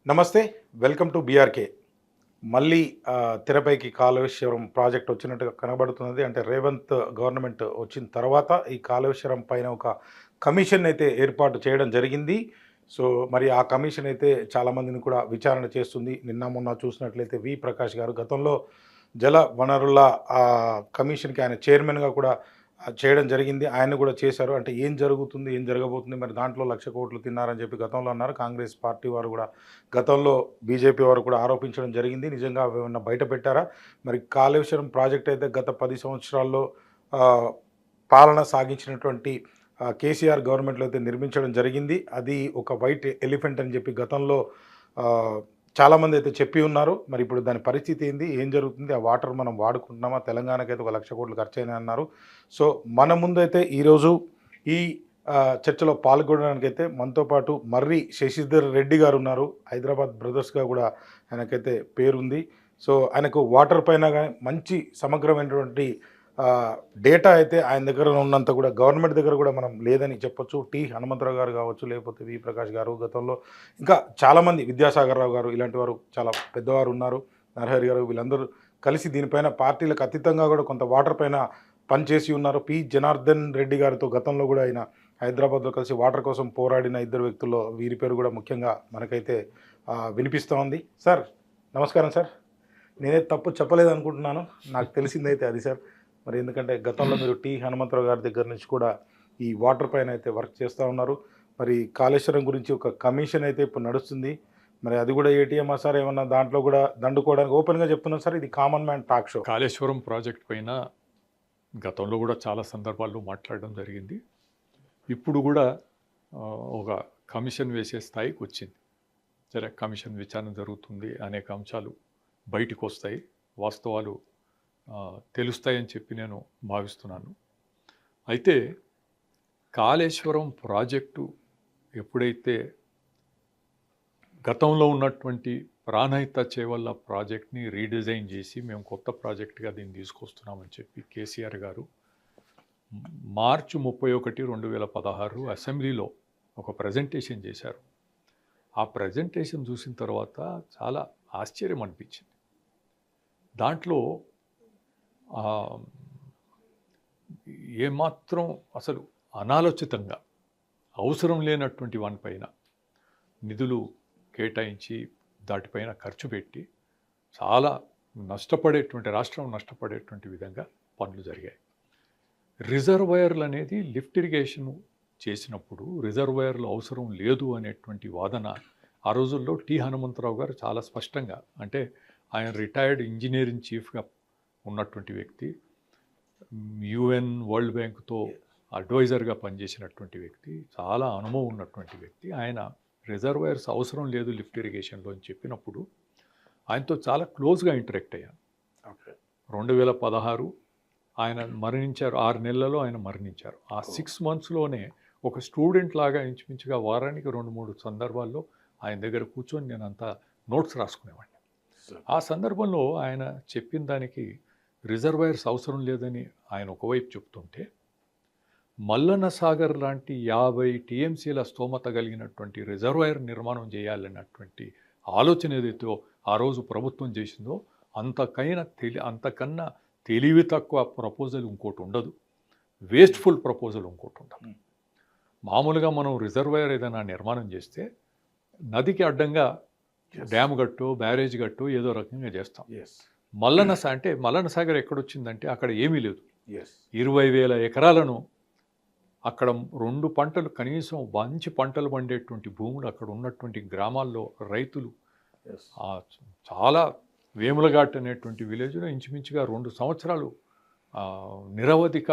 నమస్తే. Welcome to BRK. మళ్ళీ తెరపైకి కాళేశ్వరం ప్రాజెక్ట్ వచ్చినట్టుగా కనబడుతున్నది. అంటే రేవంత్ గవర్నమెంట్ వచ్చిన తర్వాత ఈ కాళేశ్వరం పైన ఒక కమిషన్ అయితే ఏర్పాటు చేయడం జరిగింది. సో, మరి ఆ కమిషన్ అయితే చాలామందిని కూడా విచారణ చేస్తుంది. నిన్న మొన్న చూసినట్లయితే ప్రకాష్ గారు గతంలో జల వనరుల కమిషన్‌కి ఆయన చైర్మన్‌గా కూడా చేయడం జరిగింది. ఆయన కూడా చేశారు. అంటే ఏం జరుగుతుంది? ఏం జరగబోతుంది? మరి దాంట్లో 1,00,00,000 తిన్నారని చెప్పి గతంలో అన్నారు. కాంగ్రెస్ పార్టీ వారు కూడా గతంలో బీజేపీ వారు కూడా ఆరోపించడం జరిగింది. నిజంగా అవేమన్నా బయట పెట్టారా? మరి కాళేశ్వరం ప్రాజెక్ట్ అయితే గత 10 సంవత్సరాల్లో ఆహ్, పాలన సాగించినటువంటి కేసీఆర్ గవర్నమెంట్‌లో అయితే నిర్మించడం జరిగింది. అది ఒక వైట్ ఎలిఫెంట్ అని చెప్పి గతంలో ఆహ్, చాలామంది అయితే చెప్పి ఉన్నారు. మరి ఇప్పుడు దాని పరిస్థితి ఏంది? ఏం జరుగుతుంది? ఆ వాటర్ మనం వాడుకుంటున్నామా? తెలంగాణకైతే ఒక 1,00,00,000 ఖర్చయినాయి అన్నారు. సో, మన ముందైతే ఈరోజు ఈ చర్చలో పాల్గొనడానికైతే మనతో పాటు మర్రి శశిధర్ రెడ్డి గారు ఉన్నారు. హైదరాబాద్ బ్రదర్స్‌గా కూడా ఆయనకైతే పేరుంది. సో, ఆయనకు వాటర్ పైన గాని మంచి సమగ్రమైనటువంటి డేటా అయితే ఆయన దగ్గర ఉన్నంత కూడా గవర్నమెంట్ దగ్గర కూడా మనం లేదని చెప్పొచ్చు. హనుమంతరావు గారు కావచ్చు, లేకపోతే ప్రకాష్ గారు గతంలో ఇంకా చాలామంది విద్యాసాగర్ రావు గారు ఇలాంటి వారు చాలా పెద్దవారు ఉన్నారు. నరహరి గారు వీళ్ళందరూ కలిసి దీనిపైన పార్టీలకు అతీతంగా కూడా కొంత వాటర్ పైన పనిచేసి ఉన్నారు. జనార్దన్ రెడ్డి గారితో గతంలో కూడా ఆయన హైదరాబాద్లో కలిసి వాటర్ కోసం పోరాడిన ఇద్దరు వ్యక్తుల్లో వీరి పేరు కూడా ముఖ్యంగా మనకైతే వినిపిస్తూ ఉంది. సార్ నమస్కారం సార్. నేనే తప్పు చెప్పలేదు అనుకుంటున్నాను. నాకు తెలిసిందైతే అది సార్. మరి ఎందుకంటే గతంలో మీరు హనుమంతరావు గారి దగ్గర నుంచి కూడా ఈ వాటర్ పైన అయితే వర్క్ చేస్తూ ఉన్నారు. మరి కాళేశ్వరం గురించి ఒక కమిషన్ అయితే ఇప్పుడు నడుస్తుంది. మరి అది కూడా ఏటీఎం సార్ ఏమన్నా దాంట్లో కూడా దండుకోవడానికి ఓపెన్గా చెప్తున్నాను సార్. ఇది common man talk show. Kaleshwaram project పైన గతంలో కూడా చాలా సందర్భాల్లో మాట్లాడడం జరిగింది. ఇప్పుడు కూడా ఒక కమిషన్ వేసే స్థాయికి వచ్చింది. సరే, కమిషన్ విచారణ జరుగుతుంది, అనేక అంశాలు బయటకు వస్తాయి, వాస్తవాలు తెలుస్తాయని చెప్పి నేను భావిస్తున్నాను. అయితే కాళేశ్వరం ప్రాజెక్టు ఎప్పుడైతే గతంలో ఉన్నటువంటి ప్రాణహిత చేవల్ల ప్రాజెక్ట్ని రీడిజైన్ చేసి మేము కొత్త ప్రాజెక్ట్గా దీన్ని తీసుకొస్తున్నామని చెప్పి కేసీఆర్ గారు మార్చి 31, 2016 అసెంబ్లీలో ఒక ప్రజెంటేషన్ చేశారు. ఆ ప్రజెంటేషన్ చూసిన తర్వాత చాలా ఆశ్చర్యం అనిపించింది. దాంట్లో ఏమాత్రం అసలు అనాలోచితంగా అవసరం లేనటువంటి వానిపైన నిధులు కేటాయించి దాటిపైన ఖర్చు పెట్టి చాలా రాష్ట్రం నష్టపడేటువంటి విధంగా పనులు జరిగాయి. రిజర్వాయర్లు అనేది లిఫ్ట్ ఇరిగేషన్ చేసినప్పుడు రిజర్వాయర్లు అవసరం లేదు అనేటువంటి వాదన ఆ రోజుల్లో హనుమంతరావు గారు చాలా స్పష్టంగా, అంటే ఆయన రిటైర్డ్ ఇంజనీరింగ్ చీఫ్గా ఉన్నటువంటి వ్యక్తి, యుఎన్ వరల్డ్ బ్యాంక్తో అడ్వైజర్గా పనిచేసినటువంటి వ్యక్తి, చాలా అనుభవం ఉన్నటువంటి వ్యక్తి. ఆయన రిజర్వాయర్స్ అవసరం లేదు లిఫ్ట్ ఇరిగేషన్లో అని చెప్పినప్పుడు ఆయనతో చాలా క్లోజ్గా ఇంటరాక్ట్ అయ్యాను. 2016 ఆయన మరణించారు. 6 నెలలలో ఆయన మరణించారు. ఆ 6 monthsలోనే ఒక స్టూడెంట్ లాగా ఇంచుమించుగా వారానికి 2-3 సందర్భాల్లో ఆయన దగ్గర కూర్చొని నేను అంతా నోట్స్ రాసుకునేవాడిని. ఆ సందర్భంలో ఆయన చెప్పిన దానికి రిజర్వాయర్స్ అవసరం లేదని ఆయన ఒకవైపు చెప్తుంటే, మల్లన్న సాగర్ లాంటి 50 TMCల స్తోమత కలిగినటువంటి రిజర్వాయర్ నిర్మాణం చేయాలన్నటువంటి ఆలోచన ఏదైతే ఆ రోజు ప్రభుత్వం చేసిందో అంతకన్నా తెలివి తక్కువ ప్రపోజల్ ఇంకోటి ఉండదు, వేస్ట్ఫుల్ ప్రపోజల్ ఇంకోటి ఉండదు. మామూలుగా మనం రిజర్వాయర్ ఏదైనా నిర్మాణం చేస్తే నదికి అడ్డంగా డ్యామ్ గట్టు, బ్యారేజ్ గట్టు ఏదో రకంగా చేస్తాం. మల్లన్న సాగర్ ఎక్కడొచ్చిందంటే అక్కడ ఏమీ లేదు. 20,000 ఎకరాలను అక్కడ 2 పంటలు, కనీసం మంచి పంటలు పండేటువంటి భూములు అక్కడ ఉన్నటువంటి గ్రామాల్లో రైతులు చాలా వేములఘాట్ అనేటువంటి విలేజ్లో ఇంచుమించుగా 2 సంవత్సరాలు నిరవధిక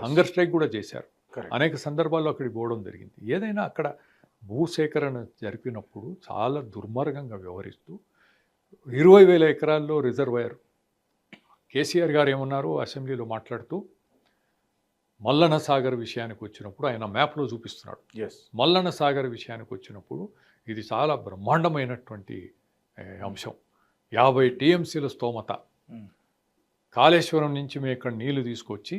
హంగర్ స్ట్రైక్ కూడా చేశారు. అనేక సందర్భాల్లో అక్కడికి పోవడం జరిగింది. ఏదైనా అక్కడ భూసేకరణ జరిపినప్పుడు చాలా దుర్మార్గంగా వ్యవహరిస్తూ 20,000 ఎకరాల్లో రిజర్వాయర్. కేసీఆర్ గారు ఏమన్నారు అసెంబ్లీలో మాట్లాడుతూ, మల్లన్న సాగర్ విషయానికి వచ్చినప్పుడు ఆయన మ్యాప్లో చూపిస్తున్నాడు. మల్లన్న సాగర్ విషయానికి వచ్చినప్పుడు ఇది చాలా బ్రహ్మాండమైనటువంటి అంశం. 50 TMCల స్తోమత. కాళేశ్వరం నుంచి మేము ఇక్కడ నీళ్లు తీసుకొచ్చి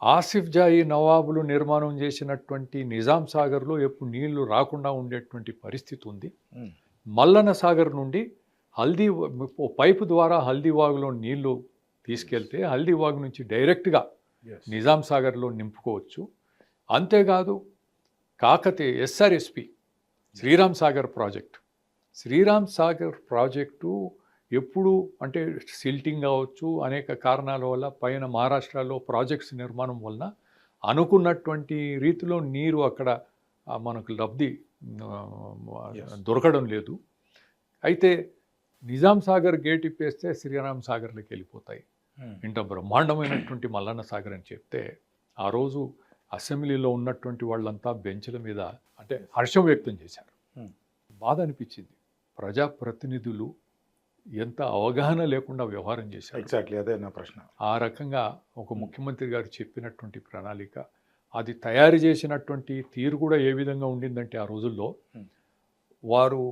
ఆసిఫ్ జాహీ నవాబులు నిర్మాణం చేసినటువంటి నిజాం సాగర్లో ఎప్పుడు నీళ్లు రాకుండా ఉండేటువంటి పరిస్థితి ఉంది. మల్లన్న సాగర్ నుండి పైపు ద్వారా హల్దీవాగులో నీళ్లు తీసుకెళ్తే హల్దీవాగు నుంచి డైరెక్ట్గా నిజాం సాగర్లో నింపుకోవచ్చు. అంతేకాదు కాకతీయ ఎస్ఆర్ఎస్పి శ్రీరామ్ సాగర్ ప్రాజెక్టు ఎప్పుడు అంటే సిల్టింగ్ కావచ్చు, అనేక కారణాల వల్ల పైన మహారాష్ట్రలో ప్రాజెక్ట్స్ నిర్మాణం వలన అనుకున్నటువంటి రీతిలో నీరు అక్కడ మనకు లబ్ధి దొరకడం లేదు. అయితే నిజాం సాగర్ గేట్ ఇప్పేస్తే శ్రీరామ్ సాగర్లోకి వెళ్ళిపోతాయి. ఇంత బ్రహ్మాండమైనటువంటి మల్లన్న సాగర్ అని చెప్తే ఆ రోజు అసెంబ్లీలో ఉన్నటువంటి వాళ్ళంతా బెంచ్ల మీద అంటే హర్షం వ్యక్తం చేశారు. బాధ అనిపించింది. ప్రజాప్రతినిధులు ఎంత అవగాహన లేకుండా వ్యవహారం చేశారు. ఎగ్జాక్ట్లీ అదే నా ప్రశ్న. ఆ రకంగా ఒక ముఖ్యమంత్రి గారు చెప్పినటువంటి ప్రణాళిక, అది తయారు చేసినటువంటి తీరు కూడా ఏ విధంగా ఉండిందంటే ఆ రోజుల్లో వారు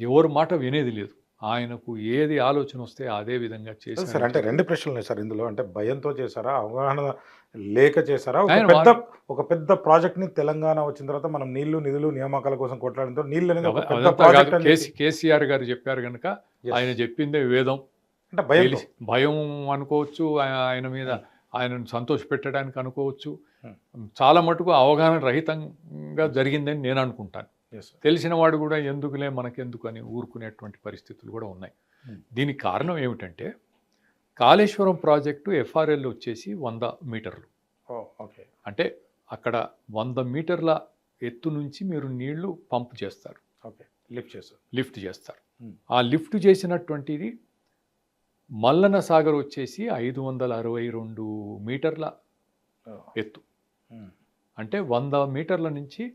ఎవరి మాట వినేది లేదు. ఆయనకు ఏది ఆలోచన వస్తే అదే విధంగా చేశారు. సార్ అంటే రెండు ప్రశ్నలు ఉన్నాయి సార్ ఇందులో. అంటే భయంతో చేశారా, అవగాహన లేక చేశారా? ఒక పెద్ద ప్రాజెక్ట్ ని తెలంగాణ వచ్చిన తర్వాత మనం నీళ్లు నిధులు నియామకాల కోసం కొట్లాడంతో నీళ్ళు అనేది ఒక పెద్ద ప్రాజెక్ట్ కేసీఆర్ గారు చెప్పారు కనుక ఆయన చెప్పిందే వేదం. అంటే భయం అనుకోవచ్చు, ఆయన మీద ఆయనను సంతోష పెట్టడానికి అనుకోవచ్చు. చాలా మటుకు అవగాహన రహితంగా జరిగిందని నేను అనుకుంటాను. తెలిసిన వాడు కూడా ఎందుకులే మనకెందుకు అని ఊరుకునేటువంటి పరిస్థితులు కూడా ఉన్నాయి. దీనికి కారణం ఏమిటంటే కాళేశ్వరం ప్రాజెక్టు ఎఫ్ఆర్ఎల్ వచ్చేసి 100 మీటర్లు. అంటే అక్కడ 100 మీటర్ల ఎత్తు నుంచి మీరు నీళ్లు పంప్ చేస్తారు, లిఫ్ట్ చేస్తారు. ఆ లిఫ్ట్ చేసినటువంటిది మల్లన్న సాగర్ వచ్చేసి 562 మీటర్ల ఎత్తు. అంటే 100 మీటర్ల నుంచి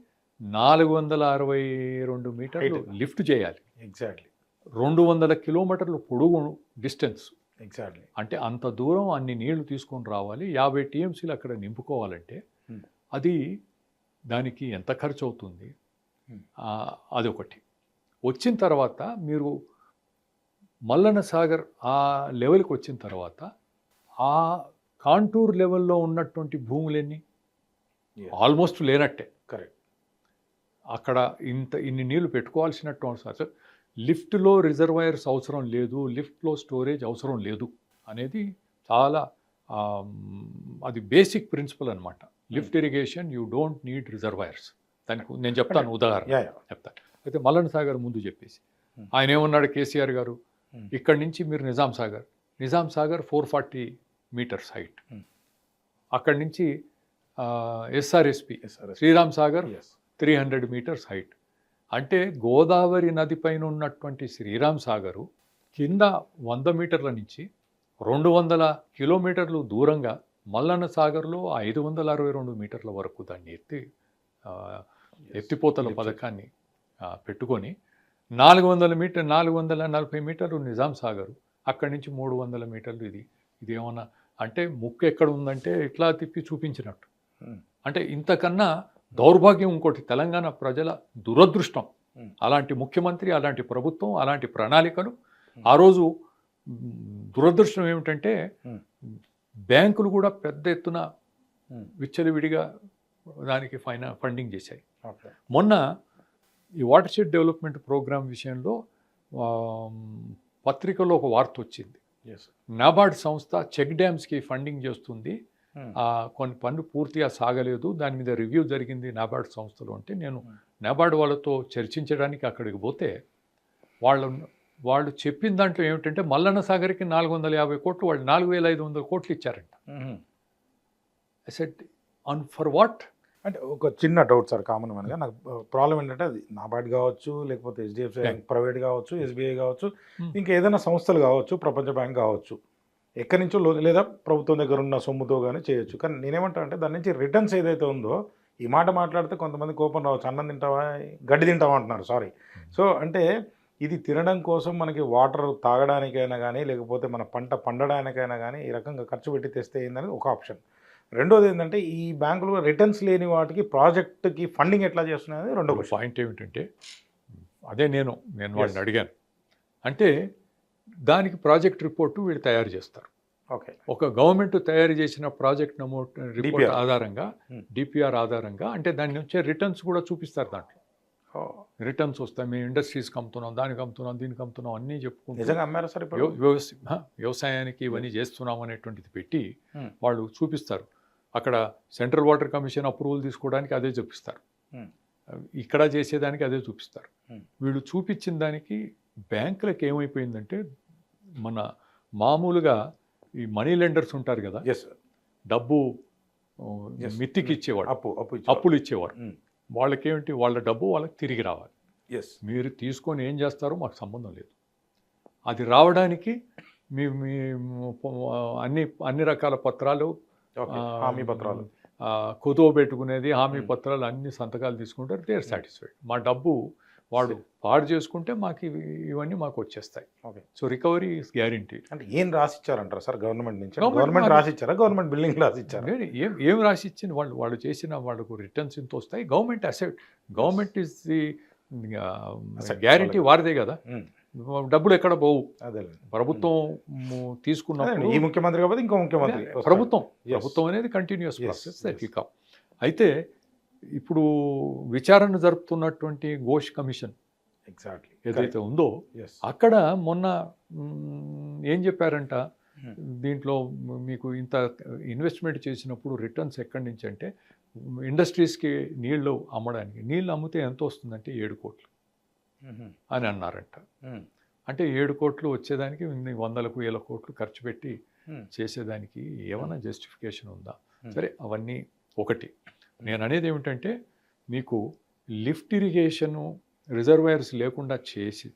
462 మీటర్లు లిఫ్ట్ చేయాలి. ఎగ్జాక్ట్లీ 200 కిలోమీటర్లు పొడుగు డిస్టెన్స్. ఎగ్జాక్ట్లీ అంటే అంత దూరం అన్ని నీళ్లు తీసుకొని రావాలి. 50 టీఎంసీలు అక్కడ నింపుకోవాలంటే అది దానికి ఎంత ఖర్చు అవుతుంది? అదొకటి. వచ్చిన తర్వాత మీరు మల్లన్న సాగర్ ఆ లెవెల్కి వచ్చిన తర్వాత ఆ కాంటూర్ లెవెల్లో ఉన్నటువంటి భూములన్నీ ఆల్మోస్ట్ లేనట్టే. కరెక్ట్. అక్కడ ఇన్ని నీళ్లు పెట్టుకోవాల్సినట్టు అవసరం. లిఫ్ట్లో రిజర్వాయర్స్ అవసరం లేదు, లిఫ్ట్లో స్టోరేజ్ అవసరం లేదు అనేది చాలా అది బేసిక్ ప్రిన్సిపల్ అనమాట. Lift irrigation you don't need reservoirs. దానికి నేను చెప్తాను ఉదాహరణ చెప్తాను. అయితే మల్లన్న సాగర్ ముందు చెప్పేసి ఆయన ఏమన్నాడు కేసీఆర్ గారు, ఇక్కడి నుంచి మీరు నిజాం సాగర్ 440 మీటర్స్ హైట్, అక్కడి నుంచి SRSP Sriram Sagar 300 meters height. అంటే గోదావరి నది పైన ఉన్నటువంటి శ్రీరామ్ సాగరు కింద 100 మీటర్ల నుంచి 200 కిలోమీటర్లు దూరంగా మల్లన్న సాగర్లో 562 మీటర్ల వరకు దాన్ని ఎత్తిపోతల పథకాన్ని పెట్టుకొని 440 మీటర్లు నిజాం సాగరు, అక్కడి నుంచి 300 మీటర్లు ఇది ఏమన్నా అంటే ముక్కు ఎక్కడ ఉందంటే ఇట్లా తిప్పి చూపించినట్టు. అంటే ఇంతకన్నా దౌర్భాగ్యం ఇంకోటి. తెలంగాణ ప్రజల దురదృష్టం. అలాంటి ముఖ్యమంత్రి, అలాంటి ప్రభుత్వం, అలాంటి ప్రణాళికలు. ఆ రోజు దురదృష్టం ఏమిటంటే బ్యాంకులు కూడా పెద్ద ఎత్తున విచ్చలవిడిగా దానికి ఫండింగ్ చేశాయి. మొన్న ఈ వాటర్ షెడ్ డెవలప్మెంట్ ప్రోగ్రామ్ విషయంలో పత్రికలో ఒక వార్త వచ్చింది. నాబార్డ్ సంస్థ చెక్ డ్యామ్స్కి ఫండింగ్ చేస్తుంది, కొన్ని పనులు పూర్తిగా సాగలేదు, దాని మీద రివ్యూ జరిగింది నాబార్డ్ సంస్థలో. అంటే నేను నాబార్డ్ వాళ్ళతో చర్చించడానికి అక్కడికి పోతే వాళ్ళు చెప్పిన దాంట్లో ఏమిటంటే మల్లన్న సాగర్కి 450 కోట్లు, వాళ్ళు 4500 కోట్లు ఇచ్చారంట. Set on for what? అంటే ఒక చిన్న డౌట్ సార్, కామన్ మనగా నాకు ప్రాబ్లం ఏంటంటే అది నాబార్డ్ కావచ్చు, లేకపోతే HDFC ప్రైవేట్ కావచ్చు, SBI కావచ్చు, ఇంకా ఏదైనా సంస్థలు కావచ్చు, ప్రపంచ బ్యాంక్ కావచ్చు, ఎక్కడి నుంచో లేదా ప్రభుత్వం దగ్గర ఉన్న సొమ్ముతో కానీ చేయొచ్చు. కానీ నేనేమంటా అంటే దాని నుంచి రిటర్న్స్ ఏదైతే ఉందో, ఈ మాట మాట్లాడితే కొంతమంది కోపం రావచ్చు, అన్నం తింటావా గడ్డి తింటావా అంటున్నారు, సారీ. సో అంటే ఇది తినడం కోసం మనకి వాటర్ తాగడానికైనా కానీ, లేకపోతే మన పంట పండడానికైనా కానీ ఈ రకంగా ఖర్చు పెట్టి తెస్తే ఏందని ఒక ఆప్షన్. రెండోది ఏంటంటే ఈ బ్యాంకులు రిటర్న్స్ లేని వాటికి ప్రాజెక్ట్కి ఫండింగ్ ఎట్లా చేస్తున్నాయి రెండో పాయింట్ ఏమిటంటే అదే నేను వాళ్ళని అడిగాను. అంటే దానికి ప్రాజెక్ట్ రిపోర్టు వీళ్ళు తయారు చేస్తారు. ఓకే. ఒక గవర్నమెంట్ తయారు చేసిన ప్రాజెక్ట్ రిపోర్ట్ DPR. ఆధారంగా, Hmm. డిపిఆర్ ఆధారంగా, అంటే దాని నుంచే రిటర్న్స్ కూడా చూపిస్తారు. దాంట్లో ఓ, రిటర్న్స్ వస్తాయి. మేము ఇండస్ట్రీస్కి అమ్ముతున్నాం, దానికి అమ్ముతున్నాం, దీనికి అమ్ముతున్నాం అన్నీ చెప్పుకుంటూ నిజంగా అమ్మారా సార్ ఇప్పుడు? వ్యవసాయానికి ఇవన్నీ చేస్తున్నాం అనేటువంటిది పెట్టి Hmm. వాళ్ళు చూపిస్తారు. అక్కడ సెంట్రల్ వాటర్ కమిషన్ అప్రూవల్ తీసుకోవడానికి అదే చూపిస్తారు, Hmm. ఇక్కడ చేసేదానికి అదే చూపిస్తారు. Hmm. వీళ్ళు చూపించిన దానికి బ్యాంకులకు ఏమైపోయిందంటే, మన మామూలుగా ఈ మనీ లెండర్స్ ఉంటారు కదా, ఎస్ డబ్బు Yes. మిత్తికి ఇచ్చేవాడు, అప్పు అప్పులు ఇచ్చేవారు. వాళ్ళకేమిటి, వాళ్ళ డబ్బు వాళ్ళకి తిరిగి రావాలి. ఎస్ మీరు తీసుకొని ఏం చేస్తారో మాకు సంబంధం లేదు. అది రావడానికి మీ మీ అన్ని రకాల పత్రాలు, ఓకే. హామీ పత్రాలు. కుదువ పెట్టుకునేది, హామీ పత్రాలు అన్ని సంతకాలు తీసుకుంటారు. They are satisfied. మా డబ్బు వాడు పాడు చేసుకుంటే మాకు ఇవన్నీ మాకు వచ్చేస్తాయి. Okay. So recovery is guarantee. అంటే ఏం రాసిచ్చారంటారా సార్ గవర్నమెంట్ నుంచి? Government గవర్నమెంట్ రాసి- రాసిచ్చారా, గవర్నమెంట్ బిల్డింగ్ రాసిచ్చారా? నేను ఏం రాసి ఇచ్చింది, వాళ్ళు చేసిన వాళ్ళకు రిటర్న్స్ ఇంత వస్తాయి. Government asset, government is the Asset. Guarantee వారిదే కదా. Hmm. డబ్బులు ఎక్కడ పోవు. అదే ప్రభుత్వం తీసుకున్నప్పుడు ఈ ముఖ్యమంత్రి కాకపోతే ఇంకో ముఖ్యమంత్రి వస్తాడు. ప్రభుత్వం అనేది continuous Yes, process yes. That will come. అయితే ఇప్పుడు విచారణ జరుపుతున్నటువంటి ఘోష్ కమిషన్ ఎగ్జాక్ట్లీ ఏదైతే ఉందో, ఎస్. అక్కడ మొన్న ఏం చెప్పారంట, దీంట్లో మీకు ఇంత ఇన్వెస్ట్మెంట్ చేసినప్పుడు రిటర్న్స్ ఎక్కడి నుంచి అంటే, ఇండస్ట్రీస్కి నీళ్లు అమ్మడానికి, నీళ్ళు అమ్మితే ఎంత వస్తుందంటే 7 కోట్లు అని అన్నారంట. అంటే 7 కోట్లు వచ్చేదానికి ఇన్ని వందలకు వేల కోట్లు ఖర్చు పెట్టి చేసేదానికి ఏమైనా జస్టిఫికేషన్ ఉందా? సరే, అవన్నీ ఒకటి. నేను అనేది ఏమిటంటే, మీకు లిఫ్ట్ ఇరిగేషను రిజర్వాయర్స్ లేకుండా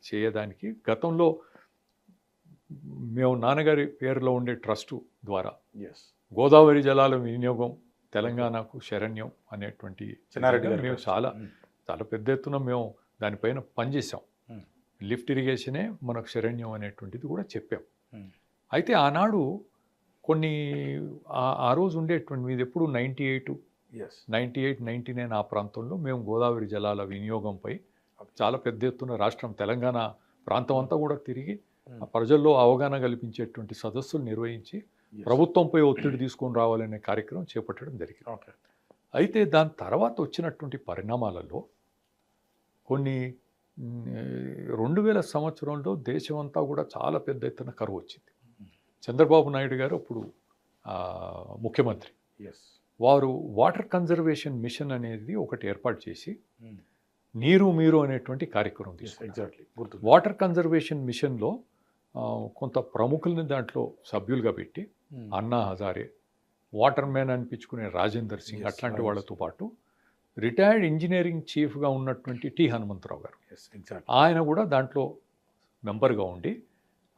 చేయడానికి గతంలో మేము నాన్నగారి పేరులో ఉండే ట్రస్టు ద్వారా ఎస్. గోదావరి జలాల వినియోగం తెలంగాణకు శరణ్యం అనేటువంటి చిన్నారెడ్డి గారు మేము చాలా పెద్ద ఎత్తున మేము దానిపైన పనిచేసాం. లిఫ్ట్ ఇరిగేషనే మనకు శరణ్యం అనేటువంటిది కూడా చెప్పాం. అయితే ఆనాడు కొన్ని ఆ రోజు ఉండేటువంటి, మీది ఎప్పుడు 98, 99 ఆ ప్రాంతంలో మేము గోదావరి జలాల వినియోగంపై చాలా పెద్ద ఎత్తున రాష్ట్రం తెలంగాణ ప్రాంతం అంతా కూడా తిరిగి ఆ ప్రజల్లో అవగాహన కల్పించేటువంటి సదస్సులు నిర్వహించి ప్రభుత్వంపై ఒత్తిడి తీసుకొని రావాలనే కార్యక్రమం చేపట్టడం జరిగింది. ఓకే. అయితే దాని తర్వాత వచ్చినటువంటి పరిణామాలలో కొన్ని 2000 సంవత్సరంలో దేశమంతా కూడా చాలా పెద్ద ఎత్తున కరువు వచ్చింది. చంద్రబాబు నాయుడు గారు అప్పుడు ముఖ్యమంత్రి. ఎస్. వారు వాటర్ కన్జర్వేషన్ మిషన్ అనేది ఒకటి ఏర్పాటు చేసి నీరు మీరు అనేటువంటి కార్యక్రమం తీసుకున్నారు. ఎగ్జాక్ట్లీ గుర్తు. వాటర్ కన్జర్వేషన్ మిషన్లో కొంత ప్రముఖుల్ని దాంట్లో సభ్యులుగా పెట్టి, అన్నా హజారే, వాటర్ మ్యాన్ అనిపించుకునే రాజేందర్ సింగ్, Yes, అట్లాంటి right. వాళ్ళతో పాటు రిటైర్డ్ ఇంజనీరింగ్ చీఫ్గా ఉన్నటువంటి టి హనుమంతరావు గారు, ఎస్. ఎగ్జాక్ట్లీ. ఆయన కూడా దాంట్లో మెంబర్గా ఉండి,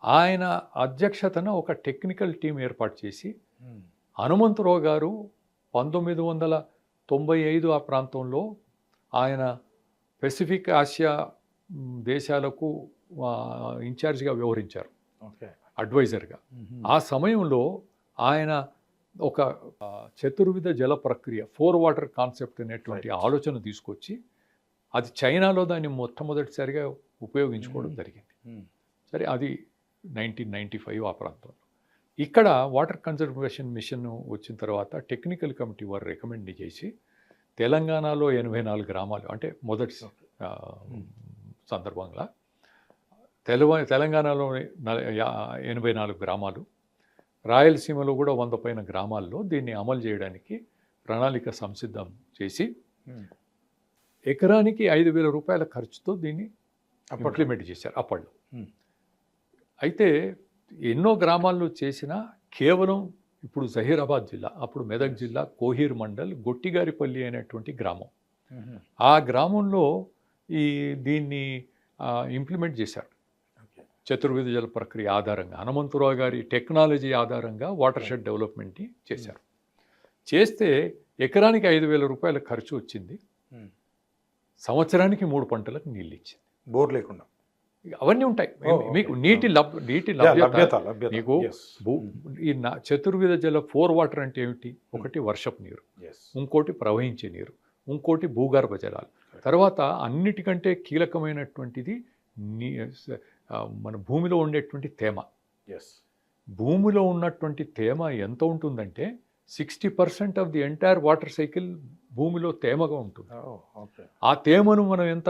ఆయన అధ్యక్షతన ఒక టెక్నికల్ టీం ఏర్పాటు చేసి, హనుమంతరావు గారు 1995 ఆ ప్రాంతంలో ఆయన పెసిఫిక్ ఆసియా దేశాలకు ఇన్ఛార్జిగా వ్యవహరించారు, ఓకే. అడ్వైజర్గా. ఆ సమయంలో ఆయన ఒక చతుర్విధ జల ప్రక్రియ, 4 వాటర్ కాన్సెప్ట్ అనేటువంటి Right. ఆలోచన తీసుకొచ్చి, అది చైనాలో దాన్ని మొట్టమొదటిసారిగా ఉపయోగించుకోవడం జరిగింది. సరే, అది 1995 ఆ ప్రాంతంలో. ఇక్కడ వాటర్ కన్జర్వేషన్ మిషన్ వచ్చిన తర్వాత టెక్నికల్ కమిటీ వారు రికమెండ్ చేసి, తెలంగాణలో 84 గ్రామాలు, అంటే మొదటి సందర్భంగా తెలంగాణలో 84 గ్రామాలు, రాయలసీమలో కూడా 100 పైన గ్రామాల్లో దీన్ని అమలు చేయడానికి ప్రణాళిక సంసిద్ధం చేసి, ఎకరానికి 5,000 రూపాయల ఖర్చుతో దీన్ని ఇంప్లిమెంట్ చేశారు అప్పట్లో. అయితే ఎన్నో గ్రామాల్లో చేసినా కేవలం ఇప్పుడు జహీరాబాద్ జిల్లా, అప్పుడు మెదక్ జిల్లా, కోహీర్ మండల్, గొట్టిగారిపల్లి అనేటువంటి గ్రామం, ఆ గ్రామంలో దీన్ని ఇంప్లిమెంట్ చేశారు. చతుర్విధ జల ప్రక్రియ ఆధారంగా, హనుమంతరావు గారి టెక్నాలజీ ఆధారంగా వాటర్ షెడ్ డెవలప్మెంట్ని చేశారు. చేస్తే ఎకరానికి 5,000 రూపాయల ఖర్చు వచ్చింది. సంవత్సరానికి 3 పంటలకు నీళ్ళు ఇచ్చింది, బోర్ లేకుండా. అవన్నీ ఉంటాయి. మీకు నీటి లభ్యత, మీకు ఈ చతుర్విధ జల 4 వాటర్ అంటే ఏమిటి? ఒకటి వర్షపు నీరు, ఇంకోటి ప్రవహించే నీరు, ఇంకోటి భూగర్భ జలాలు, తర్వాత అన్నిటికంటే కీలకమైనటువంటిది మన భూమిలో ఉండేటువంటి తేమ. భూమిలో ఉన్నటువంటి తేమ ఎంత ఉంటుందంటే 60% of the entire water cycle భూమిలో తేమగా ఉంటుంది. ఓకే. ఆ తేమను మనం ఎంత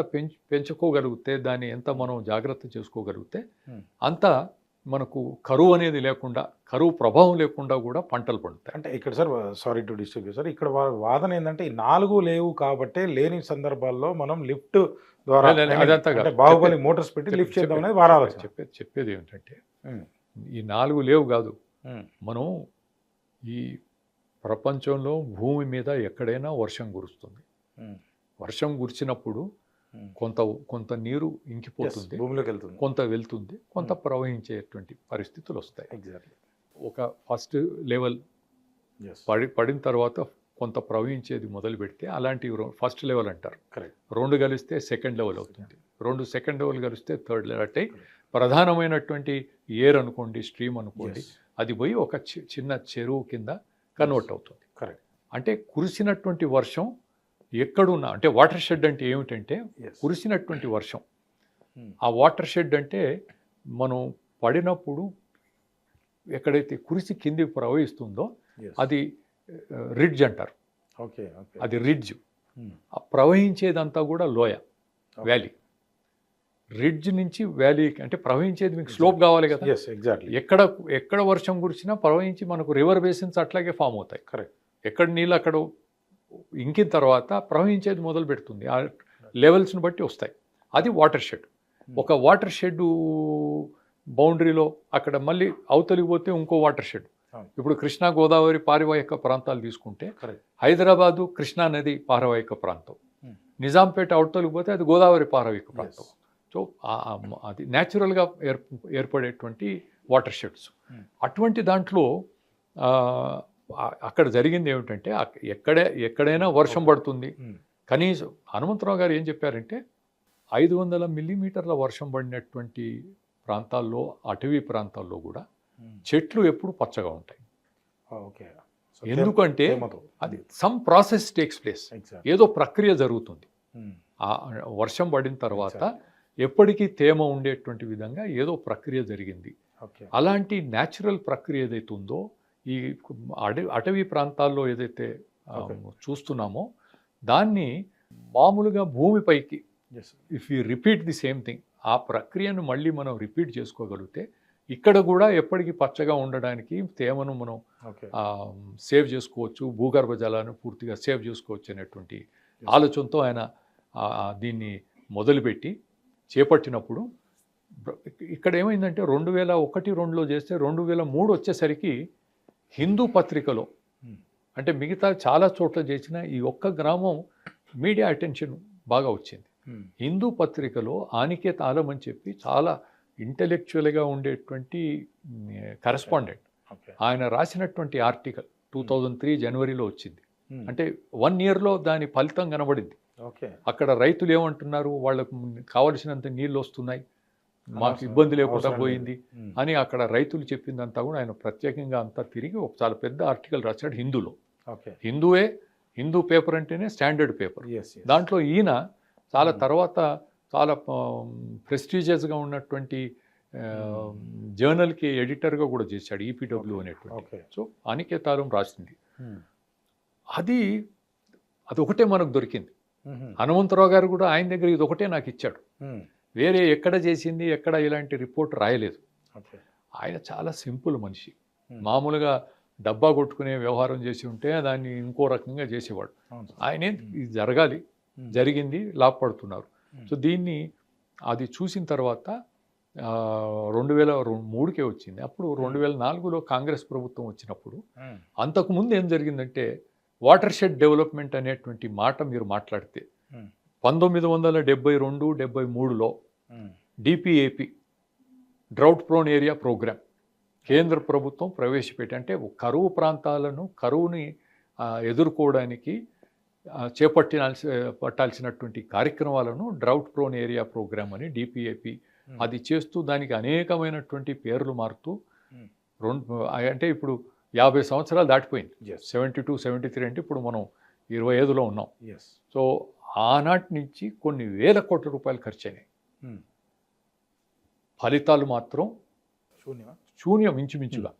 పెంచుకోగలిగితే, దాన్ని ఎంత మనం జాగ్రత్త చేసుకోగలిగితే అంత మనకు కరువు అనేది లేకుండా, కరువు ప్రభావం లేకుండా కూడా పంటలు పండుతాయి. అంటే ఇక్కడ sir, sorry to disturb sir, ఇక్కడ వాదన ఏంటంటే ఈ 4 లేవు కాబట్టి లేని సందర్భాల్లో మనం లిఫ్ట్ ద్వారా అదంతా అంటే బాహుబలి మోటార్స్ పెట్టి లిఫ్ట్ చేద్దాం అనేది వారాల చెప్పేది ఏమిటంటే ఈ 4 లేవు కాదు. మనం ఈ ప్రపంచంలో భూమి మీద ఎక్కడైనా వర్షం కురుస్తుంది. వర్షం కురిచినప్పుడు కొంత నీరు ఇంకిపోతుంది, భూమిలోకి వెళ్తుంది, కొంత వెళ్తుంది, కొంత ప్రవహించేటువంటి పరిస్థితులు వస్తాయి. ఎగ్జాక్ట్లీ. ఒక ఫస్ట్ లెవెల్ పడిన తర్వాత కొంత ప్రవహించేది మొదలు పెడితే అలాంటి ఫస్ట్ లెవెల్ అంటారు. కరెక్ట్. 2 కలిస్తే సెకండ్ లెవెల్ అవుతుంది, 2 సెకండ్ లెవెల్ కలిస్తే థర్డ్ లెవెల్. అంటే ప్రధానమైనటువంటి ఎయిర్ అనుకోండి, స్ట్రీమ్ అనుకోండి, అది పోయి ఒక చిన్న చెరువు కింద కన్వర్ట్ అవుతుంది. కరెక్ట్. అంటే కురిసినటువంటి వర్షం ఎక్కడున్నా, అంటే వాటర్ షెడ్ అంటే ఏమిటంటే కురిసినటువంటి వర్షం. ఆ వాటర్ షెడ్ అంటే మనం పడినప్పుడు ఎక్కడైతే కురిసి కింది ప్రవహిస్తుందో అది రిడ్జ్ అంటారు. ఓకే. అది రిడ్జ్. ఆ ప్రవహించేదంతా కూడా లోయ, వ్యాలీ. రిడ్జ్ నుంచి వ్యాలీ అంటే ప్రవహించేది మీకు స్లోప్ కావాలి కదా. ఎగ్జాక్ట్లీ. ఎక్కడ వర్షం కురిసినా ప్రవహించి మనకు రివర్ బేసిన్స్ అట్లాగే ఫామ్ అవుతాయి. కరెక్ట్. ఎక్కడ నీళ్ళు అక్కడ ఇంకిన తర్వాత ప్రవహించేది మొదలు పెడుతుంది. ఆ లెవెల్స్ని బట్టి వస్తాయి. అది వాటర్ షెడ్. ఒక వాటర్ షెడ్ బౌండరీలో అక్కడ మళ్ళీ అవతలికి పోతే ఇంకో వాటర్ షెడ్. ఇప్పుడు కృష్ణా గోదావరి పారివాహిక ప్రాంతాలు తీసుకుంటే హైదరాబాదు కృష్ణా నది పారివాహిక ప్రాంతం, నిజాంపేట అవతలికి పోతే అది గోదావరి పారివాహిక ప్రాంతం. సో అది న్యాచురల్గా ఏర్పడేటువంటి వాటర్ షెడ్స్. అటువంటి దాంట్లో అక్కడ జరిగింది ఏమిటంటే ఎక్కడైనా వర్షం పడుతుంది. కనీసం హనుమంతరావు గారు ఏం చెప్పారంటే 500 మిల్లీమీటర్ల వర్షం పడినటువంటి ప్రాంతాల్లో, అటవీ ప్రాంతాల్లో కూడా చెట్లు ఎప్పుడు పచ్చగా ఉంటాయి. ఎందుకంటే అది సమ్ ప్రాసెస్ టేక్స్ ప్లేస్, ఏదో ప్రక్రియ జరుగుతుంది. ఆ వర్షం పడిన తర్వాత ఎప్పటికీ తేమ ఉండేటువంటి విధంగా ఏదో ప్రక్రియ జరిగింది. అలాంటి న్యాచురల్ ప్రక్రియ ఏదైతే ఉందో ఈ అటవీ ప్రాంతాల్లో ఏదైతే చూస్తున్నామో దాన్ని మామూలుగా భూమిపైకి if you repeat the same thing, ఆ ప్రక్రియను మళ్ళీ మనం రిపీట్ చేసుకోగలిగితే ఇక్కడ కూడా ఎప్పటికీ పచ్చగా ఉండడానికి తేమను మనం సేవ్ చేసుకోవచ్చు, భూగర్భ జలాన్ని పూర్తిగా సేవ్ చేసుకోవచ్చు అనేటువంటి ఆలోచనతో ఆయన దీన్ని మొదలుపెట్టి చేపట్టినప్పుడు ఇక్కడ ఏమైందంటే 2001-2లో చేస్తే 2003 వచ్చేసరికి హిందూ పత్రికలో, అంటే మిగతా చాలా చోట్ల చేసిన ఈ ఒక్క గ్రామం మీడియా అటెన్షన్ బాగా వచ్చింది. హిందూ పత్రికలో ఆనికేత్ ఆలం అని చెప్పి చాలా ఇంటెలెక్చువల్గా ఉండేటువంటి కరెస్పాండెంట్, ఆయన రాసినటువంటి ఆర్టికల్ 2003 జనవరిలో వచ్చింది. అంటే 1 ఇయర్లో దాని ఫలితం కనబడింది. అక్కడ రైతులు ఏమంటున్నారు, వాళ్ళకు కావలసినంత నీళ్ళు వస్తున్నాయి, మాకు ఇబ్బంది లేకుండా పోయింది అని అక్కడ రైతులు చెప్పిందంతా కూడా ఆయన ప్రత్యేకంగా అంతా తిరిగి ఒక చాలా పెద్ద ఆర్టికల్ రాశాడు హిందూలో. హిందూ పేపర్ అంటేనే స్టాండర్డ్ పేపర్. దాంట్లో ఈయన చాలా తర్వాత చాలా ప్రెస్టీజియస్గా ఉన్నటువంటి జర్నల్కి ఎడిటర్గా కూడా చేశాడు, ఈపీడబ్ల్యూ అనేటువంటి. సో అనికేతాలం రాసింది అది ఒకటే మనకు దొరికింది. హనుమంతరావు గారు కూడా ఆయన దగ్గర ఇది ఒకటే నాకు ఇచ్చాడు, వేరే ఎక్కడ చేసింది ఎక్కడ ఇలాంటి రిపోర్ట్ రాయలేదు. ఆయన చాలా సింపుల్ మనిషి, మామూలుగా డబ్బా కొట్టుకునే వ్యవహారం చేసి ఉంటే దాన్ని ఇంకో రకంగా చేసేవాడు. ఆయనే ఇది జరగాలి, జరిగింది, లాభపడుతున్నారు. సో దీన్ని అది చూసిన తర్వాత 2003కే వచ్చింది. అప్పుడు 2004లో కాంగ్రెస్ ప్రభుత్వం వచ్చినప్పుడు అంతకుముందు ఏం జరిగిందంటే వాటర్ షెడ్ డెవలప్మెంట్ అనేటువంటి మాట మీరు మాట్లాడితే 1972-73లో DPAP drought prone area programme కేంద్ర ప్రభుత్వం ప్రవేశపెట్టి, అంటే కరువు ప్రాంతాలను కరువుని ఎదుర్కోవడానికి పట్టాల్సినటువంటి కార్యక్రమాలను డ్రౌట్ ప్రోన్ ఏరియా ప్రోగ్రామ్ అని డిపిఏపి అది చేస్తూ దానికి అనేకమైనటువంటి పేర్లు మారుతూ అంటే ఇప్పుడు 50 సంవత్సరాలు దాటిపోయింది. 72-73 అంటే ఇప్పుడు మనం 25లో ఉన్నాం. సో ఆనాటి నుంచి కొన్ని వేల కోట్ల రూపాయలు ఖర్చు అయినాయి, ఫలితాలు మాత్రం శూన్యం ఇంచుమించుగా.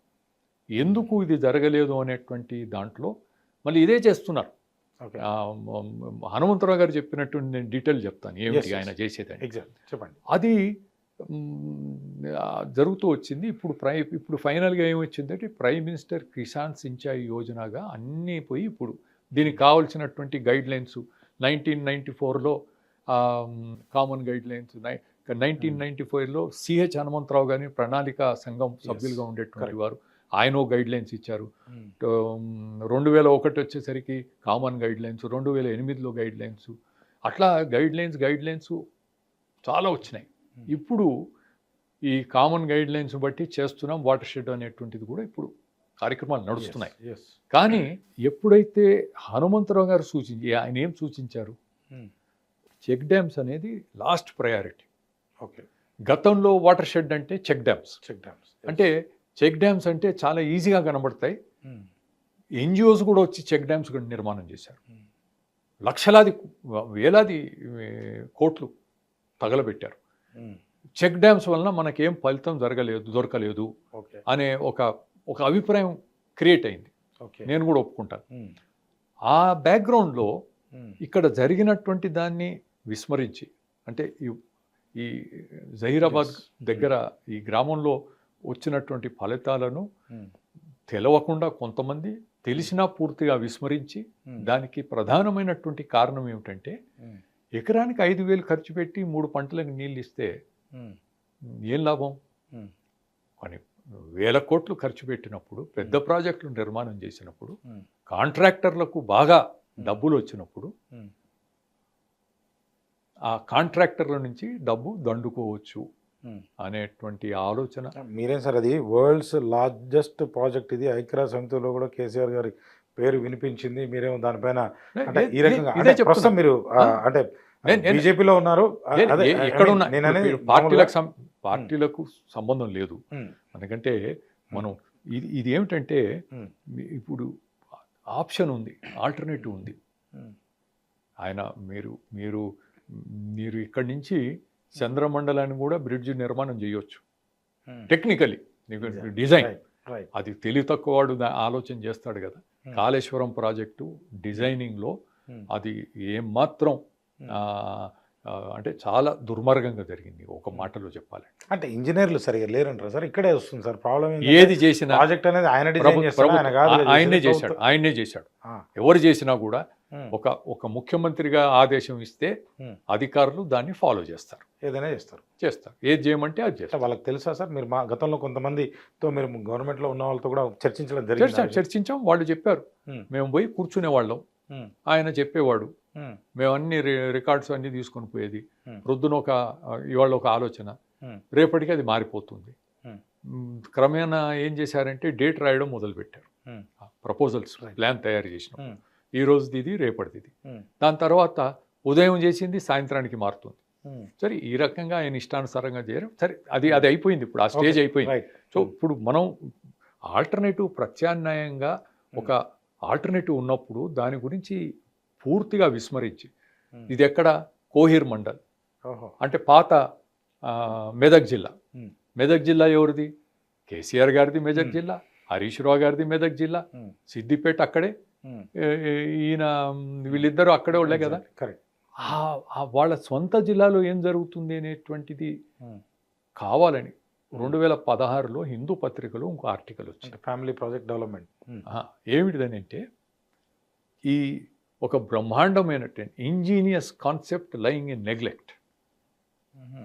ఎందుకు ఇది జరగలేదు అనేటువంటి దాంట్లో మళ్ళీ ఇదే చేస్తున్నారు. ఓకే. హనుమంతరావు గారు చెప్పినట్టు నేను డీటెయిల్ చెప్తాను ఏమిటి Yes, ఆయన చేసేదని. ఎగ్జాక్ట్ చెప్పండి. అది జరుగుతూ వచ్చింది. ఇప్పుడు ఫైనల్గా ఏమొచ్చిందంటే ప్రైమ్ మినిస్టర్ కిసాన్ సించాయి యోజనగా అన్నీ పోయి ఇప్పుడు దీనికి కావాల్సినటువంటి గైడ్ లైన్స్ 1994లో కామన్ గైడ్ లైన్స్, 1995లో సిహెచ్ హనుమంతరావు గారిని ప్రణాళిక సంఘం సభ్యులుగా ఉండేటువంటి వారు ఆయన గైడ్ లైన్స్ ఇచ్చారు. 2001 వచ్చేసరికి కామన్ గైడ్ లైన్స్, 2008లో గైడ్ లైన్స్, అట్లా గైడ్ లైన్స్ చాలా వచ్చినాయి. ఇప్పుడు ఈ కామన్ గైడ్ లైన్స్ బట్టి చేస్తున్నాం వాటర్ షెడ్ అనేటువంటిది కూడా ఇప్పుడు కార్యక్రమాలు నడుస్తున్నాయి. Yes. కానీ ఎప్పుడైతే హనుమంతరావు గారు ఆయన ఏం సూచించారు, చెక్ డ్యామ్స్ అనేది లాస్ట్ ప్రయారిటీ. ఓకే. గతంలో వాటర్ షెడ్ అంటే చెక్ డ్యామ్స్ చెక్ డ్యామ్స్ అంటే చెక్ డ్యామ్స్ అంటే చాలా ఈజీగా కనబడతాయి. ఎన్జిఓస్ కూడా వచ్చి చెక్ డ్యామ్స్ నిర్మాణం చేశారు. లక్షలాది వేలాది కోట్లు తగలబెట్టారు. చెక్ డ్యామ్స్ వలన మనకేం ఫలితం దొరకలేదు ఓకే. అనే ఒక అభిప్రాయం క్రియేట్ అయింది. ఓకే. నేను కూడా ఒప్పుకుంటాను. ఆ బ్యాక్గ్రౌండ్లో ఇక్కడ జరిగినటువంటి దాన్ని విస్మరించి, అంటే ఈ జహీరాబాద్ దగ్గర ఈ గ్రామంలో వచ్చినటువంటి ఫలితాలను తెలవకుండా కొంతమంది, తెలిసినా పూర్తిగా విస్మరించి, దానికి ప్రధానమైనటువంటి కారణం ఏమిటంటే ఎకరానికి 5,000 ఖర్చు పెట్టి 3 పంటలకు నీళ్ళు ఇస్తే ఏం లాభం? కానీ 1,000 కోట్లు ఖర్చు పెట్టినప్పుడు, పెద్ద ప్రాజెక్టులు నిర్మాణం చేసినప్పుడు, కాంట్రాక్టర్లకు బాగా డబ్బులు వచ్చినప్పుడు ఆ కాంట్రాక్టర్ల నుంచి డబ్బు దండుకోవచ్చు అనేటువంటి ఆలోచన. మీరేం సార్, అది వరల్డ్స్ లార్జెస్ట్ ప్రాజెక్ట్, ఇది ఐక్యరాజ్య సమితిలో కూడా కేసీఆర్ గారి పేరు వినిపించింది. మీరేమో దానిపైన అంటే ఈ రకంగా అంటే ప్రస్తుతం మీరు అంటే బీజేపీలో ఉన్నారు. పార్టీలకు సంబంధం లేదు. ఎందుకంటే మనం ఇది ఏమిటంటే ఇప్పుడు ఆప్షన్ ఉంది, ఆల్టర్నేటివ్ ఉంది. ఆయన మీరు ఇక్కడి నుంచి చంద్రమండలాన్ని కూడా బ్రిడ్జ్ నిర్మాణం చేయొచ్చు టెక్నికలీ, డిజైన్. అది తెలివి తక్కువ వాడు ఆలోచన చేస్తాడు కదా. కాళేశ్వరం ప్రాజెక్టు డిజైనింగ్లో అది ఏమాత్రం అంటే చాలా దుర్మార్గంగా జరిగింది, ఒక మాటలో చెప్పాలంటే. అంటే ఇంజనీర్లు సరిగా లేరంటారు సార్, ఇక్కడే వస్తుంది సార్ ప్రాబ్లం. ఏది చేసినా ప్రాజెక్ట్ అనేది ఆయన డిజైన్ చేస్తాడు, ఆయనే చేశాడు. ఎవరు చేసినా కూడా ఒక ముఖ్యమంత్రిగా ఆదేశం ఇస్తే అధికారులు దాన్ని ఫాలో చేస్తారు, ఏదైనా చేస్తారు. ఏది చేయమంటే అది చేస్తారు. వాళ్ళకి తెలుసా సార్? మీరు మా గతంలో కొంతమందితో మీరు గవర్నమెంట్లో ఉన్న వాళ్ళతో కూడా చర్చించాం. వాళ్ళు చెప్పారు, మేము పోయి కూర్చునే వాళ్ళం, ఆయన చెప్పేవాడు, మేము అన్ని రికార్డ్స్ అన్ని తీసుకొని పోయేది. ప్రొద్దున ఇవాళ ఒక ఆలోచన, రేపటికి అది మారిపోతుంది. క్రమేణా ఏం చేశారంటే డేట్ రాయడం మొదలుపెట్టారు. ప్రపోజల్స్ ప్లాన్ తయారు చేసినాం, ఈ రోజుది ఇది, రేపటిది ఇది. దాని తర్వాత ఉదయం చేసింది సాయంత్రానికి మారుతుంది. సరే, ఈ రకంగా ఆయన ఇష్టానుసారంగా చేయడం సరే, అది అయిపోయింది. ఇప్పుడు ఆ స్టేజ్ అయిపోయింది. సో ఇప్పుడు మనం ఆల్టర్నేటివ్, ప్రత్యామ్నాయంగా ఒక ఆల్టర్నేటివ్ ఉన్నప్పుడు దాని గురించి పూర్తిగా విస్మరించి, ఇది ఎక్కడ కోహిర్ మండల్ అంటే పాత మెదక్ జిల్లా. మెదక్ జిల్లా ఎవరిది? కేసీఆర్ గారిది మెదక్ జిల్లా, హరీష్ రావు గారిది మెదక్ జిల్లా, సిద్దిపేట అక్కడే, ఈయన వీళ్ళిద్దరూ అక్కడే వాళ్ళే కదా. వాళ్ళ సొంత జిల్లాలో ఏం జరుగుతుంది అనేటువంటిది కావాలని 2016లో హిందూ పత్రికలో ఇంకో ఆర్టికల్ వచ్చింది, ఫ్యామిలీ ప్రాజెక్ట్ డెవలప్మెంట్. ఏమిటిదని అంటే ఈ ఒక బ్రహ్మాండమైనటువంటి ingenious concept lying in neglect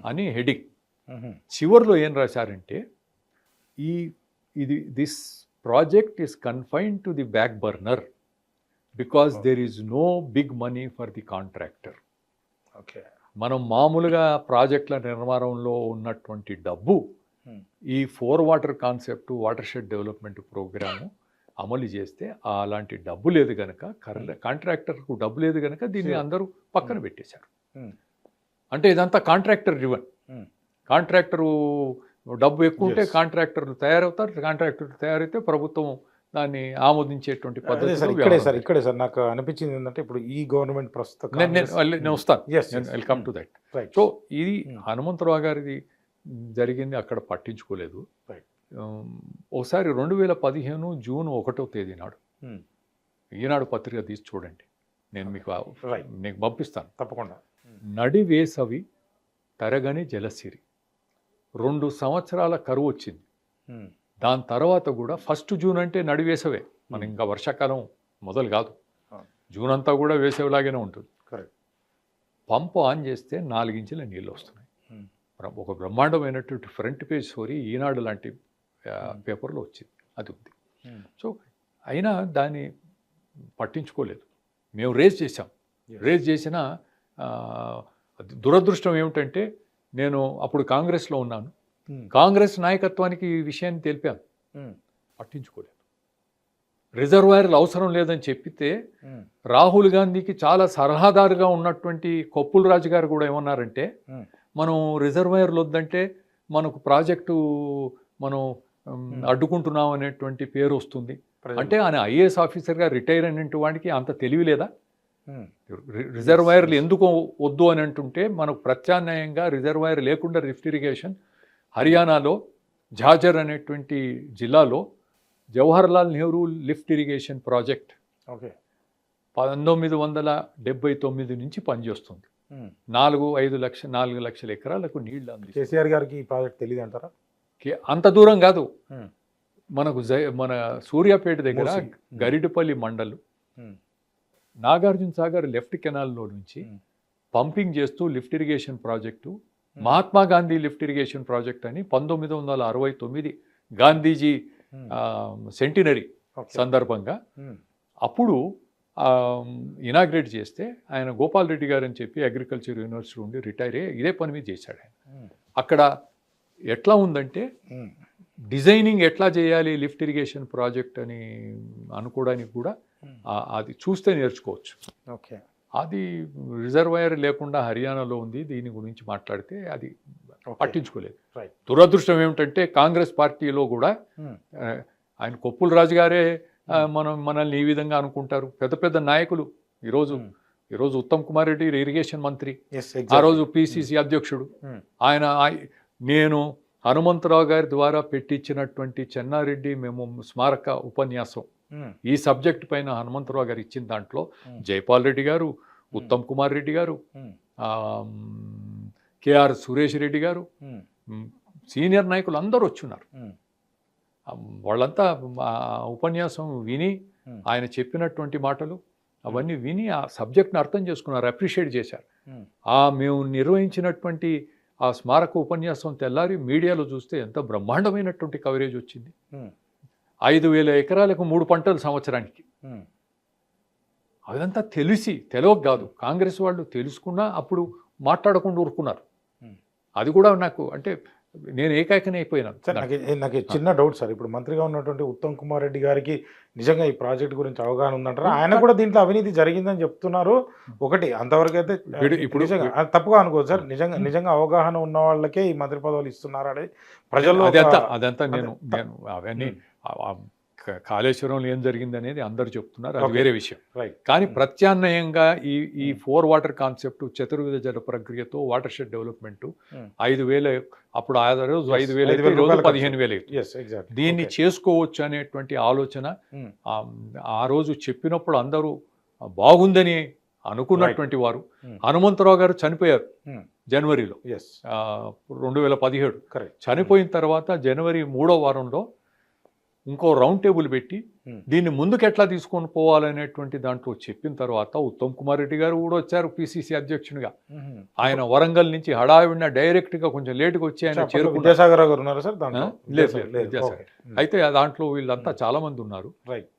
అని హెడింగ్. చివరిలో ఏం రాశారంటే this project is confined to the back burner because there is no big money for the contractor. Okay. మనం మామూలుగా ప్రాజెక్టుల నిర్మాణంలో ఉన్నటువంటి డబ్బు ఈ 4 water concept, watershed development programme అమలు చేస్తే అలాంటి డబ్బు లేదు కనుక, కాంట్రాక్టర్కు డబ్బు లేదు కనుక దీన్ని అందరూ పక్కన పెట్టేశారు. అంటే ఇదంతా కాంట్రాక్టర్ డ్రివన్. కాంట్రాక్టరు డబ్బు ఎక్కువ ఉంటే కాంట్రాక్టర్లు తయారవుతారు, కాంట్రాక్టర్లు తయారైతే ప్రభుత్వం దాన్ని ఆమోదించేటువంటి పద్ధతి. ఇక్కడే సార్ నాకు అనిపించింది ఏంటంటే, ఇప్పుడు ఈ గవర్నమెంట్ ప్రస్తుతం నేను వస్తాను, వెల్కమ్ టు దట్. సో ఇది హనుమంతరావు గారిది జరిగింది, అక్కడ పట్టించుకోలేదు. ఒకసారి 2015 జూన్ 1వ తేదీ నాడు ఉమ్. ఈనాడు పత్రిక తీసి చూడండి, నేను మీకు Right. నీకు పంపిస్తాను. తప్పకుండా. నడి వేసవి తరగని జలసిరి, 2 సంవత్సరాల కరువు వచ్చింది. ఉమ్. దాని తర్వాత కూడా 1 జూన్ అంటే నడి వేసవే, మన ఇంకా వర్షాకాలం మొదలు కాదు. జూన్ అంతా కూడా వేసవిలాగానే ఉంటుంది. కరెక్ట్. పంపు ఆన్ చేస్తే 4 ఇంచుల నీళ్ళు వస్తున్నాయి. ఒక బ్రహ్మాండమైనటువంటి ఫ్రంట్ పేజ్ స్టోరీ ఈనాడు లాంటి పేపర్లో వచ్చింది, అది ఉంది. సో అయినా దాన్ని పట్టించుకోలేదు. మేము రేజ్ చేసాం, రేజ్ చేసిన దురదృష్టం ఏమిటంటే నేను అప్పుడు కాంగ్రెస్లో ఉన్నాను. కాంగ్రెస్ నాయకత్వానికి ఈ విషయాన్ని తెలిపాను, పట్టించుకోలేదు. రిజర్వాయర్లు అవసరం లేదని చెప్పితే రాహుల్ గాంధీకి చాలా సలహాదారుగా ఉన్నటువంటి కొప్పుల రాజు గారు కూడా ఏమన్నారంటే, మనం రిజర్వాయర్లు వద్దంటే మనకు ప్రాజెక్టు మనం అడ్డుకుంటున్నాం అనేటువంటి పేరు వస్తుంది. అంటే ఆయన ఐఏఎస్ ఆఫీసర్గా రిటైర్ అయినటువంటి వాడికి అంత తెలివి లేదా? రిజర్వాయర్లు ఎందుకు వద్దు అని అంటుంటే మనకు ప్రత్యామ్నాయంగా రిజర్వాయర్ లేకుండా లిఫ్ట్ ఇరిగేషన్ హర్యానాలో ఝాజర్ అనేటువంటి జిల్లాలో Jawaharlal Nehru lift irrigation project 1979 నుంచి పనిచేస్తుంది. 4 లక్షల ఎకరాలకు నీళ్లు అందిస్తుంది. కేసీఆర్ గారికి ఈ ప్రాజెక్ట్ తెలియదు అంటారా? అంత దూరం కాదు, మనకు మన సూర్యాపేట దగ్గర గరిడిపల్లి మండలు నాగార్జున సాగర్ లెఫ్ట్ కెనాల్లో నుంచి పంపింగ్ చేస్తూ lift irrigation project, Mahatma Gandhi lift irrigation project అని 1969 గాంధీజీ సెంటినరీ సందర్భంగా అప్పుడు ఇనాగ్రేట్ చేస్తే ఆయన గోపాల్ రెడ్డి గారు అని చెప్పి అగ్రికల్చర్ యూనివర్సిటీ ఉండి రిటైర్ అయ్యి ఇదే పని మీద చేశాడు ఆయన. అక్కడ ఎట్లా ఉందంటే డిజైనింగ్ ఎట్లా చేయాలి లిఫ్ట్ ఇరిగేషన్ ప్రాజెక్ట్ అని అనుకోవడానికి కూడా అది చూస్తే నేర్చుకోవచ్చు. ఓకే. అది రిజర్వాయర్ లేకుండా హర్యానాలో ఉంది, దీని గురించి మాట్లాడితే అది పట్టించుకోలేదు. దురదృష్టం ఏమిటంటే కాంగ్రెస్ పార్టీలో కూడా ఆయన కొప్పుల రాజు గారే మనల్ని ఈ విధంగా అనుకుంటారు. పెద్ద పెద్ద నాయకులు ఈరోజు ఉత్తమ్ కుమార్ రెడ్డి ఇరిగేషన్ మంత్రి, ఆ రోజు పిసిసి అధ్యక్షుడు ఆయన. నేను హనుమంతరావు గారి ద్వారా పెట్టించినటువంటి చెన్నారెడ్డి మేము స్మారక ఉపన్యాసం ఈ సబ్జెక్ట్ పైన హనుమంతరావు గారు ఇచ్చిన దాంట్లో జైపాల్ రెడ్డి గారు, ఉత్తమ్ కుమార్ రెడ్డి గారు, కేఆర్ సురేష్ రెడ్డి గారు, సీనియర్ నాయకులు అందరూ వచ్చున్నారు. వాళ్ళంతా ఉపన్యాసం విని ఆయన చెప్పినటువంటి మాటలు అవన్నీ విని ఆ సబ్జెక్ట్ని అర్థం చేసుకున్నారు, అప్రిషియేట్ చేశారు. మేము నిర్వహించినటువంటి ఆ స్మారక ఉపన్యాసం తెల్లారి మీడియాలో చూస్తే ఎంత బ్రహ్మాండమైనటువంటి కవరేజ్ వచ్చింది. 5,000 ఎకరాలకు 3 పంటలు సంవత్సరానికి. అదంతా తెలియక కాదు, కాంగ్రెస్ వాళ్ళు తెలుసుకున్నా అప్పుడు మాట్లాడకుండా ఊరుకున్నారు. అది కూడా నాకు అంటే నేను ఏకాకినే అయిపోయినాను. సార్ నాకు చిన్న డౌట్ సార్, ఇప్పుడు మంత్రిగా ఉన్నటువంటి ఉత్తమ్ కుమార్ రెడ్డి గారికి నిజంగా ఈ ప్రాజెక్ట్ గురించి అవగాహన ఉందంటారా? ఆయన కూడా దీంట్లో అవినీతి జరిగిందని చెప్తున్నారు. ఒకటి అంతవరకు అయితే ఇప్పుడు తప్పుగా అనుకోదు సార్, నిజంగా అవగాహన ఉన్న వాళ్ళకే ఈ మంత్రి పదవులు ఇస్తున్నారు అనేది ప్రజల్లో అదంతా నేను అవన్నీ కాళేశ్వరంలో ఏం జరిగింది అనేది అందరు చెప్తున్నారు, అది వేరే విషయం. కానీ ప్రత్యామ్నాయంగా ఈ 4 వాటర్ కాన్సెప్ట్ చతుర్విధ జల ప్రక్రియతో వాటర్ షెడ్ డెవలప్మెంట్ 5,000 అప్పుడు ఆ రోజు 5,000 15,000 దీన్ని చేసుకోవచ్చు అనేటువంటి ఆలోచన ఆ రోజు చెప్పినప్పుడు అందరూ బాగుందని అనుకున్నటువంటి వారు. హనుమంతరావు గారు చనిపోయారు జనవరిలో 2017. చనిపోయిన తర్వాత జనవరి 3వ వారంలో ఇంకో రౌండ్ టేబుల్ పెట్టి దీన్ని ముందుకు ఎట్లా తీసుకొని పోవాలనేటువంటి దాంట్లో చెప్పిన తర్వాత ఉత్తమ్ కుమార్ రెడ్డి గారు కూడా వచ్చారు పిసిసి అధ్యక్షునిగా. ఆయన వరంగల్ నుంచి హడావిడిన డైరెక్ట్గా కొంచెం లేటుగా వచ్చి ఆయన చేరుకున్నారు. అయితే దాంట్లో వీళ్ళంతా చాలా మంది ఉన్నారు.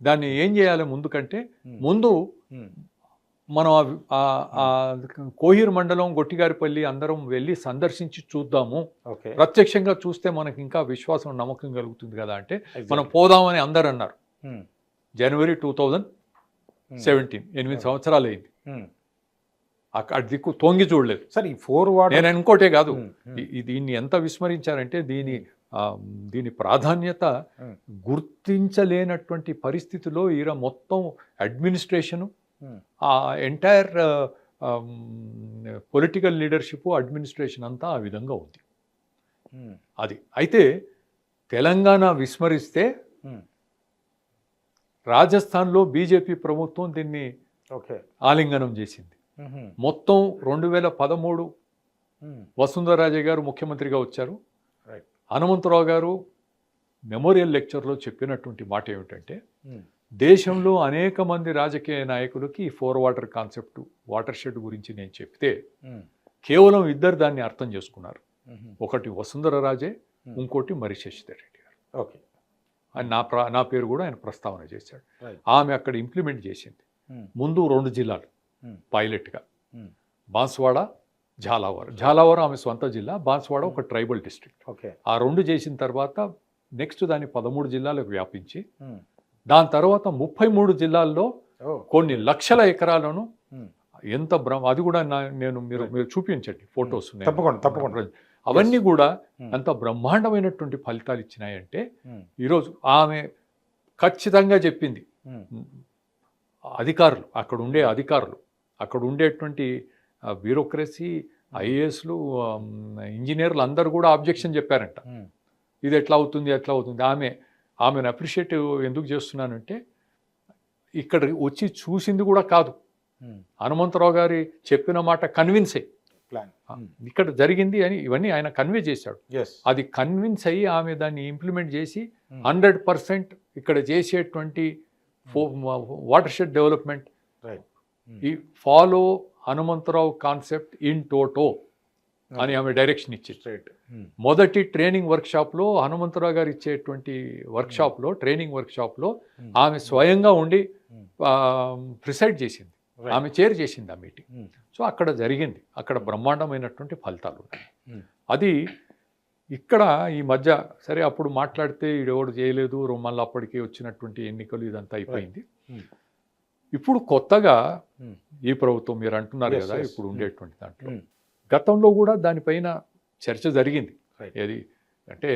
దాన్ని ఏం చేయాలి ముందుకంటే ముందు మనం కోహిర్ మండలం గొట్టిగారిపల్లి అందరం వెళ్ళి సందర్శించి చూద్దాము, ప్రత్యక్షంగా చూస్తే మనకి ఇంకా విశ్వాసం నమ్మకం కలుగుతుంది కదా అంటే మనం పోదామని అందరు అన్నారు. జనవరి 2017 8 సంవత్సరాలు అయింది. అక్కడ దిక్కు తొంగి చూడలేదు సార్. ఈ 4 వాటర్ నేను ఇంకోటే కాదు, దీన్ని ఎంత విస్మరించారంటే దీని ప్రాధాన్యత గుర్తించలేనటువంటి పరిస్థితిలో మొత్తం అడ్మినిస్ట్రేషను ఆ ఎంటైర్ పొలిటికల్ లీడర్షిప్ అడ్మినిస్ట్రేషన్ అంతా ఆ విధంగా ఉంది. అది అయితే తెలంగాణ విస్మరిస్తే రాజస్థాన్లో బీజేపీ ప్రభుత్వం దీన్ని ఓకే. ఆలింగనం చేసింది. మొత్తం 2013 వసుంధరాజే గారు ముఖ్యమంత్రిగా వచ్చారు. రైట్. హనుమంతరావు గారు మెమోరియల్ లెక్చర్లో చెప్పినటువంటి మాట ఏమిటంటే, దేశంలో అనేక మంది రాజకీయ నాయకులకి ఈ 4 వాటర్ కాన్సెప్ట్, వాటర్ షెడ్ గురించి నేను చెప్తే కేవలం ఇద్దరు దాన్ని అర్థం చేసుకున్నారు. ఒకటి వసుంధర రాజే, ఇంకోటి మరి శశిధర్ రెడ్డి గారు. ఓకే. ఆయన నా పేరు కూడా ఆయన ప్రస్తావన చేశాడు. రైట్. ఆమె అక్కడ ఇంప్లిమెంట్ చేసింది. ముందు 2 జిల్లాలు పైలట్గా, బాన్స్వాడ, ఝాలావరం ఆమె సొంత జిల్లా, బాన్స్వాడ ఒక ట్రైబల్ డిస్ట్రిక్ట్. ఓకే. ఆ 2 చేసిన తర్వాత నెక్స్ట్ దాన్ని 13 జిల్లాలకు వ్యాపించి దాని తర్వాత 33 జిల్లాల్లో కొన్ని లక్షల ఎకరాలను ఎంత అది కూడా మీరు చూపించండి ఫొటోస్. తప్పకుండా. అవన్నీ కూడా అంత బ్రహ్మాండమైనటువంటి ఫలితాలు ఇచ్చినాయంటే ఈరోజు ఆమె ఖచ్చితంగా చెప్పింది. అధికారులు, అక్కడ ఉండేటువంటి బ్యూరోక్రసీ, ఐఏఎస్లు, ఇంజనీర్లు అందరూ కూడా ఆబ్జెక్షన్ చెప్పారంట. ఇది ఎట్లా అవుతుంది. ఆమెను అప్రిషియేట్ ఎందుకు చేస్తున్నానంటే, ఇక్కడ వచ్చి చూసింది కూడా కాదు, హనుమంతరావు గారి చెప్పిన మాట కన్విన్స్ అయ్యి ఇక్కడ జరిగింది అని ఇవన్నీ ఆయన కన్వే చేశాడు. అది కన్విన్స్ అయ్యి ఆమె దాన్ని ఇంప్లిమెంట్ చేసి 100% ఇక్కడ చేసేటువంటి వాటర్ షెడ్ డెవలప్మెంట్ ఈ follow Hanumantharao concept in toto అని ఆమె డైరెక్షన్ ఇచ్చింది. మొదటి ట్రైనింగ్ వర్క్షాప్లో హనుమంతరావు గారు ఇచ్చేటువంటి ట్రైనింగ్ వర్క్షాప్లో ఆమె స్వయంగా ఉండి ప్రిసైడ్ చేసింది, ఆమె చైర్ చేసింది ఆ మీటింగ్. సో అక్కడ జరిగింది, అక్కడ బ్రహ్మాండమైనటువంటి ఫలితాలు ఉన్నాయి. అది ఇక్కడ ఈ మధ్య సరే అప్పుడు మాట్లాడితే ఈడెవడు చేయలేదు, మళ్ళీ అప్పటికి వచ్చినటువంటి ఎన్నికలు ఇదంతా అయిపోయింది. ఇప్పుడు కొత్తగా ఈ ప్రభుత్వం మీరు అంటున్నారు కదా, ఇప్పుడు ఉండేటువంటి దాంట్లో గతంలో కూడా దానిపైన చర్చ జరిగింది. ఏది అంటే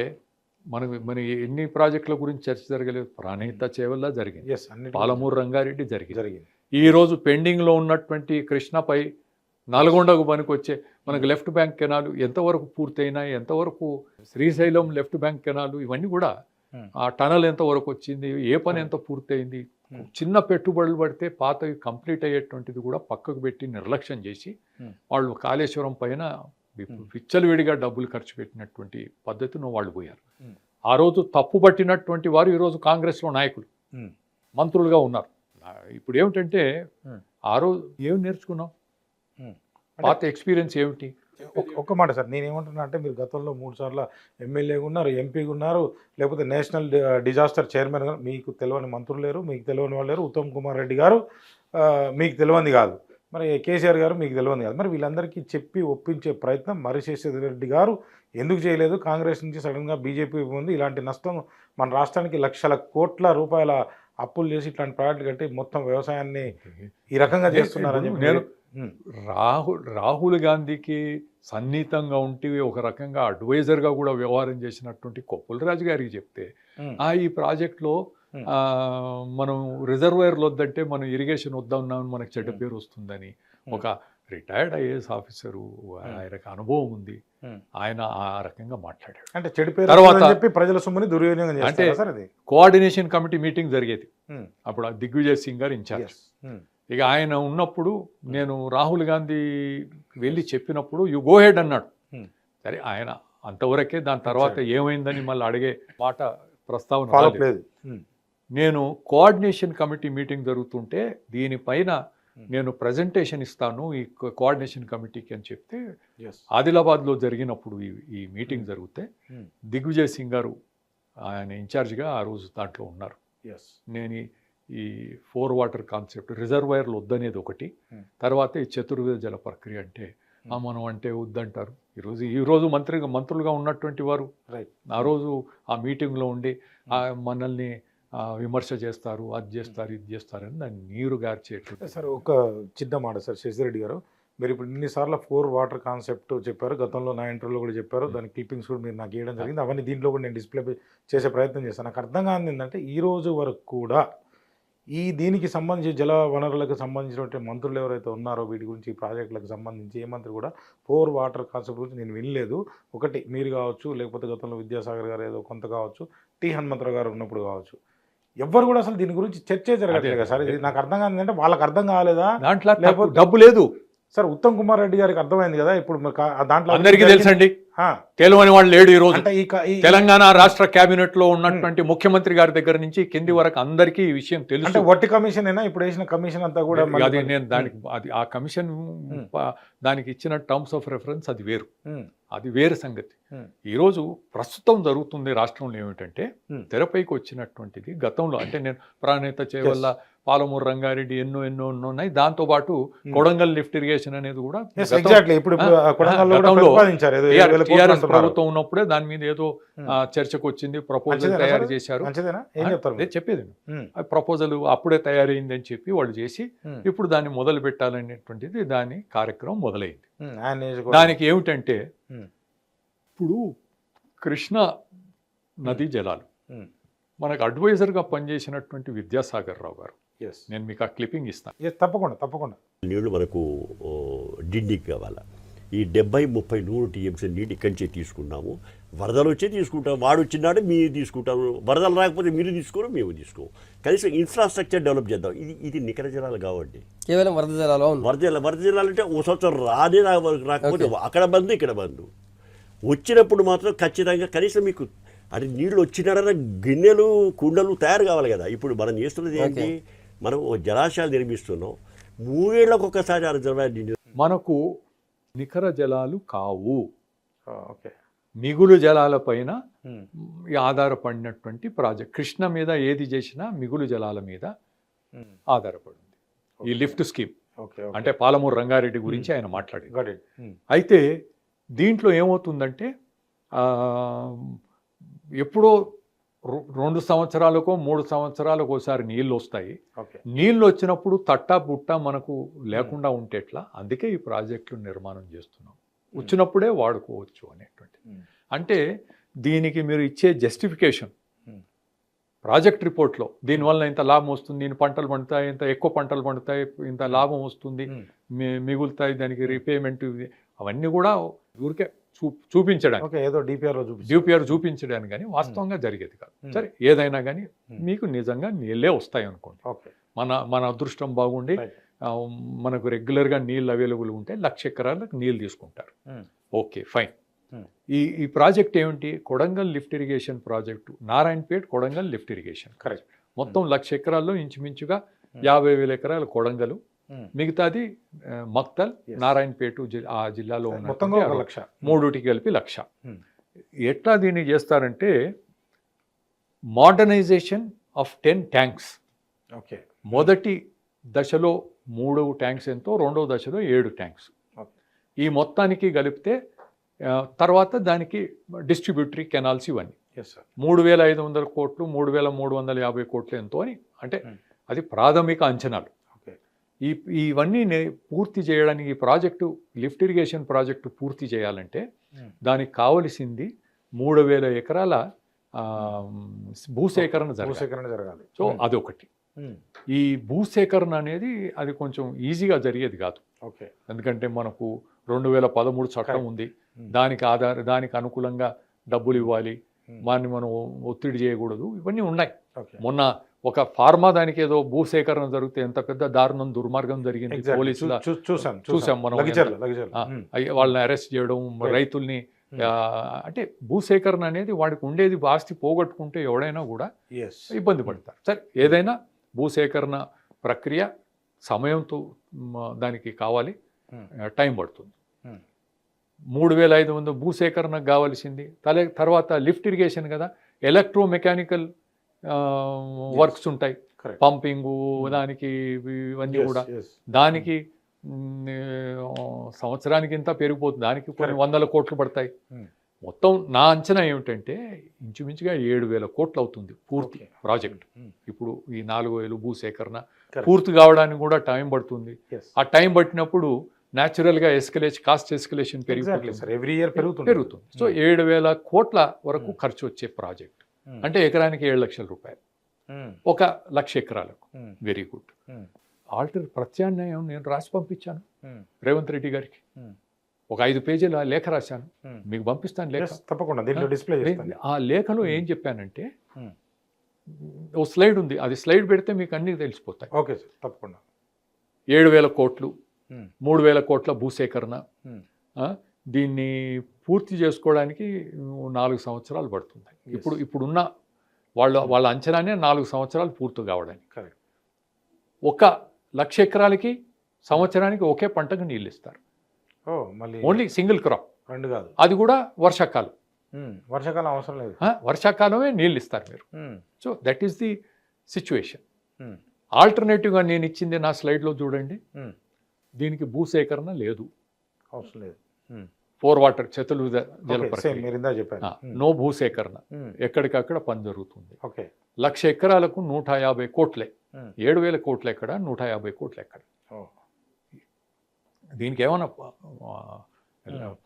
మన ఎన్ని ప్రాజెక్టుల గురించి చర్చ జరగలేదు. ప్రాణహిత చేవల్ల జరిగింది, పాలమూరు రంగారెడ్డి జరిగింది. ఈరోజు పెండింగ్లో ఉన్నటువంటి కృష్ణపై నల్గొండకు పనికొచ్చే మనకు లెఫ్ట్ బ్యాంక్ కెనాలు ఎంతవరకు పూర్తయినాయి, ఎంతవరకు శ్రీశైలం లెఫ్ట్ బ్యాంక్ కెనాలు, ఇవన్నీ కూడా ఆ టనల్ ఎంతవరకు వచ్చింది, ఏ పని ఎంత పూర్తయింది, చిన్న పెట్టుబడులు పడితే పాతవి కంప్లీట్ అయ్యేటువంటిది కూడా పక్కకు పెట్టి నిర్లక్ష్యం చేసి వాళ్ళు కాళేశ్వరం పైన విచ్చలవిడిగా డబ్బులు ఖర్చు పెట్టినటువంటి పద్ధతిలో వాళ్ళు పోయారు. ఆ రోజు తప్పు పట్టినటువంటి వారు ఈరోజు కాంగ్రెస్లో నాయకులు, మంత్రులుగా ఉన్నారు. ఇప్పుడు ఏమిటంటే ఆ రోజు ఏమి నేర్చుకున్నాం, పాత ఎక్స్పీరియన్స్ ఏమిటి? ఒక్క మాట సార్, నేనేమంటున్నా అంటే మీరు గతంలో 3 సార్లు ఎమ్మెల్యేగా ఉన్నారు, ఎంపీగా ఉన్నారు, లేకపోతే నేషనల్ డిజాస్టర్ చైర్మన్ గారు, మీకు తెలియని మంత్రులు లేరు, మీకు తెలియని వాళ్ళు లేరు. ఉత్తమ్ కుమార్ రెడ్డి గారు మీకు తెలియంది కాదు, మరి కేసీఆర్ గారు మీకు తెలియంది కాదు. మరి వీళ్ళందరికీ చెప్పి ఒప్పించే ప్రయత్నం మరి శశిధర్ రెడ్డి గారు ఎందుకు చేయలేదు? కాంగ్రెస్ నుంచి సడన్గా బీజేపీ ఉంది, ఇలాంటి నష్టం మన రాష్ట్రానికి లక్షల కోట్ల రూపాయల అప్పులు చేసి ఇట్లాంటి ప్రాజెక్టులు కట్టి మొత్తం వ్యవసాయాన్ని ఈ రకంగా చేస్తున్నారని నేను రాహుల్ గాంధీకి సన్నిహితంగా ఉంటే ఒక రకంగా అడ్వైజర్గా కూడా వ్యవహారం చేసినటువంటి కొప్పుల రాజు గారికి చెప్తే ఈ ప్రాజెక్ట్లో మనం రిజర్వాయర్లు వద్దంటే మనం ఇరిగేషన్ వద్దామని మనకు చెడ్డ పేరు వస్తుందని ఒక రిటైర్డ్ ఐఏఎస్ ఆఫీసరు, ఆయనకు అనుభవం ఉంది, ఆయన ఆ రకంగా మాట్లాడాడు. అంటే చెడు పేరు తర్వాత ప్రజల సొమ్ముని దుర్వినియోగం అంటే కోఆర్డినేషన్ కమిటీ మీటింగ్ జరిగేది, అప్పుడు దిగ్విజయ్ సింగ్ గారు ఇన్ఛార్జ్. ఇక ఆయన ఉన్నప్పుడు నేను రాహుల్ గాంధీ వెళ్ళి చెప్పినప్పుడు యు గో హెడ్ అన్నాడు. సరే ఆయన అంతవరకే, దాని తర్వాత ఏమైందని మళ్ళీ అడిగే మాట ప్రస్తావన లేదు. నేను కోఆర్డినేషన్ కమిటీ మీటింగ్ జరుగుతుంటే దీనిపైన నేను ప్రజెంటేషన్ ఇస్తాను ఈ కోఆర్డినేషన్ కమిటీకి అని చెప్తే, ఆదిలాబాద్లో జరిగినప్పుడు ఈ మీటింగ్ జరిగితే దిగ్విజయ్ సింగ్ గారు ఆయన ఇన్ఛార్జ్గా ఆ రోజు దాంట్లో ఉన్నారు. నేను ఈ 4 వాటర్ కాన్సెప్ట్, రిజర్వాయర్లు వద్దనేది ఒకటి, తర్వాత ఈ చతుర్వేద జల ప్రక్రియ అంటే మనం అంటే వద్దంటారు. ఈరోజు మంత్రులుగా ఉన్నటువంటి వారు ఆ రోజు ఆ మీటింగ్లో ఉండి మనల్ని విమర్శ చేస్తారు, అది చేస్తారు, ఇది చేస్తారని దాన్ని నీరు గార్చేటువంటి. సార్ ఒక చిన్న మాట సార్, శశిరెడ్డి గారు మీరు ఇప్పుడు ఇన్నిసార్లు 4 వాటర్ కాన్సెప్ట్ చెప్పారు, గతంలో నా ఇంటర్వ్యూలో కూడా చెప్పారు, దాని క్లిప్పింగ్స్ కూడా మీరు నాకు ఇవ్వడం జరిగింది, అవన్నీ దీంట్లో కూడా నేను డిస్ప్లే చేసే ప్రయత్నం చేస్తాను. నాకు అర్థం కాదు ఏంటంటే ఈ రోజు వరకు కూడా దీనికి సంబంధించి జల వనరులకు సంబంధించినటువంటి మంత్రులు ఎవరైతే ఉన్నారో వీటి గురించి ఈ ప్రాజెక్టులకు సంబంధించి ఏ మంత్రి కూడా పోర్ వాటర్ కాన్సెప్ట్ గురించి నేను వినలేదు. ఒకటి మీరు కావచ్చు, లేకపోతే గతంలో విద్యాసాగర్ గారు ఏదో కొంత కావచ్చు, టి హనుమంతరావు గారు ఉన్నప్పుడు కావచ్చు, ఎవ్వరు కూడా అసలు దీని గురించి చర్చే జరగట్లేదు కదా సార్. ఇది నాకు అర్థం కాదు అంటే వాళ్ళకి అర్థం కాలేదా, దాంట్లో లేకపోతే డబ్బు లేదు సార్ ఉత్తమ్ కుమార్ రెడ్డి గారికి అర్థమైంది కదా ఇప్పుడు దాంట్లో అందరికీ తెలుసండి. తెలియని వాళ్ళు లేడు ఈ రోజు. అంటే తెలంగాణ రాష్ట్ర కేబినెట్ లో ఉన్నటువంటి ముఖ్యమంత్రి గారి దగ్గర నుంచి కింది వరకు అందరికీ ఈ విషయం తెలుసు. అంటే వట్టి కమిషన్ అయినా ఇప్పుడు వేసిన కమిషన్ అంతా కూడా అది నేను దానికి అది ఆ కమిషన్ దానికి ఇచ్చిన టర్మ్స్ ఆఫ్ రెఫరెన్స్ అది వేరు సంగతి. ఈరోజు ప్రస్తుతం జరుగుతుంది రాష్ట్రంలో ఏమిటంటే తెరపైకి వచ్చినటువంటిది గతంలో అంటే నేను ప్రాణేత చేయవల్ల పాలమూరు రంగారెడ్డి ఎన్నో ఉన్నాయి. దాంతో పాటు కొడంగల్ లిఫ్ట్ ఇరిగేషన్ అనేది కూడా టీఆర్ఎస్ ప్రభుత్వం ఉన్నప్పుడే దాని మీద ఏదో చర్చకు వచ్చింది, ప్రపోజల్ తయారు చేశారు. చెప్పేది ప్రపోజల్ అప్పుడే తయారైంది అని చెప్పి వాళ్ళు చేసి ఇప్పుడు దాన్ని మొదలు పెట్టాలనేటువంటిది దాని కార్యక్రమం మొదలైంది. దానికి ఏమిటంటే ఇప్పుడు కృష్ణా నదీ జలాలు మనకు అడ్వైజర్గా పనిచేసినటువంటి విద్యాసాగర్ రావు గారు, నేను మీకు ఆ క్లిప్పింగ్ ఇస్తాను. తప్పకుండా నీళ్లు మనకు డిండికి కావాలా. ఈ 70-30-100 టీఎంసీ నీళ్ళు ఇక్కడి నుంచే తీసుకున్నాము. వరదలు వచ్చే తీసుకుంటాం, వాడు వచ్చినాడు మీరు తీసుకుంటారు, వరదలు రాకపోతే మీరు తీసుకోరు మేము తీసుకోము. కనీసం ఇన్ఫ్రాస్ట్రక్చర్ డెవలప్ చేద్దాం. ఇది నికర జలాలు కావండి, కేవలం వరద జలాలు. వరద జలాలు అంటే ఓ సంవత్సరం రాకపోతే అక్కడ బంద్ ఇక్కడ బంద్. వచ్చినప్పుడు మాత్రం ఖచ్చితంగా కనీసం మీకు అంటే నీళ్ళు వచ్చినాడన్న గిన్నెలు కుండలు తయారు కావాలి కదా. ఇప్పుడు మనం చేస్తున్నది ఏంటి, మనం జలాశయాలు నిర్మిస్తున్నాం, 3 ఏళ్లకు ఒక్కసారి ఆ రిజర్వాయర్ మనకు నికర జలాలు కావు. మిగులు జలాల పైన ఆధారపడినటువంటి ప్రాజెక్ట్. కృష్ణ మీద ఏది చేసినా మిగులు జలాల మీద ఆధారపడింది ఈ లిఫ్ట్ స్కీమ్. అంటే పాలమూరు రంగారెడ్డి గురించి ఆయన మాట్లాడారు. అయితే దీంట్లో ఏమవుతుందంటే ఎప్పుడో 2 సంవత్సరాలకో 3 సంవత్సరాలకు ఒకసారి నీళ్ళు వస్తాయి. నీళ్ళు వచ్చినప్పుడు తట్టా బుట్ట మనకు లేకుండా ఉంటే ఎట్లా, అందుకే ఈ ప్రాజెక్టులు నిర్మాణం చేస్తున్నాం, వచ్చినప్పుడే వాడుకోవచ్చు అనేటువంటి. అంటే దీనికి మీరు ఇచ్చే జస్టిఫికేషన్ ప్రాజెక్ట్ రిపోర్ట్లో దీనివల్ల ఇంత లాభం వస్తుంది, ఇన్ని పంటలు పండుతాయి, ఇంత ఎక్కువ పంటలు పండుతాయి, ఇంత లాభం వస్తుంది, మిగులుతాయి, దానికి రీపేమెంట్, అవన్నీ కూడా ఊరికే చూపించడానికి ఏదో డిపిఆర్ చూపించడానికి కానీ వాస్తవంగా జరిగేది కాదు. సరే ఏదైనా కానీ మీకు నిజంగా నీళ్ళే వస్తాయి అనుకోండి. మన అదృష్టం బాగుండి మనకు రెగ్యులర్గా నీళ్ళు అవైలబుల్ ఉంటే 1,00,000 ఎకరాలకు నీళ్ళు తీసుకుంటారు. Okay fine. ఈ ప్రాజెక్ట్ ఏమిటి, Kodangal lift irrigation project, Narayanpet Kodangal lift irrigation. Correct. మొత్తం 1,00,000 ఎకరాల్లో ఇంచుమించుగా 50,000 ఎకరాలు కొడంగలు, మిగతాది మక్తల్, నారాయణపేట ఆ జిల్లాలో ఉన్న 3 కలిపి 1,00,000. ఎట్లా దీన్ని చేస్తారంటే మోడర్నైజేషన్ ఆఫ్ 10 ట్యాంక్స్. మొదటి దశలో 3 ట్యాంక్స్ ఎంతో, రెండవ దశలో 7 ట్యాంక్స్. ఈ మొత్తానికి కలిపితే తర్వాత దానికి డిస్ట్రిబ్యూటరీ కెనాల్స్ ఇవన్నీ 3,500 కోట్లు, 3,350 కోట్లు ఎంతో అని, అంటే అది ప్రాథమిక అంచనాలు. ఇవన్నీ పూర్తి చేయడానికి ఈ ప్రాజెక్టు లిఫ్ట్ ఇరిగేషన్ ప్రాజెక్టు పూర్తి చేయాలంటే దానికి కావలసింది 3,000 ఎకరాల భూసేకరణ జరగాలి. సో అదొకటి. ఈ భూసేకరణ అనేది అది కొంచెం ఈజీగా జరిగేది కాదు. ఎందుకంటే మనకు 2013 చట్టం ఉంది, దానికి అనుకూలంగా డబ్బులు ఇవ్వాలి, వారిని మనం ఒత్తిడి చేయకూడదు, ఇవన్నీ ఉన్నాయి. మొన్న ఒక ఫార్మా దానికి ఏదో భూసేకరణ జరిగితే ఎంత పెద్ద దారుణం, దుర్మార్గం జరిగింది. పోలీసులు చూసాం మనం, వాళ్ళని అరెస్ట్ చేయడం, రైతుల్ని. అంటే భూసేకరణ అనేది వాడికి ఉండేది ఆస్తి పోగొట్టుకుంటే ఎవడైనా కూడా ఇబ్బంది పడతారు. సరే ఏదైనా భూసేకరణ ప్రక్రియ సమయంతో దానికి కావాలి, టైం పడుతుంది. 3,500 భూసేకరణకు కావాల్సింది. తర్వాత లిఫ్ట్ ఇరిగేషన్ కదా, ఎలక్ట్రోమెకానికల్ వర్క్స్ ఉంటాయి, పంపింగు, దానికి ఇవన్నీ కూడా. దానికి సంవత్సరానికి ఇంత పెరిగిపోతుంది, దానికి కొన్ని 100 కోట్లు పడతాయి. మొత్తం నా అంచనా ఏమిటంటే ఇంచుమించుగా 7,000 కోట్లు అవుతుంది పూర్తి ప్రాజెక్ట్. ఇప్పుడు ఈ 4,000 భూసేకరణ పూర్తి కావడానికి కూడా టైం పడుతుంది. ఆ టైం పట్టినప్పుడు న్యాచురల్గా కాస్ట్ ఎస్కలేషన్ పెరుగుతుంది. సో 7,000 కోట్ల వరకు ఖర్చు వచ్చే ప్రాజెక్ట్ అంటే ఎకరానికి 7 లక్షల రూపాయలు. ఒక 1,00,000 ఎకరాలకు. Very good. ప్రత్యామ్నాయం నేను రాసి పంపించాను రేవంత్ రెడ్డి గారికి. ఒక 5 పేజీల లేఖ రాశాను, మీకు పంపిస్తాను లేఖ. తప్పకుండా దీంట్లో డిస్ప్లే చేస్తాను. ఆ లేఖలో ఏం చెప్పానంటే, ఓ స్లైడ్ ఉంది, అది స్లైడ్ పెడితే మీకు అన్నీ తెలిసిపోతాయి. ఓకే సార్, తప్పకుండా. 7,000 కోట్లు, 3,000 కోట్ల భూసేకరణ, దీన్ని పూర్తి చేసుకోవడానికి 4 సంవత్సరాలు పడుతుంది. ఇప్పుడున్న వాళ్ళ అంచనానే 4 సంవత్సరాలు పూర్తి కావడానికి. ఒక 1,00,000 ఎకరాలకి సంవత్సరానికి ఒకే పంటకు నీళ్ళు ఇస్తారు. ఓన్లీ సింగిల్ క్రాప్, 2 కాదు. అది కూడా వర్షాకాలం. వర్షాకాలం అవసరం లేదు, వర్షాకాలమే నీళ్ళు ఇస్తారు మీరు. So that is the situation. ఆల్టర్నేటివ్గా నేను ఇచ్చింది నా స్లైడ్లో చూడండి. దీనికి భూసేకరణ లేదు, అవసరం లేదు. 4 వాటర్ చతుర్భుజ జల ప్రక్రియ, నో భూసేకరణ, ఎక్కడికక్కడ పని జరుగుతుంది. 1,00,000 ఎకరాలకు 150 కోట్లే. 7,000 కోట్లు ఎక్కడ, 150 కోట్లు ఎక్కడ? దీనికి ఏమన్నా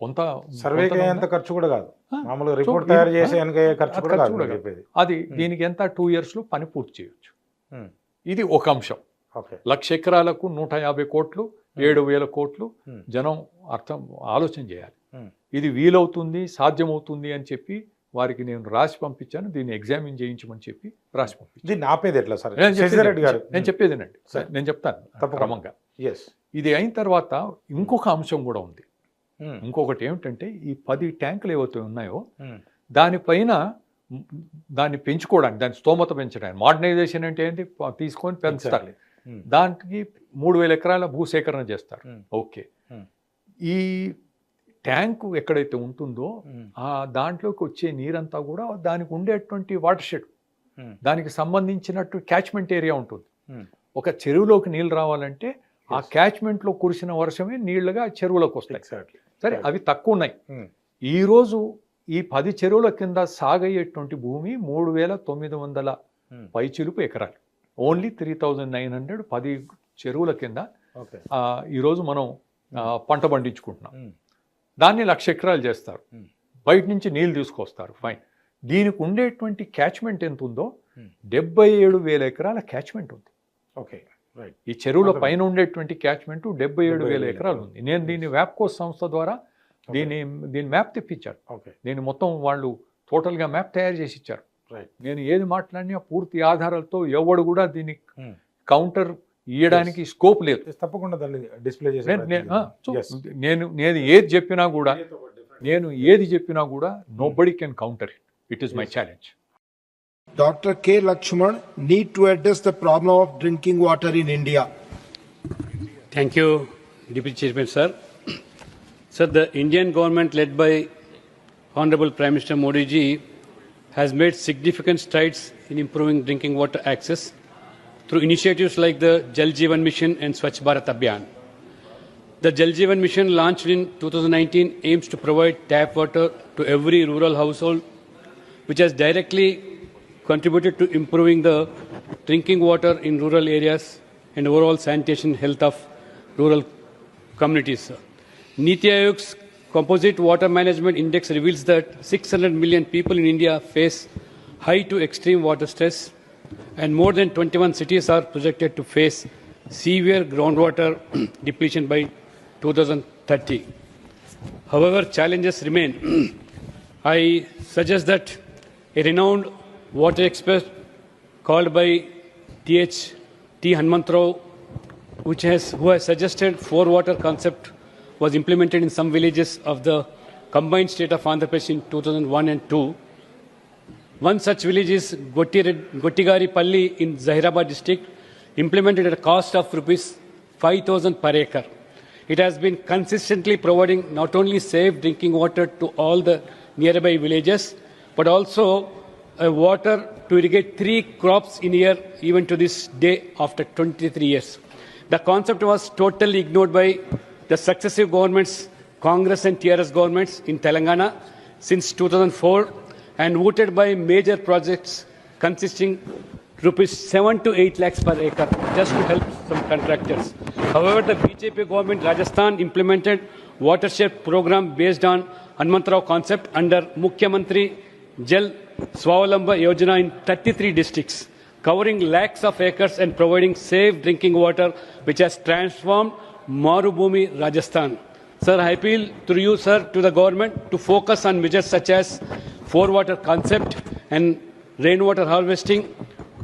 కొంత సర్వేకి ఎంత ఖర్చు కూడా కాదు, మామూలుగా రిపోర్ట్ తయారు చేసే ఖర్చు కూడా కాదు. అది దీనికి ఎంత 2 yearsలో పని పూర్తి చేయొచ్చు. ఇది ఒక అంశం. 1,00,000 ఎకరాలకు 150 కోట్లు, 7,000 కోట్లు. జనం ఆలోచన చేయాలి. ఇది వీలవుతుంది, సాధ్యమవుతుంది అని చెప్పి వారికి నేను రాసి పంపించాను. దీన్ని ఎగ్జామిన్ చేయించమని చెప్పి రాసి పంపించాను. దీన్ని ఆపేది ఎట్లా సార్? నేను చెప్పేదేనండి, నేను చెప్తాను క్రమంగా. ఇది అయిన తర్వాత ఇంకొక అంశం కూడా ఉంది. ఇంకొకటి ఏమిటంటే, ఈ 10 ట్యాంకులు ఏవైతే ఉన్నాయో దానిపైన దాన్ని పెంచుకోవడానికి, దాని స్తోమత పెంచడానికి, మోడర్నైజేషన్ అంటే ఏంటి, తీసుకొని పెంచుతారు. దానికి 3,000 ఎకరాల భూసేకరణ చేస్తారు. ఓకే, ఈ ట్యాంకు ఎక్కడైతే ఉంటుందో ఆ దాంట్లోకి వచ్చే నీరంతా కూడా దానికి ఉండేటువంటి వాటర్ షెడ్, దానికి సంబంధించినట్టు క్యాచ్మెంట్ ఏరియా ఉంటుంది. ఒక చెరువులోకి నీళ్ళు రావాలంటే ఆ క్యాచ్మెంట్లో కురిసిన వర్షమే నీళ్లుగా చెరువులోకి వస్తాయి. సరే, అవి తక్కువ ఉన్నాయి. ఈరోజు ఈ 10 చెరువుల కింద సాగయ్యేటువంటి భూమి 3,900 పైచిలుపు ఎకరాలు. ఓన్లీ 3,900 10 చెరువుల కింద ఈరోజు మనం పంట పండించుకుంటున్నాం. దాన్ని 1,00,000 ఎకరాలు చేస్తారు, బయట నుంచి నీళ్ళు తీసుకొస్తారు. ఫైన్. దీనికి ఉండేటువంటి క్యాచ్మెంట్ ఎంత ఉందో 77,000 ఎకరాల క్యాచ్మెంట్ ఉంది. ఈ చెరువుల పైన ఉండేటువంటి క్యాచ్మెంట్ 77,000 ఎకరాలు ఉంది. నేను దీన్ని వ్యాప్కోస్ సంస్థ ద్వారా దీని మ్యాప్ తెప్పించాను. దీన్ని మొత్తం వాళ్ళు టోటల్గా మ్యాప్ తయారు చేసి ఇచ్చారు. నేను ఏది మాట్లాడినా పూర్తి ఆధారాలతో, ఎవడు కూడా దీన్ని కౌంటర్ ఇవ్వడానికి స్కోప్ లేదు. తప్పకుండా దాన్ని డిస్ప్లే చేసి నేను ఏది చెప్పినా కూడా nobody can counter it. It is my challenge. Dr. K. Lakshman need to address the problem of drinking water in India. Thank you, Deputy Chairman, sir. Sir, the Indian government led by Honorable Prime Minister Modi ji has made significant strides in improving drinking water access through initiatives like the Jal Jeevan Mission and Swachh Bharat Abhiyan. The Jal Jeevan Mission, launched in 2019, aims to provide tap water to every rural household, which has directly contributed to improving the drinking water in rural areas and overall sanitation health of rural communities. Niti Aayog's Composite Water Management Index reveals that 600 million people in India face high to extreme water stress, and more than 21 cities are projected to face severe groundwater depletion by 2030. However, challenges remain. I suggest that a renowned water expert called by T. Hanumantrao, who has suggested 4 water concept, was implemented in some villages of the combined state of Andhra Pradesh in 2001 and 2. One such village is Gottigaripalli in Zahirabad district, implemented at a cost of rupees 5,000 per acre. It has been consistently providing not only safe drinking water to all the nearby villages, but also water to irrigate 3 crops in a year, even to this day after 23 years. The concept was totally ignored by the successive governments, Congress and TRS governments in Telangana since 2004, and voted by major projects consisting rupees 7 to 8 lakhs per acre just to help some contractors. However, the BJP government Rajasthan implemented watershed program based on Hanumantrao concept under Mukhyamantri Jal Swalamba Yojana in 33 districts. covering lakhs of acres and providing safe drinking water, which has transformed Marubhumi, Rajasthan. Sir, I appeal through you, sir, to the government to focus on measures such as four-water concept and rainwater harvesting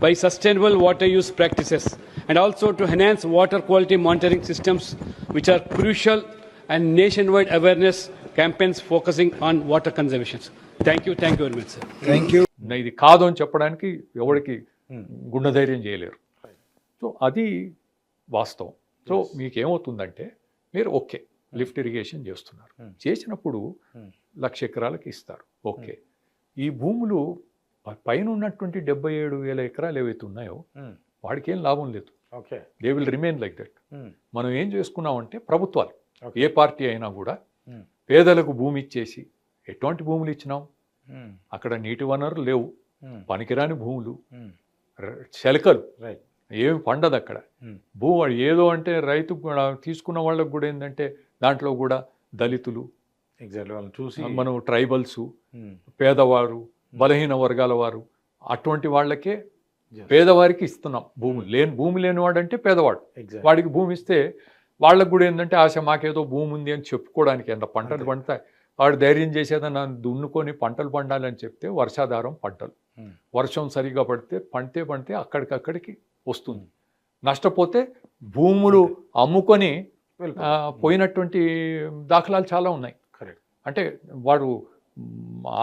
by sustainable water use practices, and also to enhance water quality monitoring systems, which are crucial, and nationwide awareness campaigns focusing on water conservation. Thank you very much, sir. Thank you. ఇది కాదు అని చెప్పడానికి ఎవరికి గుండె ధైర్యం చేయలేరు. So అది వాస్తవం. సో మీకేమవుతుందంటే మీరు ఓకే లిఫ్ట్ ఇరిగేషన్ చేస్తున్నారు, చేసినప్పుడు 1,00,000 ఎకరాలకు ఇస్తారు. ఓకే, ఈ భూములు పైన ఉన్నటువంటి 77,000 ఎకరాలు ఏవైతే ఉన్నాయో వాడికి ఏం లాభం లేదు. Okay, they will remain like that. మనం ఏం చేసుకున్నామంటే ప్రభుత్వాలు ఏ పార్టీ అయినా కూడా పేదలకు భూమి ఇచ్చేసి, ఎటువంటి భూములు ఇచ్చినాం, అక్కడ నీటి వనరులు లేవు, పనికిరాని భూములు, శలకలు, ఏమి పండదు అక్కడ భూమి. ఏదో అంటే రైతు తీసుకున్న వాళ్ళకు కూడా ఏంటంటే దాంట్లో కూడా దళితులు, ఎగ్జాక్ట్లీ వాళ్ళని చూసి మనం ట్రైబల్స్, పేదవారు, బలహీన వర్గాల వారు, అటువంటి వాళ్ళకే పేదవారికి ఇస్తున్నాం భూమి. భూమి లేనివాడు అంటే పేదవాడు, వాడికి భూమి ఇస్తే వాళ్ళకు కూడా ఏంటంటే ఆశ, మాకేదో భూమి ఉంది అని చెప్పుకోవడానికి. ఎంత పంటలు పండుతాయి, వాడు ధైర్యం చేసేదని దున్నుకొని పంటలు పండాలని చెప్తే వర్షాధారం పంటలు, వర్షం సరిగా పండితే అక్కడికక్కడికి వస్తుంది. నష్టపోతే భూములు అమ్ముకొని పోయినటువంటి దాఖలాలు చాలా ఉన్నాయి. అంటే వాడు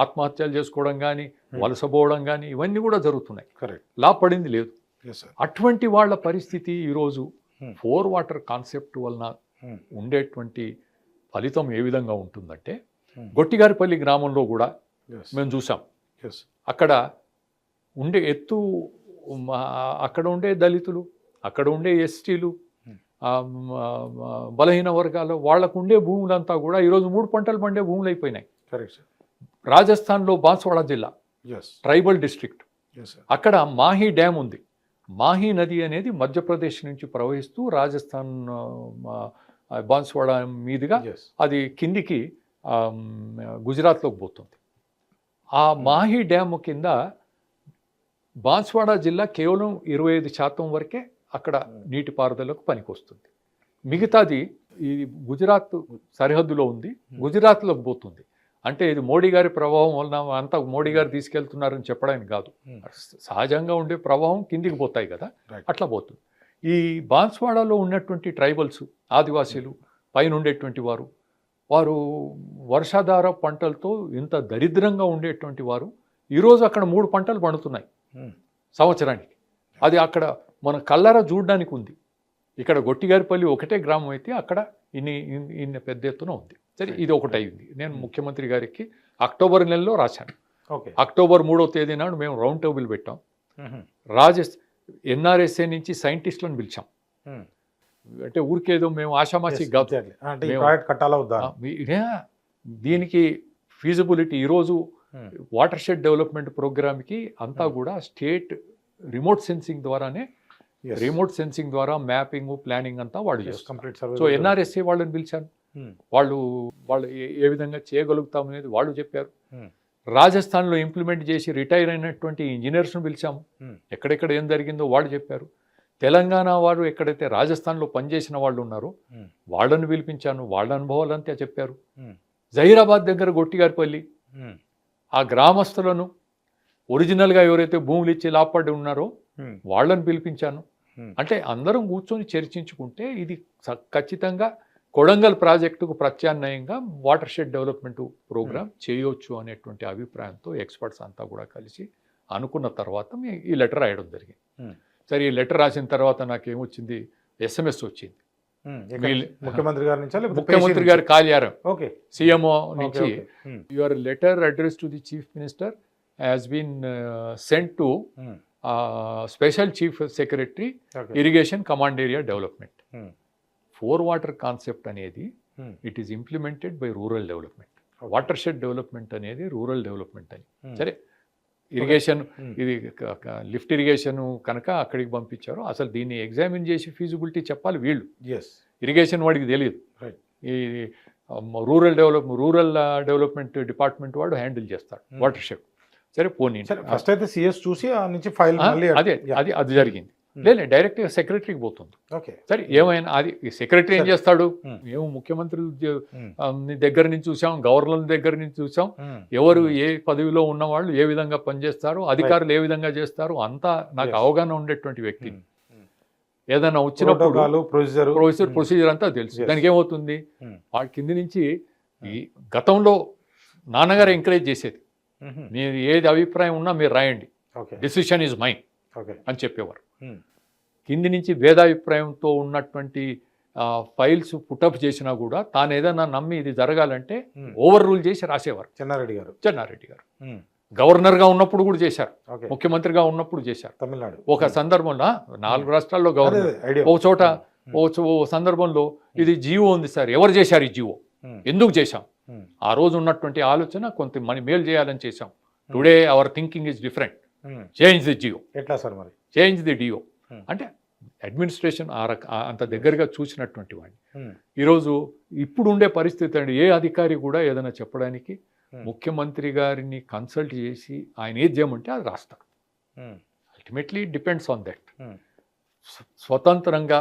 ఆత్మహత్యలు చేసుకోవడం కానీ, వలసపోవడం కానీ, ఇవన్నీ కూడా జరుగుతున్నాయి. లాభపడింది లేదు. అటువంటి వాళ్ళ పరిస్థితి ఈరోజు 4 వాటర్ కాన్సెప్ట్ వలన ఉండేటువంటి ఫలితం ఏ విధంగా ఉంటుందంటే, గొట్టిగారిపల్లి గ్రామంలో కూడా మేము చూసాం. అక్కడ ఉండే అక్కడ ఉండే దళితులు, అక్కడ ఉండే ఎస్టీలు, బలహీన వర్గాలు, వాళ్లకు ఉండే భూములంతా కూడా ఈరోజు 3 పంటలు పండే భూములు అయిపోయినాయి. రాజస్థాన్లో బాన్స్వాడ జిల్లా ట్రైబల్ డిస్ట్రిక్ట్, అక్కడ మాహీ డ్యామ్ ఉంది. మాహీ నది అనేది మధ్యప్రదేశ్ నుంచి ప్రవహిస్తూ రాజస్థాన్ బాన్స్వాడ మీదుగా అది కిందికి గుజరాత్లోకి పోతుంది. ఆ మాహీ డ్యామ్ కింద బాన్స్వాడ జిల్లా కేవలం 25% వరకే అక్కడ నీటిపారుదలకు పనికొస్తుంది. మిగతాది ఇది గుజరాత్ సరిహద్దులో ఉంది, గుజరాత్లోకి పోతుంది. అంటే ఇది మోడీ గారి ప్రభావం వలన అంతా మోడీ గారు తీసుకెళ్తున్నారని చెప్పడానికి కాదు, సహజంగా ఉండే ప్రభావం కిందికి పోతాయి కదా, అట్లా పోతుంది. ఈ బాన్స్వాడలో ఉన్నటువంటి ట్రైబల్స్, ఆదివాసీలు, పైన ఉండేటువంటి వారు వర్షాధార పంటలతో ఇంత దరిద్రంగా ఉండేటువంటి వారు ఈరోజు అక్కడ 3 పంటలు పండుతున్నాయి సంవత్సరానికి. అది అక్కడ మన కళ్ళారా చూడడానికి ఉంది. ఇక్కడ గొట్టిగారిపల్లి ఒకటే గ్రామం అయితే అక్కడ ఇన్ని పెద్ద ఎత్తున ఉంది. సరే, ఇది ఒకటి అయింది. నేను ముఖ్యమంత్రి గారికి అక్టోబర్ నెలలో రాశాను. అక్టోబర్ 3వ తేదీ నాడు మేము రౌండ్ టేబుల్ పెట్టాం. ఎన్ఆర్ఎస్ఏ నుంచి సైంటిస్టులను పిలిచాం. అంటే ఊరికేదో మేము ఆషామాషి దీనికి ఫీజిబిలిటీ ఈరోజు వాటర్ షెడ్ డెవలప్మెంట్ ప్రోగ్రామ్కి అంతా కూడా స్టేట్ రిమోట్ సెన్సింగ్ ద్వారా మ్యాపింగ్, ప్లానింగ్ అంతా వాడు చేస్తారు. సో ఎన్ఆర్ఎస్ఏ వాళ్ళని పిలిచాను. వాళ్ళు ఏ విధంగా చేయగలుగుతాం అనేది వాళ్ళు చెప్పారు. రాజస్థాన్లో ఇంప్లిమెంట్ చేసి రిటైర్ అయినటువంటి ఇంజనీర్స్ను పిలిచాము. ఎక్కడెక్కడ ఏం జరిగిందో వాళ్ళు చెప్పారు. తెలంగాణ వారు ఎక్కడైతే రాజస్థాన్లో పనిచేసిన వాళ్ళు ఉన్నారో వాళ్ళని పిలిపించాను. వాళ్ళ అనుభవాలంతా చెప్పారు. జహీరాబాద్ దగ్గర గొట్టిగారిపల్లి ఆ గ్రామస్తులను ఒరిజినల్గా ఎవరైతే భూములు ఇచ్చి లాభపడి ఉన్నారో వాళ్ళని పిలిపించాను. అంటే అందరం కూర్చొని చర్చించుకుంటే ఇది ఖచ్చితంగా కొడంగల్ ప్రాజెక్టుకు ప్రత్యామ్నాయంగా వాటర్ షెడ్ డెవలప్మెంట్ ప్రోగ్రామ్ చేయొచ్చు అనేటువంటి అభిప్రాయంతో ఎక్స్పర్ట్స్ అంతా కూడా కలిసి అనుకున్న తర్వాత ఈ లెటర్ రాయడం జరిగింది. సరే, ఈ లెటర్ రాసిన తర్వాత నాకేమొచ్చింది, SMS వచ్చింది ముఖ్యమంత్రి గారి కార్యాలయం, CMO నుంచి, your letter address to the chief minister has been sent to special chief secretary irrigation command area development. 4 water concept అనేది it is implemented by rural development. Watershed development అనేది rural development అని. సరే, irrigation ఇది lift irrigation కనుక అక్కడికి పంపించారు. అసలు దీన్ని ఎగ్జామిన్ చేసి ఫీజిబిలిటీ చెప్పాలి వీళ్ళు. ఇరిగేషన్ వాడికి తెలియదు. ఈ రూరల్ డెవలప్మెంట్ డిపార్ట్మెంట్ వాడు హ్యాండిల్ చేస్తాడు వాటర్ షెడ్. సరే పోనీ సరే ఫస్ట్ అయితే సిఎస్ చూసి ఆ నుంచి ఫైల్ మళ్ళీ అదే అది జరిగింది. లేదు డైరెక్ట్గా సెక్రటరీకి పోతుంది. ఓకే. సరే ఏమైనా అది సెక్రటరీ ఏం చేస్తాడు, మేము ముఖ్యమంత్రి దగ్గర నుంచి చూసాం, గవర్నర్ దగ్గర నుంచి చూసాం, ఎవరు ఏ పదవిలో ఉన్న వాళ్ళు ఏ విధంగా పనిచేస్తారు, అధికారులు ఏ విధంగా చేస్తారు, అంతా నాకు అవగాహన ఉండేటువంటి వ్యక్తి. ఏదైనా వచ్చినప్పుడు ప్రొసీజర్ అంతా తెలుసు. దానికి ఏమవుతుంది, వాళ్ళ కింది నుంచి ఈ గతంలో నాన్నగారు ఎంకరేజ్ చేసేది, మీరు ఏది అభిప్రాయం ఉన్నా మీరు రాయండి, డిసిషన్ ఈజ్ మైన్ అని చెప్పేవారు. కింది నుంచి భేదాభిప్రాయంతో ఉన్నటువంటి ఫైల్స్ పుటప్ చేసినా కూడా తాను ఏదైనా నమ్మి ఇది జరగాలంటే ఓవర్ రూల్ చేసి రాసేవారు. చెన్నారెడ్డి గారు గవర్నర్గా ఉన్నప్పుడు కూడా చేశారు, ముఖ్యమంత్రిగా ఉన్నప్పుడు చేశారు. తమిళనాడు ఒక సందర్భంలో 4 రాష్ట్రాల్లో గవర్నర్ ఒక చోట ఓ సందర్భంలో ఇది జియో ఉంది సార్, ఎవరు చేశారు ఈ జియో, ఎందుకు చేశాం, ఆ రోజు ఉన్నటువంటి ఆలోచన కొంత మేలు చేయాలని చేశాం. Today our thinking is different, change the geo. ఎట్లా సార్ మరి చేంజ్ ది డియో అంటే అడ్మినిస్ట్రేషన్ అంత దగ్గరగా చూసినటువంటి వాడిని. ఈరోజు ఇప్పుడు ఉండే పరిస్థితి అండి, ఏ అధికారి కూడా ఏదైనా చెప్పడానికి ముఖ్యమంత్రి గారిని కన్సల్ట్ చేసి ఆయన ఏది చేయమంటే అది రాస్తాడు. Ultimately depends on that. స్వతంత్రంగా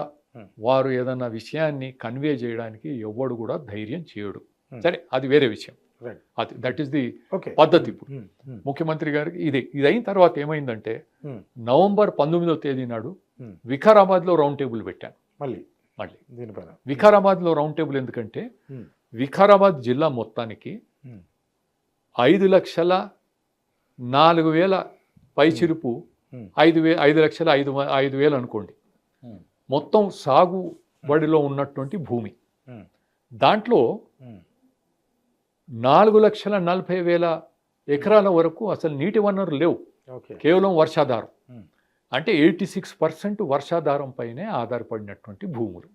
వారు ఏదైనా విషయాన్ని కన్వే చేయడానికి ఎవ్వడు కూడా ధైర్యం చేయడు. సరే అది వేరే విషయం, అది దట్ ఈస్ ది పద్ధతి. ఇప్పుడు ముఖ్యమంత్రి గారికి ఇది అయిన తర్వాత ఏమైందంటే నవంబర్ 19వ తేదీ నాడు వికారాబాద్లో రౌండ్ టేబుల్ పెట్టాను. మళ్ళీ వికారాబాద్లో రౌండ్ టేబుల్ ఎందుకంటే వికారాబాద్ జిల్లా మొత్తానికి 5,04,000 పైచిరుపు 5,05,000 అనుకోండి మొత్తం సాగుబడిలో ఉన్నటువంటి భూమి. దాంట్లో 4,40,000 ఎకరాల వరకు అసలు నీటి వనరులు లేవు, కేవలం వర్షాధారం. అంటే 86% వర్షాధారం పైనే ఆధారపడినటువంటి భూములు.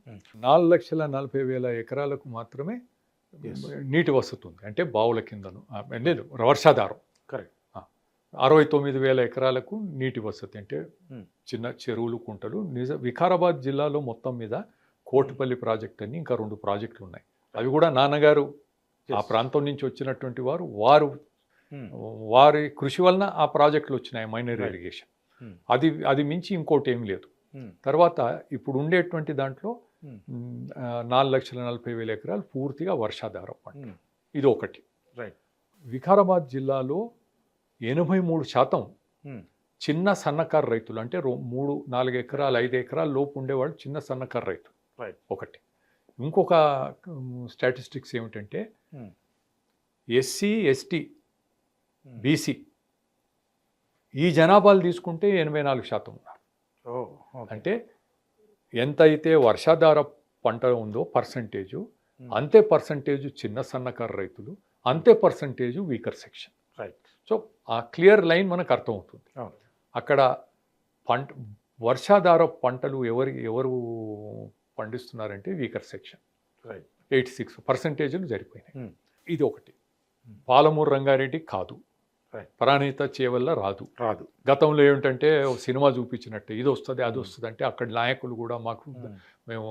4,40,000 ఎకరాలకు మాత్రమే నీటి వసతి ఉంది, అంటే బావుల కిందను లేదు వర్షాధారం. కరెక్ట్. 69,000 ఎకరాలకు నీటి వసతి, అంటే చిన్న చెరువులు, కుంటలు. వికారాబాద్ జిల్లాలో మొత్తం మీద కోటిపల్లి ప్రాజెక్ట్ అని ఇంకా 2 ప్రాజెక్టులు ఉన్నాయి. అవి కూడా నాన్నగారు ఆ ప్రాంతం నుంచి వచ్చినటువంటి వారి కృషి వలన ఆ ప్రాజెక్టులు వచ్చినాయి, మైనర్ ఇరిగేషన్. అది మించి ఇంకోటి ఏం లేదు. తర్వాత ఇప్పుడు ఉండేటువంటి దాంట్లో 4,40,000 ఎకరాలు పూర్తిగా వర్షాధారం పంట. ఇది ఒకటి. వికారాబాద్ జిల్లాలో 83% చిన్న సన్నకారు రైతులు, అంటే 3-4 ఎకరాలు 5 ఎకరాల లోపు ఉండేవాళ్ళు చిన్న సన్నకారు రైతులు. ఒకటి. ఇంకొక స్టాటిస్టిక్స్ ఏమిటంటే ఎస్సీ, ఎస్టీ, బీసీ ఈ జనాభాలు తీసుకుంటే 84% ఉన్నారు. అంటే ఎంత అయితే వర్షాధార పంట ఉందో పర్సంటేజు, అంతే పర్సంటేజు చిన్న సన్నకారు రైతులు, అంతే పర్సంటేజు వీకర్ సెక్షన్. సో ఆ క్లియర్ లైన్ మనకు అర్థమవుతుంది. అక్కడ వర్షాధార పంటలు ఎవరు పండిస్తున్నారంటే వీకర్ సెక్షన్. 86% సరిపోయినాయి. ఇది ఒకటి. పాలమూరు రంగారెడ్డి కాదు, ప్రాణిత చేవల్ల రాదు. గతంలో ఏమిటంటే సినిమా చూపించినట్టే ఇది వస్తుంది అది వస్తుంది అంటే అక్కడ నాయకులు కూడా మాకు మేము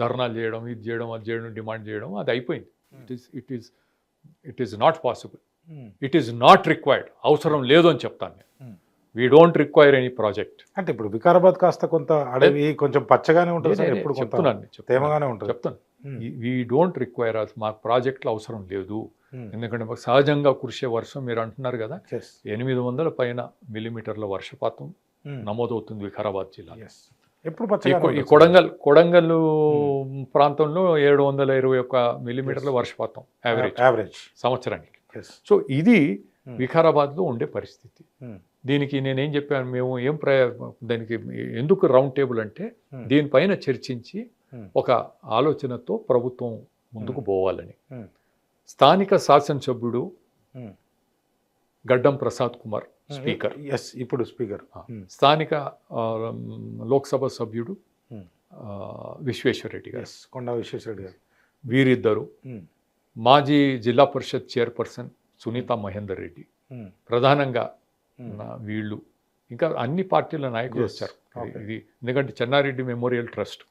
ధర్నాలు చేయడం, ఇది చేయడం, అది చేయడం, డిమాండ్ చేయడం, అది అయిపోయింది. It is not possible, it is not required. అవసరం లేదు అని చెప్తాను నేను. We don't require any project. అంటే ఇప్పుడు వికారాబాద్ కాస్త కొంత అడవి కొంచెం పచ్చగానే ఉంటుంది, చెప్తాను. వీ డోంట్ రిక్వైర్, మాకు ప్రాజెక్టులు అవసరం లేదు. ఎందుకంటే మాకు సహజంగా కురిసే వర్షం, మీరు అంటున్నారు కదా 800 పైన మిల్లీమీటర్ల వర్షపాతం నమోదవుతుంది వికారాబాద్ జిల్లా. ఈ కొడంగల్ ప్రాంతంలో 721 మిల్లీమీటర్ల వర్షపాతం యావరేజ్ సంవత్సరానికి. సో ఇది వికారాబాద్లో ఉండే పరిస్థితి. దీనికి నేనేం చెప్పాను, మేము దానికి ఎందుకు రౌండ్ టేబుల్ అంటే దీనిపైన చర్చించి ఒక ఆలోచనతో ప్రభుత్వం ముందుకు పోవాలని. స్థానిక శాసనసభ్యుడు గడ్డం ప్రసాద్ కుమార్ స్పీకర్, ఇప్పుడు స్పీకర్, స్థానిక లోక్సభ సభ్యుడు విశ్వేశ్వరరెడ్డి గారు, కొండా విశ్వేశ్వరరెడ్డి గారు, వీరిద్దరు, మాజీ జిల్లా పరిషత్ చైర్పర్సన్ సునీత మహేందర్ రెడ్డి, ప్రధానంగా వీళ్ళు, ఇంకా అన్ని పార్టీల నాయకులు వచ్చారు. ఇది ఎందుకంటే చెన్నారెడ్డి మెమోరియల్ ట్రస్ట్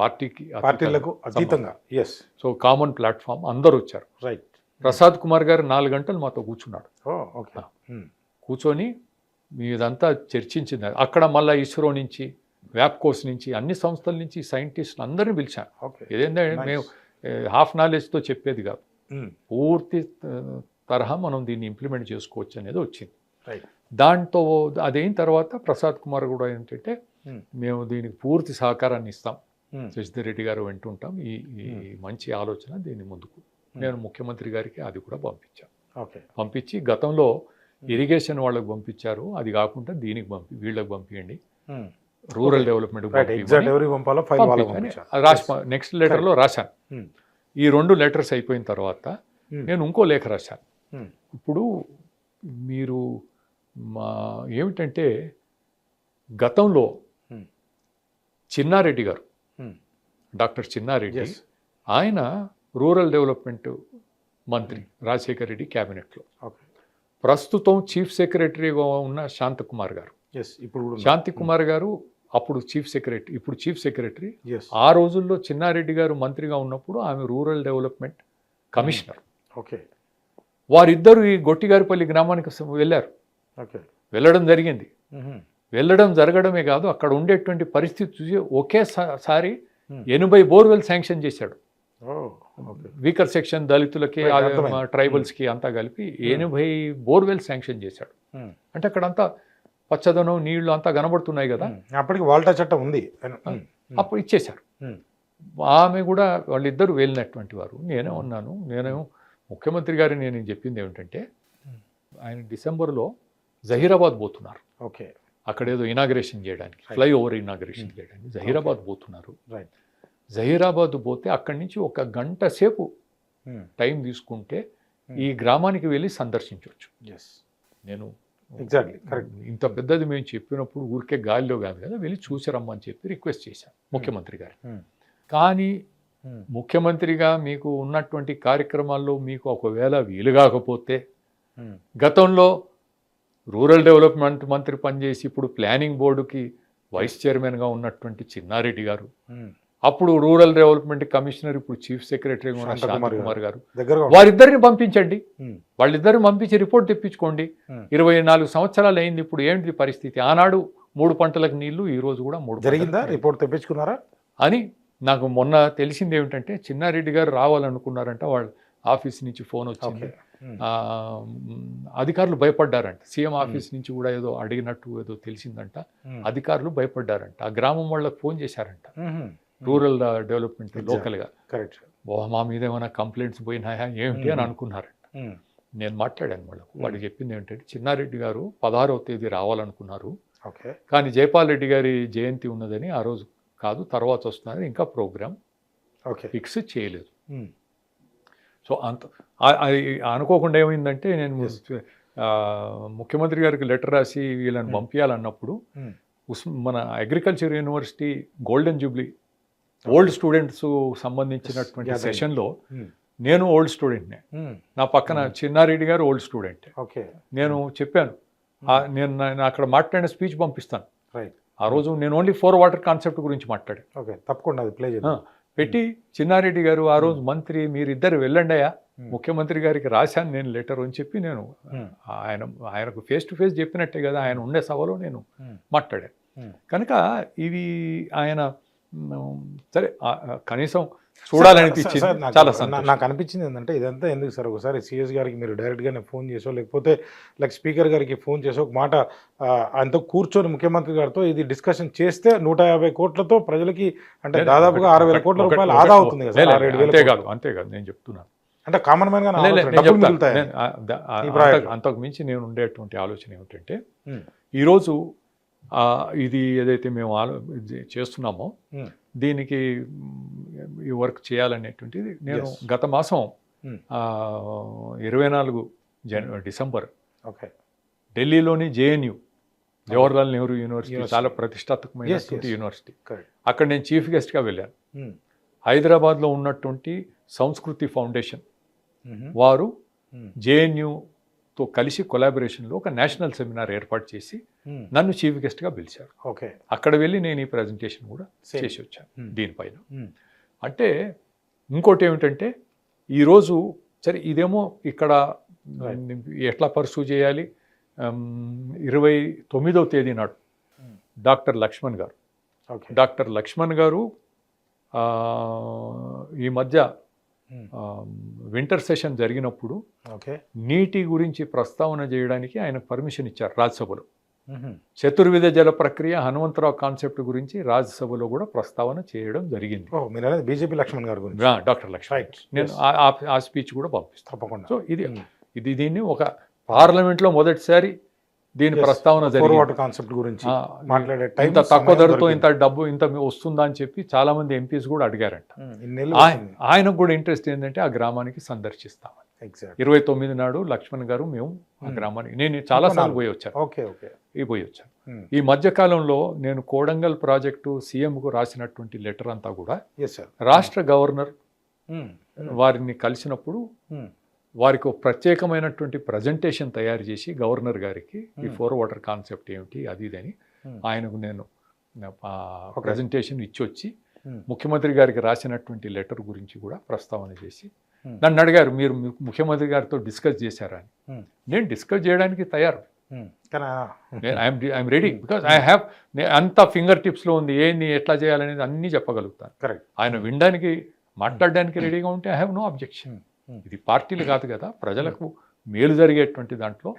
పార్టీలకు అతీతంగా, సో కామన్ ప్లాట్ఫామ్ అందరూ వచ్చారు. ప్రసాద్ కుమార్ గారు 4 గంటలు మాతో కూర్చున్నాడు. కూర్చొని మీదంతా చర్చించింది. అక్కడ మళ్ళీ ఇస్రో నుంచి, వ్యాప్కోస్ నుంచి, అన్ని సంస్థల నుంచి సైంటిస్టులు అందరినీ పిలిచాను. ఓకే. ఏదైనా మేము హాఫ్ నాలెడ్జ్తో చెప్పేది కాదు, పూర్తి తరహా మనం దీన్ని ఇంప్లిమెంట్ చేసుకోవచ్చు అనేది వచ్చింది. రైట్. దాంతో అదైన తర్వాత ప్రసాద్ కుమార్ కూడా ఏంటంటే మేము దీనికి పూర్తి సహకారాన్ని ఇస్తాం, శశిధర్ రెడ్డి గారు వింటుంటాం, ఈ మంచి ఆలోచన దీన్ని ముందుకు. నేను ముఖ్యమంత్రి గారికి అది కూడా పంపించాను. ఓకే. పంపించి గతంలో ఇరిగేషన్ వాళ్ళకి పంపించారు, అది కాకుండా దీనికి వీళ్ళకి పంపించండి, రూరల్ డెవలప్మెంట్ ఎగ్జాక్ట్ ఎవరికి పంపాలో ఫైల్ వాళ్ళకి పంపించాను. రాసి నెక్స్ట్ లెటర్లో రాశాను. ఈ 2 లెటర్స్ అయిపోయిన తర్వాత నేను ఇంకో లేఖ రాశాను. ఇప్పుడు మీరు ఏమిటంటే గతంలో చిన్నారెడ్డి గారు, డాక్టర్ చిన్నారెడ్డి, ఆయన రూరల్ డెవలప్మెంట్ మంత్రి రాజశేఖర్ రెడ్డి క్యాబినెట్లో. ప్రస్తుతం చీఫ్ సెక్రటరీగా ఉన్న శాంతకుమార్ గారు, శాంతికుమార్ గారు అప్పుడు చీఫ్ సెక్రటరీ, ఇప్పుడు చీఫ్ సెక్రటరీ. ఆ రోజుల్లో చిన్నారెడ్డి గారు మంత్రిగా ఉన్నప్పుడు ఆమె రూరల్ డెవలప్మెంట్ కమిషనర్. ఓకే. వారిద్దరూ ఈ గొట్టిగారిపల్లి గ్రామానికి వెళ్ళారు. వెళ్ళడం జరిగింది. వెళ్ళడం జరగడమే కాదు, అక్కడ ఉండేటువంటి పరిస్థితి చూసి ఒకేసారి 80 బోర్వెల్ శాంక్షన్ చేశాడు. వీకర్ సెక్షన్ దళితులకి, ట్రైబల్స్కి అంతా కలిపి 80 బోర్వెల్ శాంక్షన్ చేశాడు. అంటే అక్కడంతా పచ్చదనం, నీళ్లు అంతా కనబడుతున్నాయి కదా. అప్పటికి వాల్టా చట్టం ఉంది, అప్పుడు ఇచ్చేశారు. ఆమె కూడా వాళ్ళిద్దరూ వెళ్ళినటువంటి వారు. నేనే ఉన్నాను. నేనేమో ముఖ్యమంత్రి గారు నేను చెప్పింది ఏమిటంటే, ఆయన డిసెంబర్లో జహీరాబాద్ పోతున్నారు. ఓకే. అక్కడ ఏదో ఇనాగ్రేషన్ చేయడానికి, ఫ్లైఓవర్ ఇనాగ్రేషన్ చేయడానికి జహీరాబాద్ పోతున్నారు. జహీరాబాద్ పోతే అక్కడి నుంచి 1 గంట సేపు టైం తీసుకుంటే ఈ గ్రామానికి వెళ్ళి సందర్శించవచ్చు. నేను ఎగ్జాక్ట్లీ కరెక్ట్. ఇంత పెద్దది మేము చెప్పినప్పుడు ఊరికే గాలిలో కాదు కదా, వెళ్ళి చూసిరమ్మని చెప్పి రిక్వెస్ట్ చేశాను ముఖ్యమంత్రి గారు. కానీ ముఖ్యమంత్రిగా మీకు ఉన్నటువంటి కార్యక్రమాల్లో మీకు ఒకవేళ వీలు కాకపోతే, గతంలో రూరల్ డెవలప్మెంట్ మంత్రి పనిచేసి ఇప్పుడు ప్లానింగ్ బోర్డుకి వైస్ చైర్మన్గా ఉన్నటువంటి చిన్నారెడ్డి గారు, అప్పుడు రూరల్ డెవలప్మెంట్ కమిషనర్, ఇప్పుడు చీఫ్ సెక్రటరీగా ఉన్న శాంతకుమార్ గారు, వారిద్దరిని పంపించండి. వాళ్ళిద్దరిని పంపించి రిపోర్ట్ తెప్పించుకోండి. 24 సంవత్సరాలు అయింది, ఇప్పుడు ఏంటి పరిస్థితి? ఆనాడు 3 పంటలకు నీళ్లు, ఈ రోజు కూడా 3 జరిగిందా? రిపోర్ట్ తెప్పించుకున్నారా అని నాకు మొన్న తెలిసింది. ఏమిటంటే చిన్నారెడ్డి గారు రావాలనుకున్నారంట, వాళ్ళ ఆఫీస్ నుంచి ఫోన్ వచ్చింది. అధికారులు భయపడ్డారంట. సీఎం ఆఫీస్ నుంచి కూడా ఏదో అడిగినట్టు ఏదో తెలిసిందంట. అధికారులు భయపడ్డారంట. ఆ గ్రామం వాళ్ళకి ఫోన్ చేశారంట, రూరల్ డెవలప్మెంట్ లోకల్గా. కరెక్ట్. మా మీద ఏమైనా కంప్లైంట్స్ పోయినాయా ఏమిటి అని అనుకున్నారంట. నేను మాట్లాడాను వాళ్ళకు. వాళ్ళు చెప్పింది ఏంటంటే, చిన్నారెడ్డి గారు 16వ తేదీ రావాలనుకున్నారు, కానీ జైపాల్ రెడ్డి గారి జయంతి ఉన్నదని ఆ రోజు కాదు, తర్వాత వస్తున్నారు, ఇంకా ప్రోగ్రామ్ ఫిక్స్ చేయలేదు. సో అంత అనుకోకుండా ఏమైందంటే, నేను ముఖ్యమంత్రి గారికి లెటర్ రాసి వీళ్ళని పంపించాలన్నప్పుడు మన agriculture university golden Jubilee old students సంబంధించినటువంటి సెషన్లో నేను ఓల్డ్ స్టూడెంట్నే, నా పక్కన చిన్నారెడ్డి గారు ఓల్డ్ స్టూడెంట్. నేను చెప్పాను, నేను అక్కడ మాట్లాడిన స్పీచ్ పంపిస్తాను. ఆ రోజు నేను ఓన్లీ 4 వాటర్ కాన్సెప్ట్ గురించి మాట్లాడాను. తప్పకుండా అది ప్లే పెట్టి, చిన్నారెడ్డి గారు ఆ రోజు మంత్రి, మీరిద్దరు వెళ్ళండియా, ముఖ్యమంత్రి గారికి రాశాను నేను లెటర్ అని చెప్పి, నేను ఆయనకు ఫేస్ టు ఫేస్ చెప్పినట్టే కదా, ఆయన ఉండే సభలో నేను మాట్లాడాను. కనుక ఇవి ఆయన సరే కనీసం చూడాలనిపించింది. చాలా నాకు అనిపించింది ఏంటంటే, ఇదంతా ఎందుకు సార్, ఒకసారి సిఎస్ గారికి మీరు డైరెక్ట్గానే ఫోన్ చేసో, లేకపోతే లైక్ స్పీకర్ గారికి ఫోన్ చేసో, ఒక మాట ఆయనతో కూర్చొని ముఖ్యమంత్రి గారితో ఇది డిస్కషన్ చేస్తే 150 కోట్లతో ప్రజలకి, అంటే దాదాపుగా 6000 కోట్ల రూపాయలు ఆదా అవుతుంది కదా. అంతేకాదు నేను చెప్తున్నాను, అంటే కామన్ మ్యాన్ గా అంతకు మించి నేను ఉండేటువంటి ఆలోచన ఏమిటంటే, ఈరోజు ఇది ఏదైతే మేము చేస్తున్నామో దీనికి ఈ వర్క్ చేయాలనేటువంటిది నేను గత మాసం 24 డిసెంబర్ ఢిల్లీలోని జేఎన్యూ, జవహర్లాల్ నెహ్రూ యూనివర్సిటీ, చాలా ప్రతిష్టాత్మకమైనటువంటి యూనివర్సిటీ, అక్కడ నేను చీఫ్ గెస్ట్గా వెళ్ళాను. హైదరాబాద్లో ఉన్నటువంటి సంస్కృతి ఫౌండేషన్ వారు జేఎన్యూతో కలిసి కొలాబరేషన్లో ఒక నేషనల్ సెమినార్ ఏర్పాటు చేసి నన్ను చీఫ్ గెస్ట్గా పిలిచారు. అక్కడ వెళ్ళి నేను ఈ ప్రజెంటేషన్ కూడా చేసి వచ్చాను దీనిపైన. అంటే ఇంకోటి ఏమిటంటే, ఈరోజు సరే ఇదేమో ఇక్కడ ఎట్లా పర్సూ చేయాలి, 29వ తేదీ నాడు డాక్టర్ లక్ష్మణ్ గారు ఓకే. డాక్టర్ లక్ష్మణ్ గారు ఈ మధ్య వింటర్ సెషన్ జరిగినప్పుడు ఓకే. నీటి గురించి ప్రస్తావన చేయడానికి ఆయన పర్మిషన్ ఇచ్చారు రాజ్యసభలో. మ్మ్. చతుర్విధ జల ప్రక్రియ హనుమంతరావు కాన్సెప్ట్ గురించి రాజ్యసభలో కూడా ప్రస్తావన చేయడం జరిగింది. ఓ మీరు అనేది బీజేపీ లక్ష్మణ్ గారి గురించి. Doctor Laxman right. నేను ఆ స్పీచ్ కూడా పంపిస్తాను. తప్పకుండా. సో దీన్ని ఒక పార్లమెంట్లో మొదటిసారి దీని ప్రస్తావన జరిగింది. వాటర్ కాన్సెప్ట్ గురించి మాట్లాడే టైం ఇంత తక్కువ ధరతో ఇంత డబ్బు ఇంత వస్తుందా అని చెప్పి చాలా మంది ఎంపీస్ కూడా అడిగారంట. ఆయనకు కూడా ఇంట్రెస్ట్ ఏంటంటే ఆ గ్రామానికి సందర్శిస్తామని. 29 నాడు లక్ష్మణ్ గారు మేము ఆ గ్రామానికి నేను చాలాసార్లు పోయి వచ్చాను. Okay okay. పోయి వచ్చాను. ఈ మధ్యకాలంలో నేను కోడంగల్ ప్రాజెక్టు సీఎంకు రాసినటువంటి లెటర్ అంతా కూడా రాష్ట్ర గవర్నర్ వారిని కలిసినప్పుడు వారికి ఒక ప్రత్యేకమైనటువంటి ప్రజెంటేషన్ తయారు చేసి గవర్నర్ గారికి ఈ 4 వాటర్ కాన్సెప్ట్ ఏమిటి అది ఇది అని ఆయనకు నేను ప్రజెంటేషన్ ఇచ్చి వచ్చి ముఖ్యమంత్రి గారికి రాసినటువంటి లెటర్ గురించి కూడా ప్రస్తావన చేసి నన్ను అడిగారు, మీరు ముఖ్యమంత్రి గారితో డిస్కస్ చేశారా అని. నేను డిస్కస్ చేయడానికి తయారు, I'm ready, because I have అంత ఫింగర్ టిప్స్లో ఉంది, ఏంది ఎట్లా చేయాలనేది అన్నీ చెప్పగలుగుతాను. కరెక్ట్. ఆయన వినడానికి మాట్లాడడానికి రెడీగా ఉంటే ఐ హ్యావ్ నో అబ్జెక్షన్. ఇది పార్టీలు కాదు కదా, ప్రజలకు మేలు జరిగేటువంటి దాంట్లో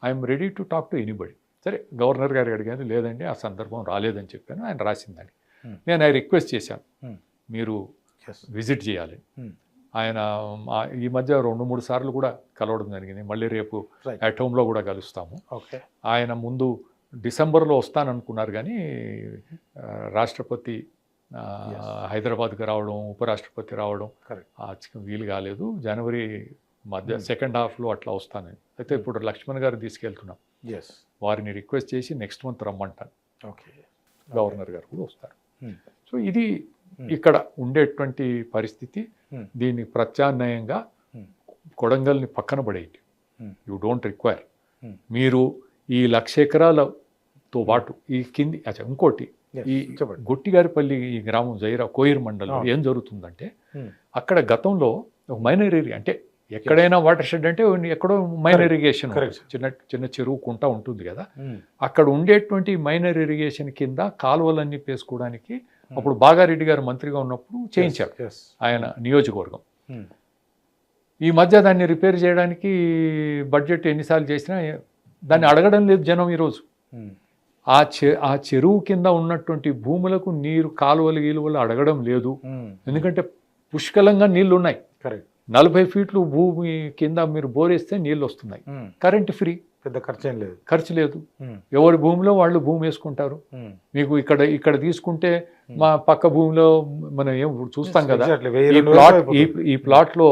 I'm ready to talk to anybody. సరే గవర్నర్ గారు అడిగాను, లేదండి ఆ సందర్భం రాలేదని చెప్పాను. ఆయన రాసిందని నేను రిక్వెస్ట్ చేశాను, మీరు విజిట్ చేయాలి. ఆయన ఈ మధ్య 2-3 సార్లు కూడా కలవడం జరిగింది. మళ్ళీ రేపు అట్ హోమ్లో కూడా కలుస్తాము. ఆయన ముందు డిసెంబర్లో వస్తాననుకున్నారు కానీ రాష్ట్రపతి హైదరాబాద్కి రావడం, ఉపరాష్ట్రపతి రావడం వీలు కాలేదు. జనవరి మధ్య సెకండ్ హాఫ్లో అట్లా వస్తానని. అయితే ఇప్పుడు లక్ష్మణ్ గారు తీసుకెళ్తున్నాం, వారిని రిక్వెస్ట్ చేసి నెక్స్ట్ మంత్ రమ్మంటాను. గవర్నర్ గారు కూడా వస్తారు. సో ఇది ఇక్కడ ఉండేటువంటి పరిస్థితి. దీన్ని ప్రత్యామ్నాయంగా కొడంగల్ని పక్కన పడేయండి, యూ డోంట్ రిక్వైర్. మీరు ఈ 1,00,000 ఎకరాలతో పాటు ఈ కింది ఇంకోటి ఈ గొట్టిగారిపల్లి ఈ గ్రామం జైరా కోయిర్ మండలం ఏం జరుగుతుందంటే అక్కడ గతంలో ఒక మైనర్ ఏరియా, అంటే ఎక్కడైనా వాటర్ షెడ్ అంటే ఎక్కడో మైనర్ ఇరిగేషన్ చిన్న చిన్న చెరువు కుంట ఉంటుంది కదా, అక్కడ ఉండేటువంటి మైనర్ ఇరిగేషన్ కింద కాలువలన్నీ పేసుకోవడానికి అప్పుడు బాగారెడ్డి గారు మంత్రిగా ఉన్నప్పుడు చేయించారు ఆయన నియోజకవర్గం. ఈ మధ్య దాన్ని రిపేర్ చేయడానికి బడ్జెట్ ఎన్నిసార్లు చేసినా దాన్ని అడగడం లేదు జనం. ఈరోజు ఆ చెరువు కింద ఉన్నటువంటి భూములకు నీరు కాలువలు గీలువలు అడగడం లేదు, ఎందుకంటే పుష్కలంగా నీళ్లు ఉన్నాయి. 40 ఫీట్లు భూమి కింద మీరు బోరేస్తే నీళ్ళు వస్తున్నాయి, కరెంట్ ఫ్రీ, పెద్ద ఖర్చు లేదు. ఎవరి భూమిలో వాళ్ళు భూమి వేసుకుంటారు. మీకు ఇక్కడ తీసుకుంటే మా పక్క భూమిలో మనం ఏం చూస్తాం కదా, ఈ ప్లాట్ లో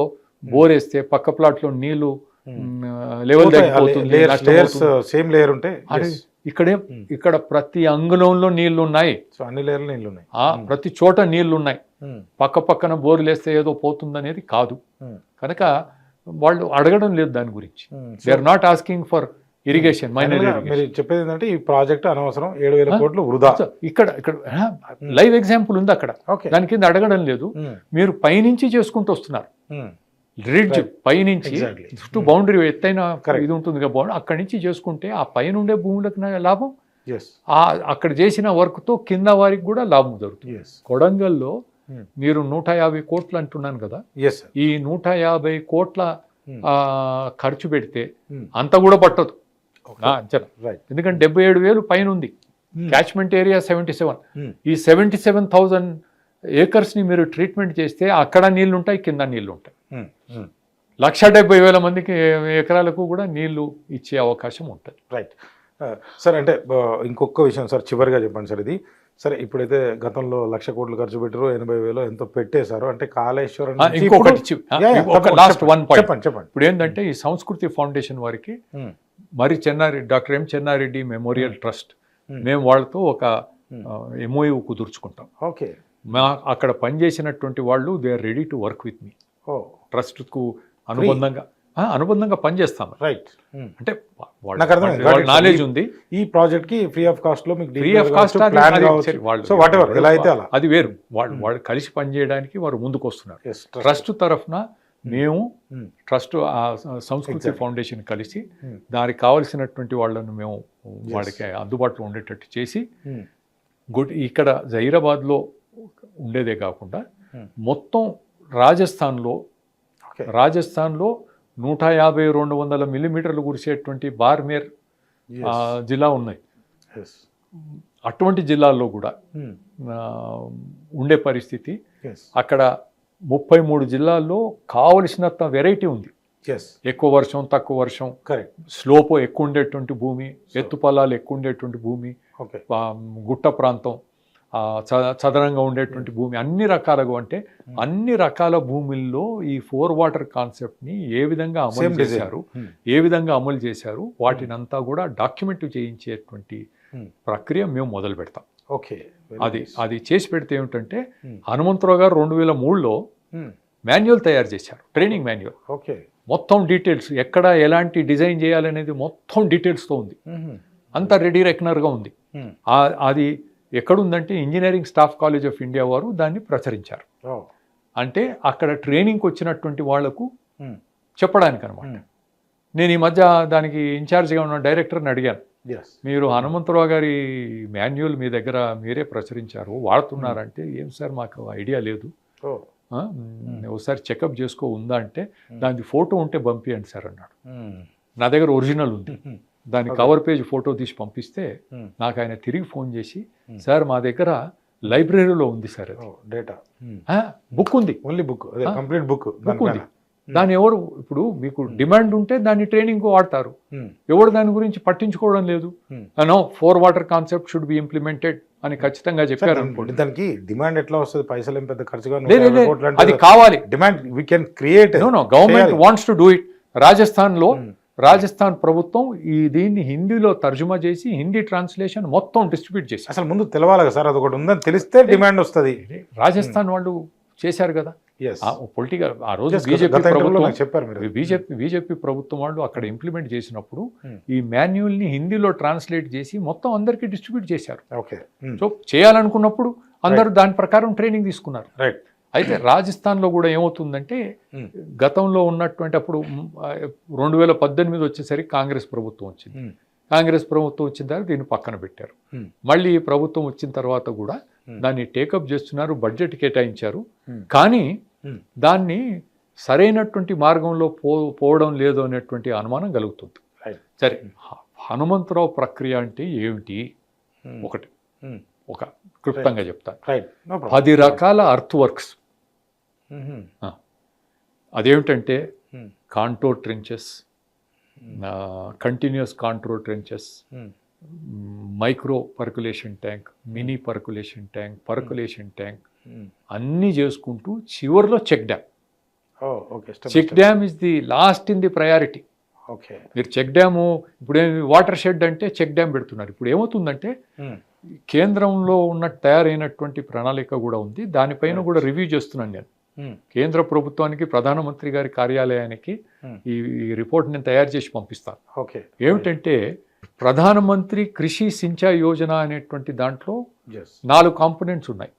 బోరేస్తే పక్క ప్లాట్ లో నీళ్లు లెవెల్ తగ్గిపోతుంది. ఇక్కడ ప్రతి అంగుళంలో నీళ్లు ఉన్నాయి, అన్ని లేయర్లు నీళ్లు ఉన్నాయి, ప్రతి చోట నీళ్లు ఉన్నాయి. పక్క పక్కన బోర్లు వేస్తే ఏదో పోతుందనేది కాదు. కనుక వాళ్ళు అడగడం లేదు దాని గురించి. They are not asking for irrigation. మీరు చెప్పేది ఏంటంటే ఈ ప్రాజెక్ట్ అనవసరం, 7,000 కోట్లు వృధా. ఇక్కడ లైవ్ ఎగ్జాంపుల్ ఉంది అక్కడ, దాని కింద అడగడం లేదు. మీరు పైనుంచి చేసుకుంటూ వస్తున్నారు, రిడ్జ్ పైనుంచి చుట్టూ బౌండరీ ఎత్తైన ఇది ఉంటుంది కదా, అక్కడి నుంచి చేసుకుంటే ఆ పైన ఉండే భూములకు లాభం, అక్కడ చేసిన వర్క్ తో కింద వారికి కూడా లాభం జరుగుతుంది. కొడంగల్లో మీరు 150 కోట్లు అంటున్నాను కదా, ఈ 150 కోట్ల ఖర్చు పెడితే అంత కూడా పట్టదు. ఎందుకంటే 77,000 పైన ఉంది, క్యాచ్మెంట్ ఏరియా 77. ఈ 77,000 ఏకర్స్ ని మీరు ట్రీట్మెంట్ చేస్తే అక్కడ నీళ్లు ఉంటాయి, కింద నీళ్లు ఉంటాయి. 170,000 మందికి ఎకరాలకు కూడా నీళ్లు ఇచ్చే అవకాశం ఉంటుంది. Right sir. అంటే ఇంకొక విషయం సార్, చివరిగా చెప్పండి సార్. ఇది సరే, ఇప్పుడైతే గతంలో 1,00,000 కోట్లు ఖర్చు పెట్టారు, 80,000 ఎంతో పెట్టేశారు. అంటే కాళేశ్వరం లాస్ట్ 1 పాయింట్ చెప్పండి. ఇప్పుడు ఏంటంటే ఈ సంస్కృతి ఫౌండేషన్ వారికి మరి doctor M Chenna Reddy memorial trust, మేము వాళ్ళతో ఒక MOU కుదుర్చుకుంటాం. ఓకే. అక్కడ పనిచేసినటువంటి వాళ్ళు they are ready to work with me. ట్రస్ట్కు అనుబంధంగా పనిచేస్తాం. రైట్. అంటే నాలెడ్జ్ ఉంది. ఈ ప్రాజెక్ట్ కి ఫ్రీ ఆఫ్ కాస్ట్ లో మీకు ఫ్రీ ఆఫ్ కాస్ట్ ఎలా అయితే అలా అది వేరు. వాళ్ళు కలిసి పనిచేయడానికి వారు ముందుకు వస్తున్నారు. ట్రస్ట్ తరఫున మేము Hmm. ట్రస్ట్ ఆ సంస్కృతి Exactly. ఫౌండేషన్ కలిసి Hmm. దానికి కావలసినటువంటి వాళ్ళను మేము వాడికి అందుబాటులో ఉండేటట్టు చేసి Hmm. ఇక్కడ జహీరాబాద్లో ఉండేదే కాకుండా Hmm. మొత్తం రాజస్థాన్లో ఓకే. 150-200 మిల్లీమీటర్లు కురిసేటువంటి బార్మేర్ Yes. జిల్లా ఉన్నాయి. Yes. అటువంటి జిల్లాల్లో కూడా Hmm. ఉండే పరిస్థితి. Yes. అక్కడ 33 జిల్లాల్లో కావలసినంత వెరైటీ ఉంది. Yes. ఎక్కువ వర్షం, తక్కువ వర్షం, Correct. స్లోప్ ఎక్కువ ఉండేటువంటి భూమి, ఎత్తు పొలాలు ఎక్కువ ఉండేటువంటి భూమి, Okay. గుట్ట ప్రాంతం, చదరంగా ఉండేటువంటి భూమి, అన్ని రకాలుగా అంటే అన్ని రకాల భూముల్లో ఈ 4 వాటర్ కాన్సెప్ట్ని ఏ విధంగా అమలు Same design. చేశారు, Hmm. ఏ విధంగా అమలు చేశారు, వాటినంతా కూడా డాక్యుమెంట్ చేయించేటువంటి Hmm. ప్రక్రియ మేము మొదలు పెడతాం. Okay. Very అది nice. అది చేసి పెడితే ఏమిటంటే Hmm. హనుమంతరావు గారు 2003లో Hmm. మాన్యువల్ తయారు చేశారు, ట్రైనింగ్ మాన్యువల్. Okay. మొత్తం డీటెయిల్స్ ఎక్కడ ఎలాంటి డిజైన్ చేయాలనేది మొత్తం డీటెయిల్స్తో ఉంది. Mhm. అంతా రెడీ రెక్నర్గా ఉంది. Hmm. అది ఎక్కడుందంటే engineering staff college of India వారు దాన్ని ప్రచురించారు. Oh. అంటే అక్కడ ట్రైనింగ్కి వచ్చినటువంటి వాళ్లకు Hmm. చెప్పడానికి అనమాట. Hmm. నేను ఈ మధ్య దానికి ఇన్ఛార్జ్గా ఉన్న డైరెక్టర్ని అడిగాను, Yes. మీరు హనుమంతరావు గారి మాన్యువల్ మీ దగ్గర మీరే ప్రచురించారు, వాడుతున్నారంటే ఏం సార్ మాకు ఐడియా లేదు, Oh. ఒకసారి చెకప్ చేసుకో ఉందా అంటే దానికి ఫోటో ఉంటే పంపియండి సార్ అన్నాడు. Hmm. నా దగ్గర ఒరిజినల్ ఉంది, దాని కవర్ పేజ్ ఫోటో తీసి పంపిస్తే Hmm. నాకు ఆయన తిరిగి ఫోన్ చేసి సార్ మా దగ్గర లైబ్రరీలో ఉంది సార్ అది, Oh. Data. Hmm. బుక్ ఉంది, Only book. అదే complete book. బుక్ ఉంది. దాన్ని ఎవరు ఇప్పుడు మీకు డిమాండ్ ఉంటే దాన్ని ట్రైనింగ్ వాడతారు, Hmm. ఎవరు దాని గురించి పట్టించుకోవడం లేదు. Hmm. No 4 water concept should be implemented అని ఖచ్చితంగా చెప్పారు అనుకోండి. దానికి డిమాండ్ ఎట్లా వస్తుంది? పైసలు ఏం పెద్ద ఖర్చుగా అది కావాలి. Demand we can create. No government wants to do it. Rajasthan ప్రభుత్వం దీన్ని హిందీలో తర్జుమా చేసి హిందీ ట్రాన్స్లేషన్ మొత్తం డిస్ట్రిబ్యూట్ చేసి, అసలు ముందు తెలవాలి కదా సార్, అదొకటి ఉందని తెలిస్తే డిమాండ్ వస్తుంది. రాజస్థాన్ వాళ్ళు చేశారు కదా. Yes. పొలిటికల్ ఆ రోజు Yes, బీజేపీ గత interview లో ప్రభుత్వం, నాకు చెప్పారు మీరు. బీజేపీ ప్రభుత్వం వాళ్ళు అక్కడ ఇంప్లిమెంట్ చేసినప్పుడు ఈ మాన్యువల్ని హిందీలో ట్రాన్స్లేట్ చేసి మొత్తం అందరికీ డిస్ట్రిబ్యూట్ చేశారు. ఓకే. సో చేయాలనుకున్నప్పుడు అందరూ దాని ప్రకారం ట్రైనింగ్ తీసుకున్నారు. రైట్. అయితే రాజస్థాన్లో కూడా ఏమవుతుందంటే గతంలో ఉన్నటువంటి అప్పుడు 2018 వచ్చేసరికి కాంగ్రెస్ ప్రభుత్వం వచ్చింది. కాంగ్రెస్ ప్రభుత్వం వచ్చిన తర్వాత దీన్ని పక్కన పెట్టారు. మళ్ళీ ఈ ప్రభుత్వం వచ్చిన తర్వాత కూడా దాన్ని టేకప్ చేస్తున్నారు, బడ్జెట్ కేటాయించారు. కానీ దాన్ని సరైనటువంటి మార్గంలో పోవడం లేదు అనేటువంటి అనుమానం కలుగుతుంది. సరే, హనుమంతరావు ప్రక్రియ అంటే ఏమిటి? ఒకటి ఒక క్లుప్తంగా చెప్తాను. 10 రకాల అర్త్ వర్క్స్. అదేమిటంటే contour trenches, continuous contour trenches, micro percolation tank, mini percolation tank, percolation tank అన్నీ చేసుకుంటూ చివరిలో check dam. Check dam is the last in the priority. Okay. మీరు చెక్ డ్యాము ఇప్పుడు వాటర్ షెడ్ అంటే చెక్ డ్యామ్ పెడుతున్నారు. ఇప్పుడు ఏమవుతుందంటే కేంద్రంలో తయారైనటువంటి ప్రణాళిక కూడా ఉంది, దానిపైన కూడా రివ్యూ చేస్తున్నాను నేను. కేంద్ర ప్రభుత్వానికి, ప్రధానమంత్రి గారి కార్యాలయానికి ఈ రిపోర్ట్ నేను తయారు చేసి పంపిస్తాను. ఓకే. ఏమిటంటే ప్రధానమంత్రి కృషి సించాయ్ యోజన అనేటువంటి దాంట్లో 4 కాంపోనెంట్స్ ఉన్నాయి.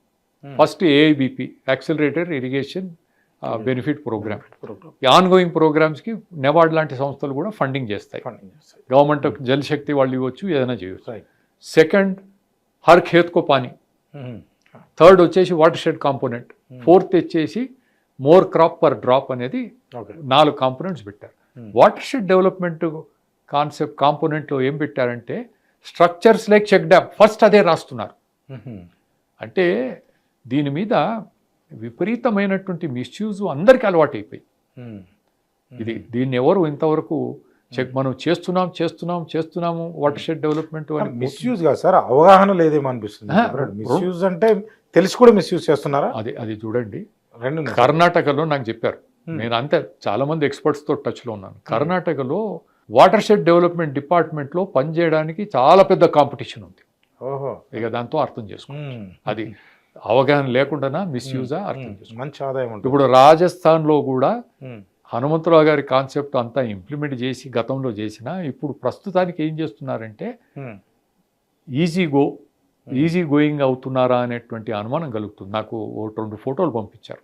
First AIBP, accelerated irrigation benefit programme. ఈ ఆన్గోయింగ్ ప్రోగ్రామ్స్కి నెబార్డ్ లాంటి సంస్థలు కూడా ఫండింగ్ చేస్తాయి. గవర్నమెంట్ జల్ శక్తి వాళ్ళు ఇవ్వచ్చు, ఏదైనా చేయవచ్చు. సెకండ్ హర్ ఖేత్ కో పానీ. థర్డ్ వచ్చేసి వాటర్ షెడ్ కాంపోనెంట్. ఫోర్త్ వచ్చేసి మోర్ క్రాప్ పర్ డ్రాప్ అనేది 4 కాంపోనెంట్స్ పెట్టారు. వాటర్ షెడ్ డెవలప్మెంట్ కాంపోనెంట్లో ఏం పెట్టారంటే structures like check dam, first అదే రాస్తున్నారు. అంటే దీని మీద విపరీతమైనటువంటి మిస్యూజ్ అందరికీ అలవాటు అయిపోయి, దీన్ని ఎవరు ఇంతవరకు మనం చేస్తున్నాము వాటర్ షెడ్ డెవలప్మెంట్. మిస్యూజ్ కాదు సార్, అవగాహన లేదేమో అనిపిస్తుంది. మిస్యూజ్ అంటే తెలిసి కూడా మిస్యూజ్ చేస్తున్నారా? అది చూడండి. కర్ణాటకలో నాకు చెప్పారు, నేను అంతే చాలా మంది ఎక్స్పర్ట్స్తో టచ్లో ఉన్నాను. కర్ణాటకలో వాటర్ షెడ్ డెవలప్మెంట్ డిపార్ట్మెంట్లో పనిచేయడానికి చాలా పెద్ద కాంపిటీషన్ ఉంది. ఇక దాంతో అర్థం చేసుకోండి, అది అవగాహన లేకుండా మిస్యూజా అర్థం చేసుకోండి. మంచి ఆదాయం ఉంటుంది. ఇప్పుడు రాజస్థాన్లో కూడా హనుమంతరావు గారి కాన్సెప్ట్ అంతా ఇంప్లిమెంట్ చేసి గతంలో చేసినా ఇప్పుడు ప్రస్తుతానికి ఏం చేస్తున్నారంటే ఈజీ గోయింగ్ అవుతున్నారా అనేటువంటి అనుమానం కలుగుతుంది. నాకు 2 ఫోటోలు పంపించారు.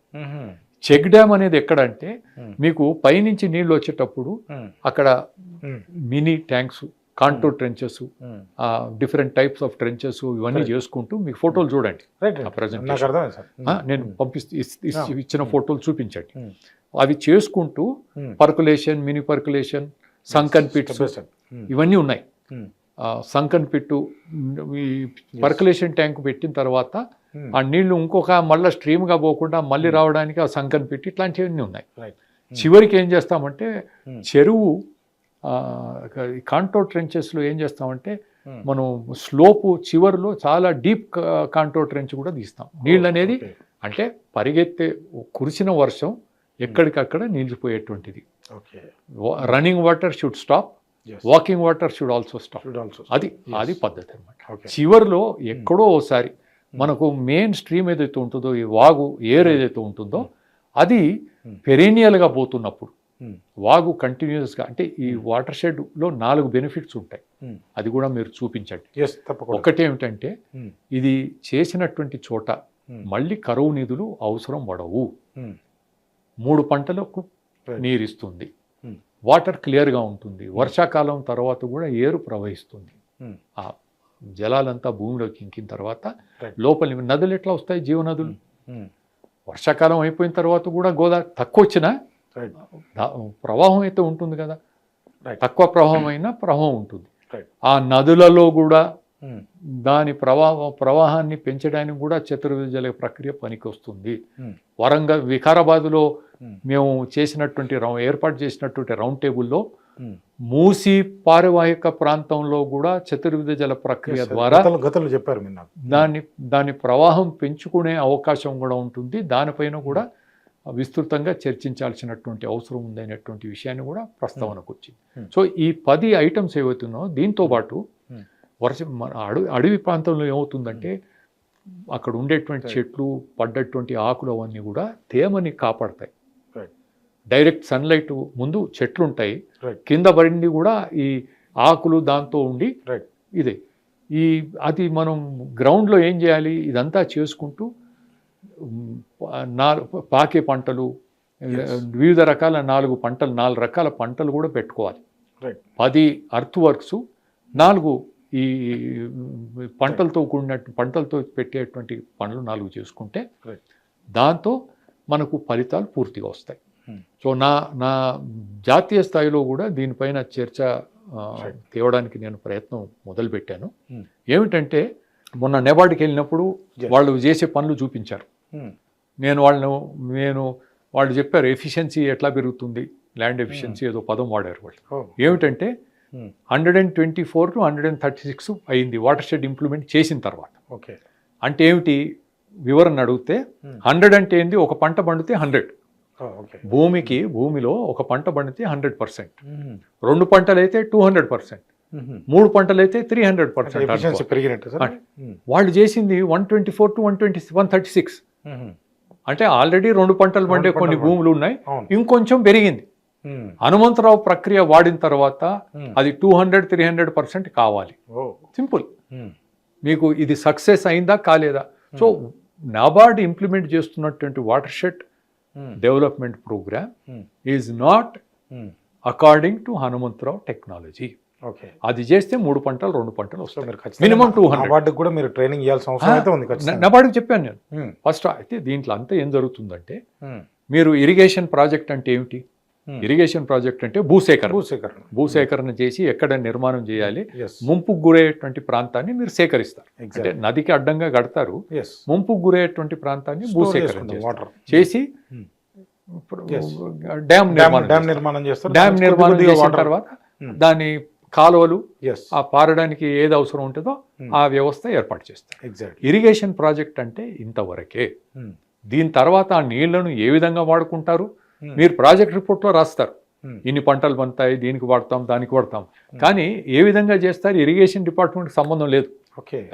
చెక్ డ్యామ్ అనేది ఎక్కడంటే మీకు పైనుంచి నీళ్లు వచ్చేటప్పుడు అక్కడ mini tanks, contour trenches, different types of trenches ఇవన్నీ చేసుకుంటూ మీకు ఫోటోలు చూడండి. నేను ఇచ్చిన ఫోటోలు చూపించండి. అవి చేసుకుంటూ పర్కులేషన్, మినీ పర్కులేషన్, సంకన్ పిట్స్ ఇవన్నీ ఉన్నాయి. సంకన్ పిట్టు, ఈ పర్కులేషన్ ట్యాంక్ పెట్టిన తర్వాత ఆ నీళ్లు ఇంకొక మళ్ళీ స్ట్రీమ్గా పోకుండా మళ్ళీ రావడానికి ఆ సంకన్ పిట్టి ఇట్లాంటివన్నీ ఉన్నాయి. చివరికి ఏం చేస్తామంటే చెరువు కాంటోర్ ట్రెంచెస్లో ఏం చేస్తామంటే మనం స్లోపు చివరిలో చాలా డీప్ కాంటోర్ ట్రెంచ్ కూడా తీస్తాం. నీళ్ళు అనేది అంటే పరిగెత్తే కురిసిన వర్షం ఎక్కడికక్కడ నిలిచిపోయేటువంటిది. Running water should stop, walking water should also stop. అది పద్ధతి అనమాట. చివరిలో ఎక్కడో ఓసారి మనకు మెయిన్ స్ట్రీమ్ ఏదైతే ఉంటుందో, ఈ వాగు ఏర్ ఏదైతే ఉంటుందో అది పెరీనియల్గా పోతున్నప్పుడు, వాగు కంటిన్యూస్గా, అంటే ఈ వాటర్ షెడ్లో 4 బెనిఫిట్స్ ఉంటాయి. అది కూడా మీరు చూపించండి. ఒకటి ఏమిటంటే ఇది చేసినటువంటి చోట మళ్ళీ కరువు నిధులు అవసరం పడవు. 3 పంటలకు నీరిస్తుంది, వాటర్ క్లియర్గా ఉంటుంది, వర్షాకాలం తర్వాత కూడా ఏరు ప్రవహిస్తుంది. ఆ జలాలంతా భూమిలోకి ఇంకిన తర్వాత లోపలి నదులు ఎట్లా వస్తాయి, జీవనదులు. వర్షాకాలం అయిపోయిన తర్వాత కూడా గోదావరి తక్కువ వచ్చినా ప్రవాహం అయితే ఉంటుంది కదా, తక్కువ ప్రవాహం అయినా ప్రవాహం ఉంటుంది. ఆ నదులలో కూడా దాని ప్రవాహాన్ని పెంచడానికి కూడా చతుర్విధ జల ప్రక్రియ పనికి వస్తుంది. వికారాబాద్లో మేము చేసినటువంటి ఏర్పాటు చేసినటువంటి రౌండ్ టేబుల్లో మూసీ పారివాహిక ప్రాంతంలో కూడా చతుర్విధ జల ప్రక్రియ ద్వారా చెప్పారు దాని ప్రవాహం పెంచుకునే అవకాశం కూడా ఉంటుంది. దానిపైన కూడా విస్తృతంగా చర్చించాల్సినటువంటి అవసరం ఉందనేటువంటి విషయాన్ని కూడా ప్రస్తావనకు వచ్చింది. సో ఈ 10 ఐటమ్స్ ఏవైతున్నాయో దీంతో పాటు అడవి ప్రాంతంలో ఏమవుతుందంటే అక్కడ ఉండేటువంటి చెట్లు, పడ్డటువంటి ఆకులు అవన్నీ కూడా తేమని కాపాడతాయి. డైరెక్ట్ సన్లైట్ ముందు చెట్లు ఉంటాయి, కింద పడింది కూడా ఈ ఆకులు దాంతో ఉండి ఇదే అది మనం గ్రౌండ్లో ఏం చేయాలి, ఇదంతా చేసుకుంటూ పాకే పంటలు, వివిధ రకాల 4 రకాల పంటలు కూడా పెట్టుకోవాలి. 10 అర్త్ వర్క్స్, 4 ఈ పంటలతో పంటలతో పెట్టేటువంటి పనులు 4 చేసుకుంటే దాంతో మనకు ఫలితాలు పూర్తిగా వస్తాయి. సో నా జాతీయ స్థాయిలో కూడా దీనిపైన చర్చ తేవడానికి నేను ప్రయత్నం మొదలుపెట్టాను. ఏమిటంటే మొన్న నెబార్డ్కి వెళ్ళినప్పుడు వాళ్ళు చేసే పనులు చూపించారు. వాళ్ళు చెప్పారు ఎఫిషియన్సీ ఎట్లా పెరుగుతుంది, ల్యాండ్ ఎఫిషియన్సీ ఏదో పదం వాడారు వాళ్ళు. ఏమిటంటే 124 to 136 అయింది వాటర్ షెడ్ ఇంప్లిమెంట్ చేసిన తర్వాత. అంటే ఏమిటి వివరణ అడిగితే 100 అంటే ఏంది, ఒక పంట పండితే 100. భూమిలో ఒక పంట పండితే 100%, 2 పంటలైతే 200%, 3 పంటలైతే 300%. వాళ్ళు చేసింది 124 to 136. అంటే ఆల్రెడీ 2 పంటలు పండే కొన్ని భూములు ఉన్నాయి, ఇంకొంచెం పెరిగింది. హనుమంతరావు ప్రక్రియ వాడిన తర్వాత అది 200-300% కావాలి. సింపుల్. మీకు ఇది సక్సెస్ అయిందా కాలేదా? సో నాబార్డ్ ఇంప్లిమెంట్ చేస్తున్నటువంటి watershed development programme is not according to Hanumantharao technology. అది చేస్తే 3 పంటలు 2 పంటలు వస్తాయి, మినిమం 200. కూడా మీరు ట్రైనింగ్ ఇవ్వాల్సిన అవసరం అయితే ఉంది. నబార్డుకి చెప్పాను నేను ఫస్ట్. అయితే దీంట్లో అంతా ఏం జరుగుతుందంటే, మీరు ఇరిగేషన్ ప్రాజెక్ట్ అంటే ఏమిటి? ఇరిగేషన్ ప్రాజెక్ట్ అంటే భూసేకరణ చేసి ఎక్కడ నిర్మాణం చేయాలి, ముంపుకు గురయ్యేటువంటి ప్రాంతాన్ని మీరు సేకరిస్తారు. అంటే నదికి అడ్డంగా కడతారు, ముంపుకు గురయ్యేటువంటి ప్రాంతాన్ని భూసేకరణ చేసి డ్యామ్ నిర్మాణం చేస్తారు. డ్యామ్ నిర్మాణం చేసిన తర్వాత దాని కాలువలు ఆ పారడానికి ఏది అవసరం ఉంటుందో ఆ వ్యవస్థ ఏర్పాటు చేస్తారు. ఇరిగేషన్ ప్రాజెక్ట్ అంటే ఇంతవరకే. దీని తర్వాత ఆ నీళ్లను ఏ విధంగా వాడుకుంటారు మీరు ప్రాజెక్ట్ రిపోర్ట్లో రాస్తారు. ఇన్ని పంటలు పండుతాయి, దీనికి వాడతాం, దానికి వాడతాం. కానీ ఏ విధంగా చేస్తారు ఇరిగేషన్ డిపార్ట్మెంట్కి సంబంధం లేదు.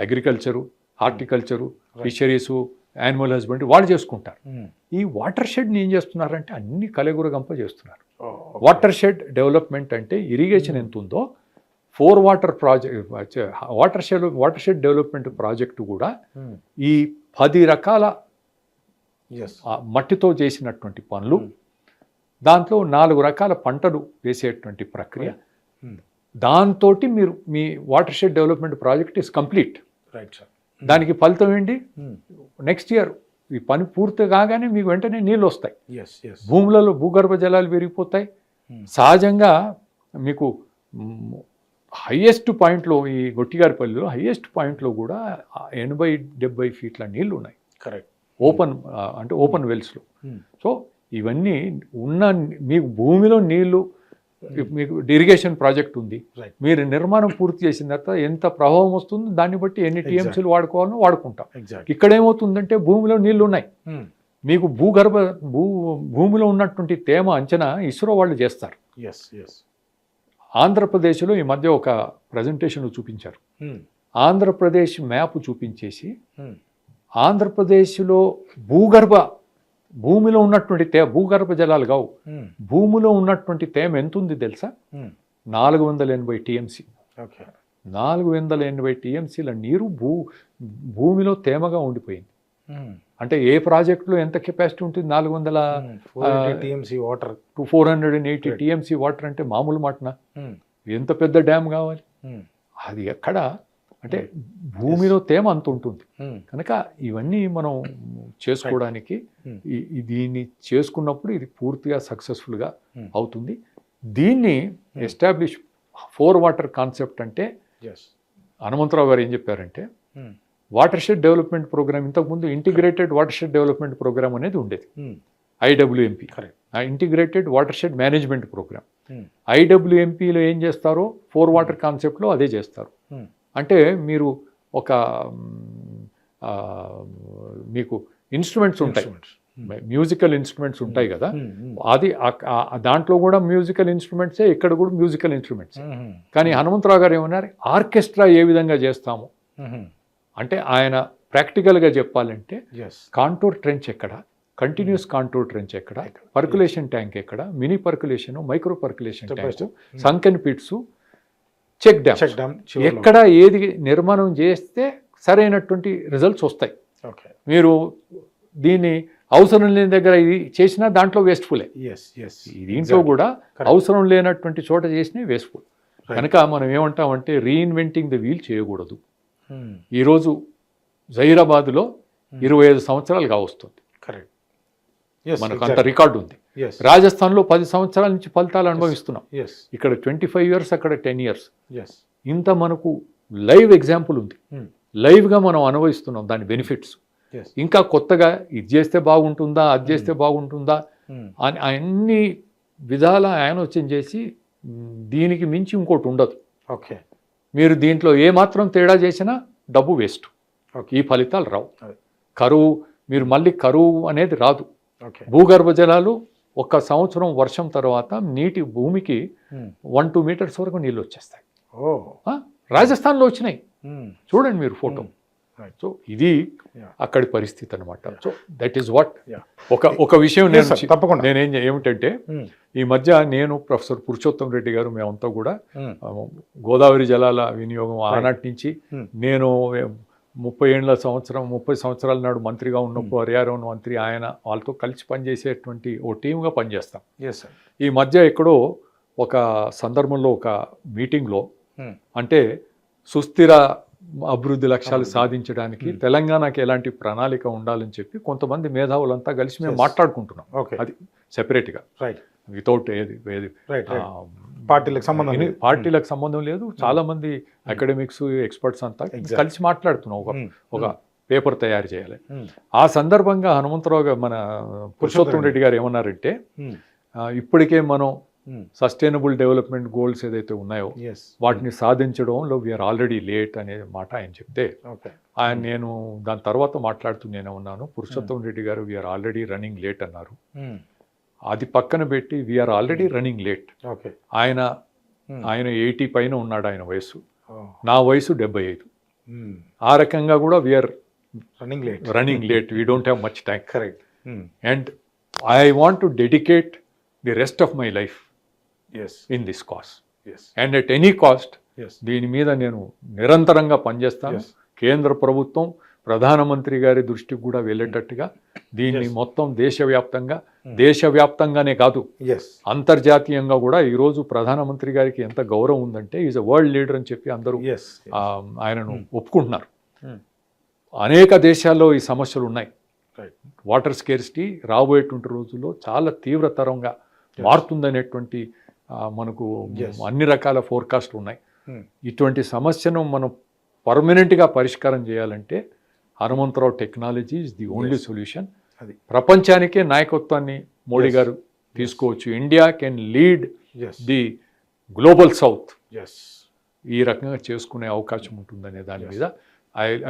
అగ్రికల్చరు, హార్టికల్చరు, ఫిషరీసు, యానిమల్ హస్బెండరీ వాళ్ళు చేసుకుంటారు. ఈ వాటర్ షెడ్ని ఏం చేస్తున్నారంటే అన్ని కలెగురగంప చేస్తున్నారు. వాటర్ షెడ్ డెవలప్మెంట్ అంటే ఇరిగేషన్ ఎంత ఉందో 4 water project water shed development project కూడా ఈ 10 రకాల Yes. ఆ మట్టితో చేసినటువంటి పనులు, దాంట్లో 4 రకాల పంటలు వేసేటువంటి ప్రక్రియ, దాంతో మీరు మీ watershed development project is complete. Right sir. దానికి ఫలితం ఏంటి? నెక్స్ట్ ఇయర్ ఈ పని పూర్తి కాగానే మీకు వెంటనే నీళ్ళు వస్తాయి, ఎస్ ఎస్. భూములలో భూగర్భ జలాలు పెరిగిపోతాయి. సహజంగా మీకు హయ్యెస్ట్ పాయింట్లో ఈ గొట్టిగారిపల్లిలో హయ్యెస్ట్ పాయింట్లో కూడా 80-70 ఫీట్ల నీళ్లు ఉన్నాయి, కరెక్ట్. ఓపెన్ అంటే ఓపెన్ వెల్స్లో. సో ఇవన్నీ ఉన్న మీకు భూమిలో నీళ్లు, మీకు ఇరిగేషన్ ప్రాజెక్ట్ ఉంది, Right. మీరు నిర్మాణం పూర్తి చేసిన తర్వాత ఎంత ప్రభావం వస్తుందో దాన్ని బట్టి ఎన్ని టీఎంసీలు వాడుకోవాలో వాడుకుంటాం. ఎగ్జాక్ట్. ఇక్కడ ఏమవుతుందంటే భూమిలో నీళ్లు ఉన్నాయి, మీకు భూమిలో ఉన్నటువంటి తేమ అంచనా ఇస్రో వాళ్ళు చేస్తారు. Yes yes. ఆంధ్రప్రదేశ్లో ఈ మధ్య ఒక ప్రజెంటేషన్ చూపించారు. ఆంధ్రప్రదేశ్ మ్యాప్ చూపించేసి ఆంధ్రప్రదేశ్లో భూమిలో ఉన్నటువంటి భూగర్భ జలాలు కావు, భూమిలో ఉన్నటువంటి తేమ ఎంత ఉంది తెలుసా? 480 టీఎంసీ. ఓకే. 480 టీఎంసీల నీరు భూమిలో తేమగా ఉండిపోయింది. అంటే ఏ ప్రాజెక్టులో ఎంత కెపాసిటీ ఉంటుంది? 480 టీఎంసీ వాటర్, 480 టీఎంసీ వాటర్ అంటే మామూలు మాటనా? ఎంత పెద్ద డ్యామ్ కావాలి? అది ఎక్కడ అంటే భూమిలో తేమ అంత ఉంటుంది కనుక ఇవన్నీ మనం చేసుకోవడానికి దీన్ని చేసుకున్నప్పుడు ఇది పూర్తిగా సక్సెస్ఫుల్గా అవుతుంది. దీన్ని ఎస్టాబ్లిష్ 4 వాటర్ కాన్సెప్ట్ అంటే హనుమంతరావు గారు ఏం చెప్పారంటే, వాటర్ షెడ్ డెవలప్మెంట్ ప్రోగ్రామ్ ఇంతకుముందు integrated watershed development programme అనేది ఉండేది, IWMP, integrated watershed management programme. IWMPలో ఏం చేస్తారో 4 వాటర్ కాన్సెప్ట్లో అదే చేస్తారు. అంటే మీరు ఒక మీకు ఇన్స్ట్రుమెంట్స్ ఉంటాయి, మ్యూజికల్ ఇన్స్ట్రుమెంట్స్ ఉంటాయి కదా, అది దాంట్లో కూడా మ్యూజికల్ ఇన్స్ట్రుమెంట్సే, ఇక్కడ కూడా మ్యూజికల్ ఇన్స్ట్రుమెంట్స్. కానీ హనుమంతరావు గారు ఏమన్నారు, ఆర్కెస్ట్రా ఏ విధంగా చేస్తాము అంటే ఆయన ప్రాక్టికల్గా చెప్పాలంటే కాంటూర్ ట్రెంచ్ ఎక్కడ, కంటిన్యూస్ కాంటూర్ ట్రెంచ్ ఎక్కడ, పర్కులేషన్ ట్యాంక్ ఎక్కడ, mini percolation, micro percolation tank, sunken pits, check dam ఎక్కడ ఏది నిర్మాణం చేస్తే సరైనటువంటి రిజల్ట్స్ వస్తాయి. మీరు దీన్ని అవసరం లేని దగ్గర ఇది చేసినా దాంట్లో వేస్ట్ఫుల్లే. దీంట్లో కూడా అవసరం లేనటువంటి చోట చేసినా వేస్ట్ఫుల్. కనుక మనం ఏమంటామంటే రీఇన్వెంటింగ్ ద వీల్ చేయకూడదు. ఈరోజు జహీరాబాద్లో 25 సంవత్సరాలు కావస్తుంది, మనకు అంత రికార్డు ఉంది. రాజస్థాన్లో 10 సంవత్సరాల నుంచి ఫలితాలు అనుభవిస్తున్నాం, ఇక్కడ 25 ఇయర్స్, అక్కడ 10 ఇయర్స్. ఇంత మనకు లైవ్ ఎగ్జాంపుల్ ఉంది, లైవ్గా మనం అనుభవిస్తున్నాం దాని బెనిఫిట్స్. ఇంకా కొత్తగా ఇది చేస్తే బాగుంటుందా, అది చేస్తే బాగుంటుందా అని అన్ని విధాల ఆలోచన చేసి దీనికి మించి ఇంకోటి ఉండదు. ఓకే. మీరు దీంట్లో ఏమాత్రం తేడా చేసినా డబ్బు వేస్ట్, ఈ ఫలితాలు రావు. కరువు, మీరు మళ్ళీ కరువు అనేది రాదు. భూగర్భ జలాలు 1 సంవత్సరం వర్షం తర్వాత నీటి భూమికి 1-2 మీటర్స్ వరకు నీళ్ళు వచ్చేస్తాయి. రాజస్థాన్లో వచ్చినాయి, చూడండి మీరు ఫోటో. సో ఇది అక్కడి పరిస్థితి అనమాట. So that is what. ఒక విషయం నేను ఏమిటంటే, ఈ మధ్య నేను ప్రొఫెసర్ పురుషోత్తం రెడ్డి గారు మేమంతా కూడా గోదావరి జలాల వినియోగం ఆనాటి నుంచి, నేను 30 సంవత్సరాల నాడు మంత్రిగా ఉన్నప్పుడు పర్యావరణ మంత్రి ఆయన, వాళ్ళతో కలిసి పనిచేసేటువంటి ఓ టీమ్గా పనిచేస్తాం. ఈ మధ్య ఎక్కడో ఒక సందర్భంలో ఒక మీటింగ్లో, అంటే సుస్థిర అభివృద్ధి లక్ష్యాలు సాధించడానికి తెలంగాణకి ఎలాంటి ప్రణాళిక ఉండాలని చెప్పి కొంతమంది మేధావులంతా కలిసి మేము మాట్లాడుకుంటున్నాం. అది సెపరేట్గా, వితౌట్ పార్టీలకు సంబంధం లేదు. చాలా మంది అకాడమిక్స్, ఎక్స్పర్ట్స్ అంతా కలిసి మాట్లాడుతున్నాం, ఒక పేపర్ తయారు చేయాలి. ఆ సందర్భంగా హనుమంతరావు గారు, మన పురుషోత్తం రెడ్డి గారు ఏమన్నారంటే, ఇప్పటికే మనం సస్టైనబుల్ డెవలప్మెంట్ గోల్స్ ఏదైతే ఉన్నాయో వాటిని సాధించడంలో వీఆర్ ఆల్రెడీ లేట్ అనే మాట ఆయన చెప్తే, నేను దాని తర్వాత మాట్లాడుతూ నేను ఉన్నాను, పురుషోత్తం రెడ్డి గారు వీఆర్ ఆల్రెడీ రన్నింగ్ లేట్ అన్నారు. అది పక్కన పెట్టి వీఆర్ ఆల్రెడీ రన్నింగ్ లేట్. ఆయన 80 పైన ఉన్నాడు ఆయన వయసు, నా వయసు 75. ఆ రకంగా కూడా we are running late. We don't have much time. And I want to dedicate the rest of my life in this cause, and at any cost దీని మీద నేను నిరంతరంగా పనిచేస్తాను. కేంద్ర ప్రభుత్వం ప్రధానమంత్రి గారి దృష్టికి కూడా వెళ్ళేటట్టుగా దీన్ని మొత్తం దేశవ్యాప్తంగానే కాదు ఎస్ అంతర్జాతీయంగా కూడా ఈరోజు ప్రధానమంత్రి గారికి ఎంత గౌరవం ఉందంటే ఈజ్ అ వరల్డ్ లీడర్ అని చెప్పి అందరూ ఎస్ ఆయనను ఒప్పుకుంటున్నారు. అనేక దేశాల్లో ఈ సమస్యలు ఉన్నాయి. రైట్ వాటర్ స్కేర్సిటీ రాబోయేటువంటి రోజుల్లో చాలా తీవ్రతరంగా మారుతుందనేటువంటి మనకు Yes. అన్ని రకాల ఫోర్కాస్ట్లు ఉన్నాయి. ఇటువంటి సమస్యను మనం పర్మనెంట్గా పరిష్కారం చేయాలంటే Hanumantharao technology is the only solution. అది ప్రపంచానికే నాయకత్వాన్ని మోడీ గారు తీసుకోవచ్చు. India can lead as the global south. Yes ఈ రకంగా చేసుకునే అవకాశం ఉంటుందనే దాని మీద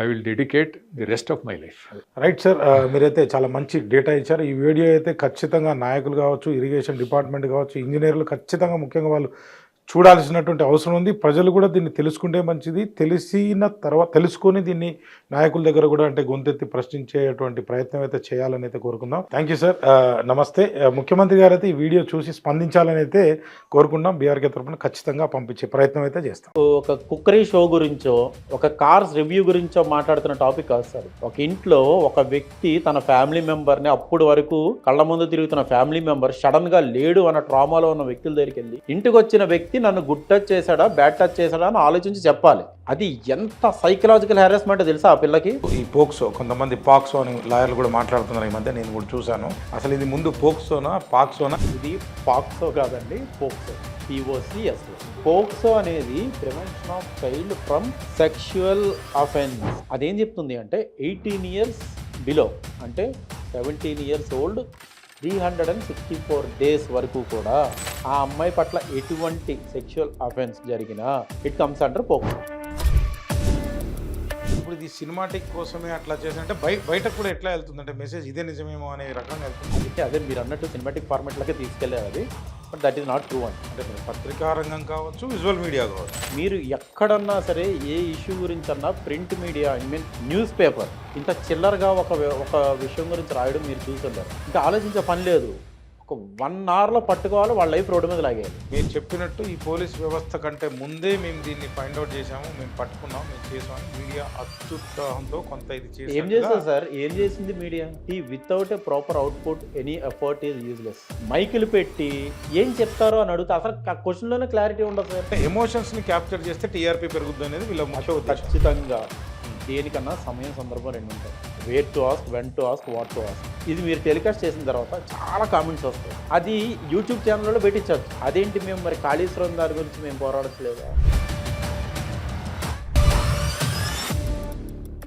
I will dedicate the rest of my life. Right sir, మీరైతే చాలా మంచి డేటా ఇచ్చారు. ఈ వీడియో అయితే ఖచ్చితంగా నాయకులు కావచ్చు, ఇరిగేషన్ డిపార్ట్మెంట్ కావచ్చు, ఇంజనీర్లు ఖచ్చితంగా ముఖ్యంగా వాళ్ళు చూడాల్సినటువంటి అవసరం ఉంది. ప్రజలు కూడా దీన్ని తెలుసుకుంటే మంచిది. తెలిసిన తర్వాత తెలుసుకొని దీన్ని నాయకుల దగ్గర కూడా అంటే గొంతెత్తి ప్రశ్నించేటువంటి ప్రయత్నం అయితే చేయాలని అయితే కోరుకుందాం. థ్యాంక్ యూ సార్, నమస్తే. ముఖ్యమంత్రి గారు అయితే ఈ వీడియో చూసి స్పందించాలని అయితే కోరుకుందాం. బీఆర్కే తరఫున ఖచ్చితంగా పంపించే ప్రయత్నం అయితే చేస్తాం. ఒక కుక్కరీ షో గురించో ఒక కార్స్ రివ్యూ గురించో మాట్లాడుతున్న టాపిక్ కాదు సార్. ఒక ఇంట్లో ఒక వ్యక్తి తన ఫ్యామిలీ మెంబర్ని అప్పుడు వరకు కళ్ళ ముందు తిరుగుతున్న ఫ్యామిలీ మెంబర్ సడన్ గా లేడు అన్న ట్రామాలో ఉన్న వ్యక్తుల దగ్గరికి వెళ్ళి ఇంటికి వచ్చిన వ్యక్తి నన్ను గుడ్ టచ్ చేశాడా బ్యాడ్ టచ్ చేశాడా అని ఆలోచించి చెప్పాలి. అది ఎంత సైకలాజికల్ హారాస్మెంట్ తెలుసా ఆ పిల్లకి. ఈ పోక్సో, కొంతమంది పాక్సో అని లాయర్లు కూడా మాట్లాడుతున్నారు ఈ మధ్య, నేను కూడా చూశాను. అసలు ఇది ముందు పోక్సోనా పాక్సోనా? ఇది పాక్సో కాదండి, పోక్సో. POCS. పోక్సో అనేది prevention of child from sexual offence. అదేం చెప్తుంది అంటే 18 ఇయర్స్ బిలో అంటే 17 ఇయర్స్ ఓల్డ్ 364 డేస్ వరకు కూడా ఆ అమ్మాయి పట్ల ఎటువంటి సెక్షువల్ అఫెన్స్ జరిగినా ఇట్ కమ్స్ అండర్ పోక్సో. ఇప్పుడు ఇది సినిమాటిక్ కోసమే అట్లా చేసినట్టే బయటకు కూడా ఎట్లా వెళ్తుందంటే మెసేజ్ ఇదే నిజమేమో అనే రకంగా వెళ్తుంది. అందుకే అదే మీరు అన్నట్టు సినిమాటిక్ ఫార్మాట్లకే తీసుకెళ్లారు అది, but that is not true అండి. అంటే పత్రికా రంగం కావచ్చు, విజువల్ మీడియా కావచ్చు, మీరు ఎక్కడన్నా సరే ఏ ఇష్యూ గురించి అన్నా ప్రింట్ మీడియా న్యూస్ పేపర్ ఇంత చిల్లరగా ఒక విషయం గురించి రాయడం మీరు చూసుంటారు. ఇంకా ఆలోచించే పని లేదు. ఒక 1 అవర్లో పట్టుకోవాలి, వాళ్ళ లైఫ్ రోడ్డు మీద లాగేయాలి. మీరు చెప్పినట్టు ఈ పోలీస్ వ్యవస్థ కంటే ముందే మేము దీన్ని ఫైండ్ అవుట్ చేసాము, మేము పట్టుకున్నాం, మేము చేసామని మీడియా అత్యుత్సాహంతో కొంత ఇది చేసి ఏం చేస్తారు సార్, ఏం చేసింది media? Without a proper output any effort is useless. మైకులు పెట్టి ఏం చెప్తారో అని అడిగితే అసలు క్వశ్చన్లోనే క్లారిటీ ఉండదు సార్. ఎమోషన్స్ ని క్యాప్చర్ చేస్తే టీఆర్పీ పెరుగుద్ది అనేది వీళ్ళ ముఖ్య ఉద్దేశం. ఖచ్చితంగా దేనికన్నా సమయం సందర్భం 2 ఉంటాయి. Where to ask, when to ask, what to ask. ఇది మీరు టెలికాస్ట్ చేసిన తర్వాత చాలా కామెంట్స్ వస్తాయి. అది యూట్యూబ్ ఛానల్లో పెట్టించవచ్చు. అదేంటి మేము మరి కాళేశ్వరం దాని గురించి మేము పోరాడట్లేదా?